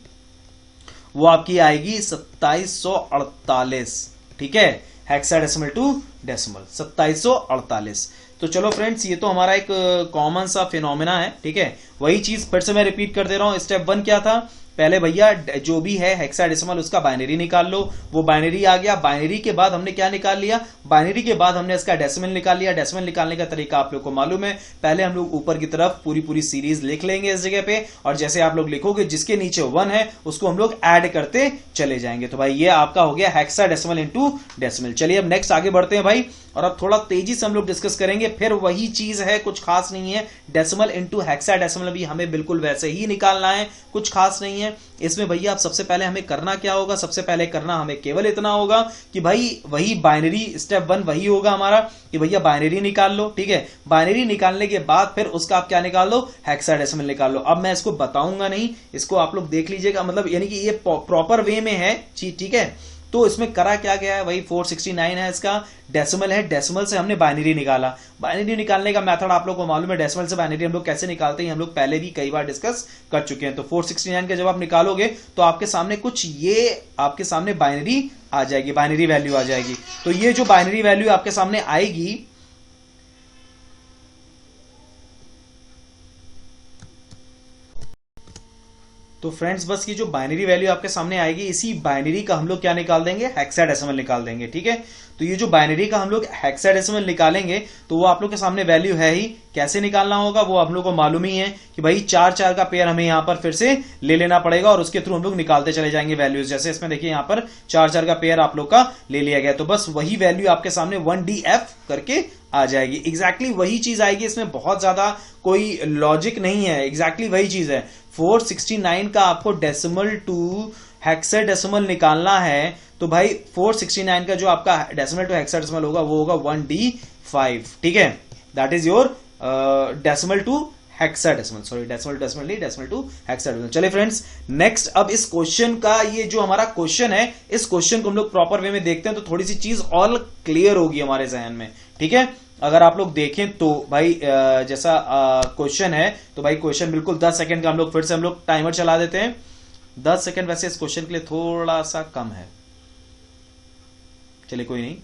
वो आपकी आएगी 2748, ठीक है, हेक्साडेसिमल टू डेसिमल 2748। तो चलो फ्रेंड्स, ये तो हमारा एक कॉमन सा फिनोमेना है, ठीक है। वही चीज फिर से मैं रिपीट कर दे रहा हूं। स्टेप 1 क्या था, पहले भैया जो भी है हेक्साडेसिमल उसका बाइनरी निकाल लो, वो बाइनरी आ गया। बाइनरी के बाद हमने क्या निकाल लिया, बाइनरी के बाद हमने इसका डेसिमल निकाल लिया। डेसिमल निकालने का तरीका आप लोग को मालूम है, पहले हम लोग ऊपर की तरफ पूरी सीरीज लिख लेंगे इस जगह पे, और जैसे आप लोग लिखोगे जिसके नीचे 1 है उसको हम लोग ऐड करते चले जाएंगे। तो भाई ये आपका हो गया हेक्साडेसिमल इनटू डेसिमल। चलिए अब नेक्स्ट आगे बढ़ते हैं भाई, और अब थोड़ा तेजी से हम लोग डिस्कस करेंगे। फिर वही चीज है, कुछ खास नहीं है, डेसिमल इनटू हेक्साडेसिमल भी हमें बिल्कुल वैसे ही निकालना है, कुछ खास नहीं है इसमें भैया। अब सबसे पहले हमें करना क्या होगा, सबसे पहले करना हमें केवल इतना होगा कि भाई वही बाइनरी, स्टेप 1 वही होगा हमारा कि भैया बाइनरी निकाल लो, ठीक है। बाइनरी निकालने के बाद फिर उसका आप क्या निकाल लो, हेक्साडेसिमल निकाल लो। अब मैं इसको बताऊंगा नहीं, इसको आप लोग देख लीजिएगा, मतलब यानी कि ये प्रॉपर वे में है, ठीक है। तो इसमें करा क्या गया है, वही 469 है इसका डेसिमल है, डेसिमल से हमने बाइनरी निकाला। बाइनरी निकालने का मेथड आप लोगों को मालूम है, डेसिमल से बाइनरी हम लोग कैसे निकालते हैं, हम लोग पहले भी कई बार डिस्कस कर चुके हैं। तो 469 का जब आप निकालोगे तो आपके सामने कुछ ये आपके सामने बाइनरी आ जाएगी, बाइनरी वैल्यू आ जाएगी। तो ये जो बाइनरी वैल्यू आपके सामने आएगी, तो फ्रेंड्स बस ये जो बाइनरी वैल्यू आपके सामने आएगी, इसी बाइनरी का हम लोग क्या निकाल देंगे, हेक्साडेसिमल निकाल देंगे, ठीक है। तो ये जो बाइनरी का हम लोग हेक्साडेसिमल निकालेंगे तो वो आप लोग के सामने वैल्यू है ही। कैसे निकालना होगा वो आप लोग को मालूम ही है कि भाई 4 4 का पेयर हमें यहां पर फिर से ले लेना पड़ेगा, और उसके थ्रू हम लोग निकालते चले जाएंगे वैल्यूज। जैसे इसमें देखिए यहां पर 4 4 का पेयर आप लोग का ले लिया गया, तो बस वही वैल्यू आपके सामने 1DF करके आ जाएगी। एग्जैक्टली वही चीज आएगी, इसमें बहुत ज्यादा कोई लॉजिक नहीं है, एग्जैक्टली वही चीज है। 469 का आपको डेसिमल टू हेक्साडेसिमल निकालना है तो भाई 469 का जो आपका डेसिमल टू हेक्साडेसिमल होगा वो होगा 1D5, ठीक है। That is your decimal to hexadecimal, sorry decimal नहीं, डेसिमल टू हेक्साडेसिमल। चलिए फ्रेंड्स, नेक्स्ट अब इस क्वेश्चन का, ये जो हमारा क्वेश्चन है, इस क्वेश्चन को हम लोग प्रॉपर वे में देखते हैं तो थोड़ी सी चीज और क्लियर होगी हमारे जहन में, ठीक है। अगर आप लोग देखें तो भाई जैसा क्वेश्चन है तो भाई क्वेश्चन बिल्कुल 10 सेकंड का, हम लोग फिर से हम लोग टाइमर चला देते हैं। 10 सेकंड वैसे इस क्वेश्चन के लिए थोड़ा सा कम है, चलिए कोई नहीं,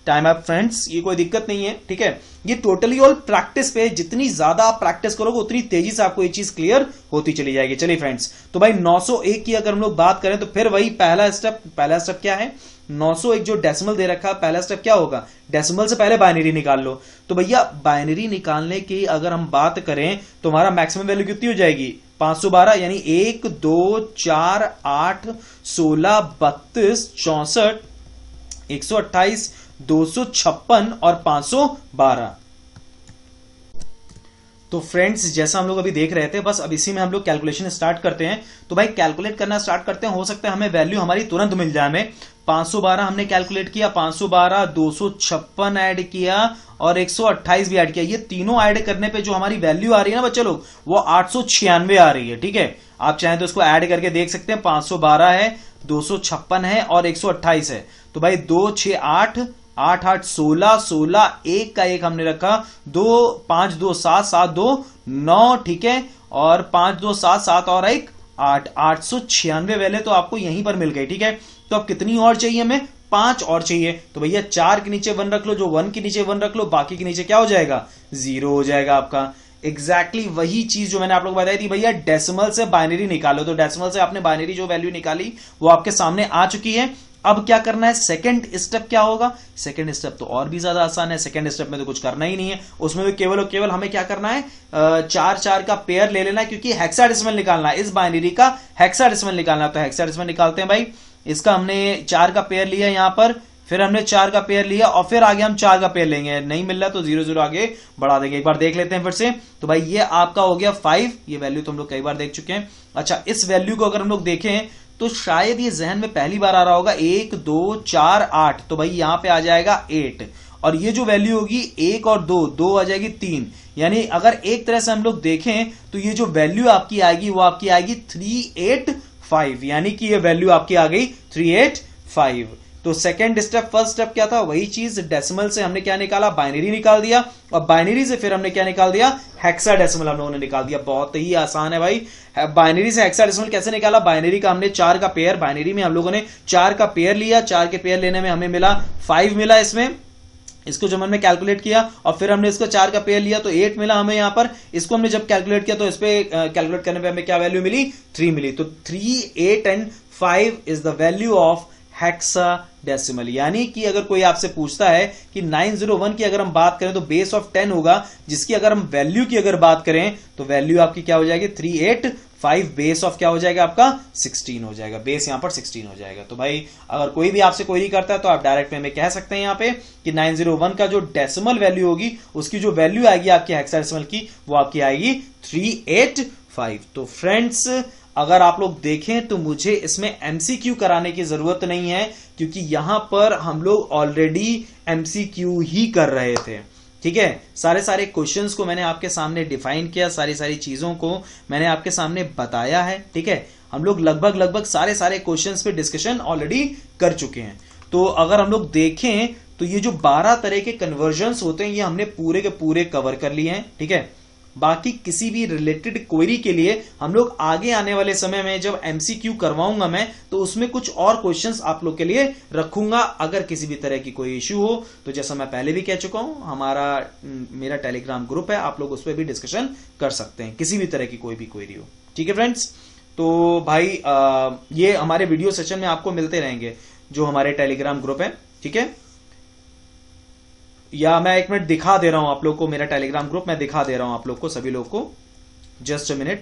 टाइम अप फ्रेंड्स, ये कोई दिक्कत नहीं है, ठीक है। ये टोटली ऑल प्रैक्टिस पे, जितनी ज्यादा आप प्रैक्टिस करोगे उतनी तेजी से आपको ये चीज क्लियर होती चली जाएगी। चलिए फ्रेंड्स, तो भाई 901 की अगर हम लोग बात करें तो फिर वही पहला स्टेप क्या है, 901 जो डेसिमल दे रखा है, पहला स्टेप क्या होगा, डेसिमल से पहले बाइनरी निकाल लो। तो भैया बाइनरी निकालने की अगर हम बात करें तो हमारा मैक्सिमम वैल्यू कितनी हो जाएगी, 512, यानी 1 2 4 8 16 32 64 128 256 और 512। तो फ्रेंड्स, जैसा हम लोग अभी देख रहे थे, बस अब इसी में हम लोग कैलकुलेशन स्टार्ट करते हैं। तो भाई कैलकुलेट करना स्टार्ट करते हैं, हो सकता है हमें वैल्यू हमारी तुरंत मिल जाए। हमें 512 हमने कैलकुलेट किया, 512 256 ऐड किया और 128 भी ऐड किया। ये तीनों ऐड करने पे जो हमारी वैल्यू आ रही है ना बच्चे लोग, वो 896 आ रही है, ठीक है। आप चाहें तो इसको ऐड करके देख सकते हैं, 512 है, 256 है और 128 है। तो भाई 2 6 8 8 8 16 16 1 का 1 हमने रखा, 2 5 2 7 7 2 9, ठीक है, और 5 2 7 7 और 1 8, 896 वैल्यू तो आपको यहीं पर मिल गई, ठीक है। तो अब कितनी और चाहिए हमें, 5 और चाहिए। तो भैया 4 के नीचे 1 रख लो, जो 1 के नीचे 1 रख लो, बाकी के नीचे क्या हो जाएगा, 0 हो जाएगा आपका। एग्जैक्टली वही चीज जो मैंने आप लोग बताई थी, भैया डेसिमल से बाइनरी निकालो। तो डेसिमल से आपने बाइनरी जो वैल्यू निकाली वो आपके सामने आ चुकी है। अब क्या करना है, सेकंड स्टेप क्या होगा, सेकंड स्टेप तो और भी ज्यादा आसान है। सेकंड स्टेप में तो कुछ करना ही नहीं है, उसमें भी केवल और केवल हमें क्या करना है, 4 4 का पेयर ले लेना है, क्योंकि हेक्साडेसिमल निकालना है, इस बाइनरी का हेक्साडेसिमल निकालना है। तो हेक्साडेसिमल निकालते हैं भाई। इसका हमने 4 का पेयर लिया यहां पर, फिर हमने 4 का पेयर लिया और फिर आगे हम 4 का पेयर लेंगे। नहीं मिल रहा तो 0 0 आगे बढ़ा देंगे। एक बार देख लेते हैं फिर से। तो भाई ये आपका हो गया 5, ये वैल्यू तो हम लोग कई बार देख चुके हैं। अच्छा, इस वैल्यू को अगर हम लोग देखें तो शायद ये जहन में पहली बार आ रहा होगा, 1 2 4 8, तो भाई यहां पे आ जाएगा 8, और ये जो वैल्यू होगी 1 और 2 आ जाएगी 3। यानी अगर एक तरह से हम लोग देखें तो ये जो वैल्यू आपकी आएगी वो आपकी आएगी 385, यानी कि ये वैल्यू आपकी आ गई 385। तो सेकंड स्टेप, फर्स्ट स्टेप क्या था, वही चीज, डेसिमल से हमने क्या निकाला, बाइनरी निकाल दिया, और बाइनरी से फिर हमने क्या निकाल दिया, हेक्साडेसिमल हम लोगों ने निकाल दिया। बहुत ही आसान है भाई। बाइनरी से हेक्साडेसिमल कैसे निकाला, बाइनरी का हमने 4 का पेयर, बाइनरी में हम लोगों ने 4 का पेयर लिया, 4 के पेयर लेने में हमें मिला 5 मिला इसमें, इसको जब हमने कैलकुलेट किया और फिर हमने इसको 4 का पेयर लिया तो 8 मिला हमें यहां पर। इसको हमने जब कैलकुलेट किया तो इस पे कैलकुलेट करने पे हमें क्या वैल्यू मिली, 3 मिली। तो 3 8 and 5 is the value of hexadecimal. यानी कि अगर कोई आपसे पूछता है कि 901 की अगर हम बात करें तो बेस ऑफ 10 होगा, जिसकी अगर हम वैल्यू की अगर बात करें तो वैल्यू आपकी क्या हो जाएगी, 385, बेस ऑफ क्या हो जाएगा आपका, 16 हो जाएगा, बेस यहां पर 16 हो जाएगा। तो भाई अगर कोई भी आपसे क्वेरी करता है तो आप डायरेक्ट में हमें कह सकते हैं यहां पे कि 901 का जो डेसिमल वैल्यू होगी उसकी जो वैल्यू आएगी आपकी हेक्साडेसिमल की, वो आपकी आएगी 385। तो फ्रेंड्स, अगर आप लोग देखें तो मुझे इसमें एमसीक्यू कराने की जरूरत नहीं है, क्योंकि यहां पर हम लोग ऑलरेडी एमसीक्यू ही कर रहे थे, ठीक है। सारे क्वेश्चंस को मैंने आपके सामने डिफाइन किया, सारी चीजों को मैंने आपके सामने बताया है, ठीक है। हम लोग लगभग सारे क्वेश्चंस पे डिस्कशन ऑलरेडी कर चुके हैं। तो अगर हम लोग देखें तो ये जो 12 तरह के कन्वर्जन्स होते हैं ये हमने पूरे के पूरे कवर कर लिए हैं, ठीक है। बाकी किसी भी रिलेटेड क्वेरी के लिए हम लोग आगे आने वाले समय में जब एमसीक्यू करवाऊंगा मैं, तो उसमें कुछ और क्वेश्चंस आप लोग के लिए रखूंगा। अगर किसी भी तरह की कोई इश्यू हो तो जैसा मैं पहले भी कह चुका हूं, मेरा टेलीग्राम ग्रुप है, आप लोग उस पर भी डिस्कशन कर सकते हैं, किसी भी तरह की कोई भी क्वेरी हो, ठीक है फ्रेंड्स। तो भाई ये हमारे वीडियो सेशन में आपको मिलते रहेंगे जो हमारे टेलीग्राम ग्रुप है, ठीक है। या मैं 1 मिनट दिखा दे रहा हूं आप लोग को, मेरा टेलीग्राम ग्रुप मैं दिखा दे रहा हूं आप लोग को, सभी लोग को, जस्ट अ मिनट।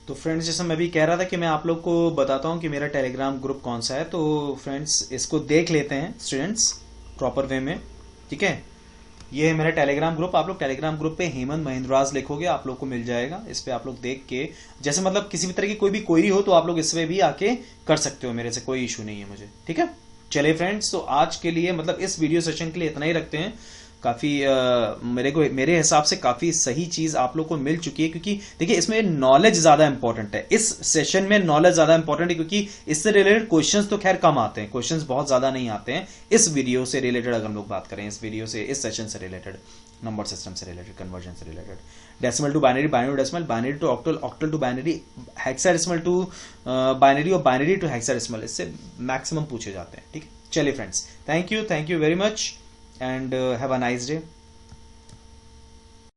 तो फ्रेंड्स, जैसा मैं भी कह रहा था कि मैं आप लोग को बताता हूं कि मेरा टेलीग्राम ग्रुप कौन सा है। तो फ्रेंड्स, इसको देख लेते हैं स्टूडेंट्स प्रॉपर वे में, ठीक है। ये है मेरा टेलीग्राम ग्रुप। आप लोग टेलीग्राम ग्रुप पे हेमंत महिंद्राज लिखोगे, आप लोग को मिल जाएगा। इस पे आप लोग देख के, जैसे मतलब किसी भी तरह की कोई भी क्वेरी हो तो आप लोग इस पे भी आके कर सकते हो, मेरे से कोई इशू नहीं है मुझे, ठीक है। चलिए फ्रेंड्स, तो आज के लिए मतलब इस वीडियो सेशन के लिए इतना ही रखते हैं। काफी मेरे हिसाब से काफी सही चीज आप लोग को मिल चुकी है, क्योंकि देखिए इसमें नॉलेज ज्यादा इंपॉर्टेंट है। इस सेशन में नॉलेज ज्यादा इंपॉर्टेंट है, क्योंकि इससे रिलेटेड क्वेश्चंस तो खैर कम आते हैं, क्वेश्चंस बहुत ज्यादा नहीं आते हैं इस वीडियो से रिलेटेड। अगर हम लोग बात करें इस वीडियो से, इस सेशन से रिलेटेड, नंबर सिस्टम से रिलेटेड, कन्वर्जन से related, decimal to binary, binary to decimal, binary to octal, octal to binary, hexadecimal to binary और बाइनरी टू हेक्साडेसिमल, इससे मैक्सिमम पूछे जाते हैं, ठीक है। चलिए friends, thank you very much and have a nice day.